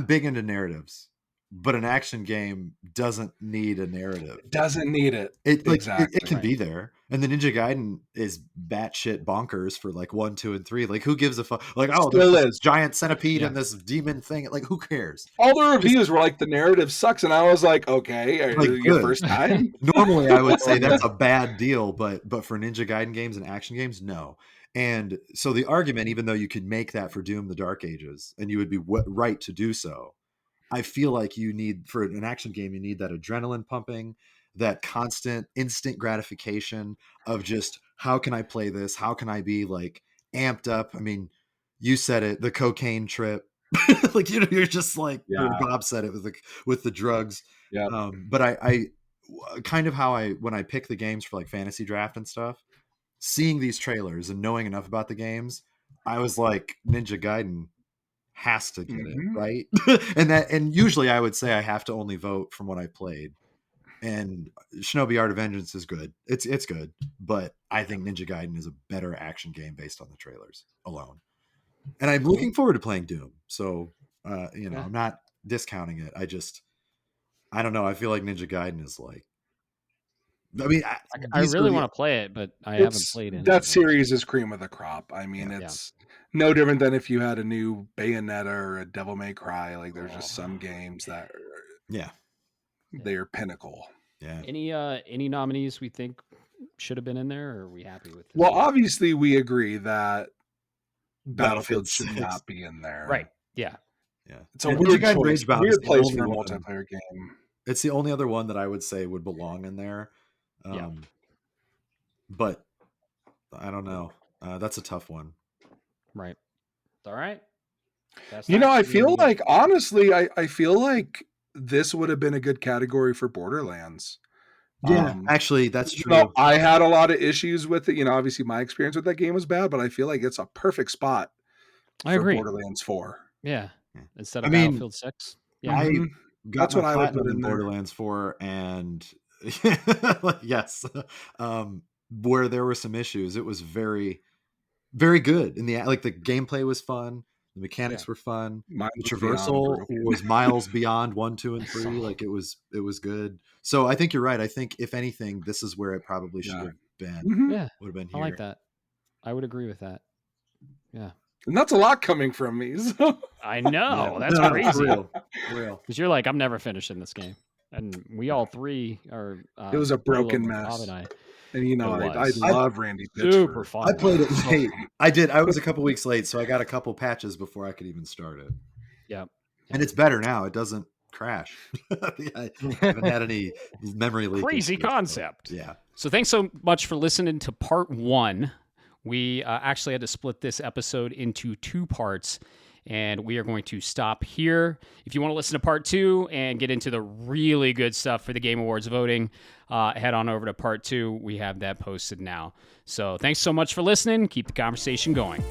big into narratives, but an action game doesn't need a narrative. It doesn't need it. Exactly. It can be there. And the Ninja Gaiden is batshit bonkers for like 1, 2, and 3. Like, who gives a fuck? Like, there's this giant centipede and this demon thing. Like, who cares? All the reviews were like, the narrative sucks, and I was like, okay, your first time. Normally, I would say that's a bad deal, but for Ninja Gaiden games and action games, no. And so the argument, even though you could make that for Doom: The Dark Ages, and you would be right to do so, I feel like you need, for an action game, you need that adrenaline pumping, that constant instant gratification of just, how can I play this? How can I be like amped up? I mean, you said it, the cocaine trip, like, you're just like, Bob said it with the drugs. Yeah. But I kind of when I pick the games for like fantasy draft and stuff, seeing these trailers and knowing enough about the games, I was like, Ninja Gaiden has to get it, right? and usually I would say I have to only vote from what I played. And Shinobi Art of Vengeance is good. It's good, but I think Ninja Gaiden is a better action game based on the trailers alone. And I'm looking forward to playing Doom. So I'm not discounting it. I don't know. I feel like Ninja Gaiden is like I mean, I really want to play it, but I haven't played it. That series is cream of the crop. I mean, it's no different than if you had a new Bayonetta or a Devil May Cry. Like, there's just some games that, they are pinnacle. Yeah. Any nominees we think should have been in there, or are we happy with this? Well, obviously, we agree that Battlefield should not be in there. Right. Yeah. Yeah. It's a weird choice. Weird place for a multiplayer game. It's the only other one that I would say would belong in there. But I don't know. That's a tough one. Right. All right. I feel like, honestly, I feel like this would have been a good category for Borderlands. Yeah, actually, that's true. I had a lot of issues with it. Obviously my experience with that game was bad, but I feel like it's a perfect spot for Borderlands 4. Yeah. Instead of Battlefield 6. Yeah. That's what I would put in Borderlands 4, and yes, where there were some issues, it was very, very good. The gameplay was fun, the mechanics were fun, the traversal was miles beyond 1, 2, and 3. Like, it was good. So I think you're right. I think if anything, this is where it probably should have been. Yeah, would have been here. I like that. I would agree with that. Yeah. And that's a lot coming from me. So. I know. That's crazy. Real. Because you're like, I'm never finishing this game. And we all three are. It was a broken mess. And I love Randy Pitchford. Super fun. I played it late. I did. I was a couple weeks late, so I got a couple patches before I could even start it. Yeah. And it's better now. It doesn't crash. I haven't had any memory leak. Crazy concept. Yeah. So thanks so much for listening to part 1. We actually had to split this episode into 2 parts, and we are going to stop here. If you want to listen to part 2 and get into the really good stuff for the Game Awards voting, head on over to part 2. We have that posted now. So thanks so much for listening. Keep the conversation going.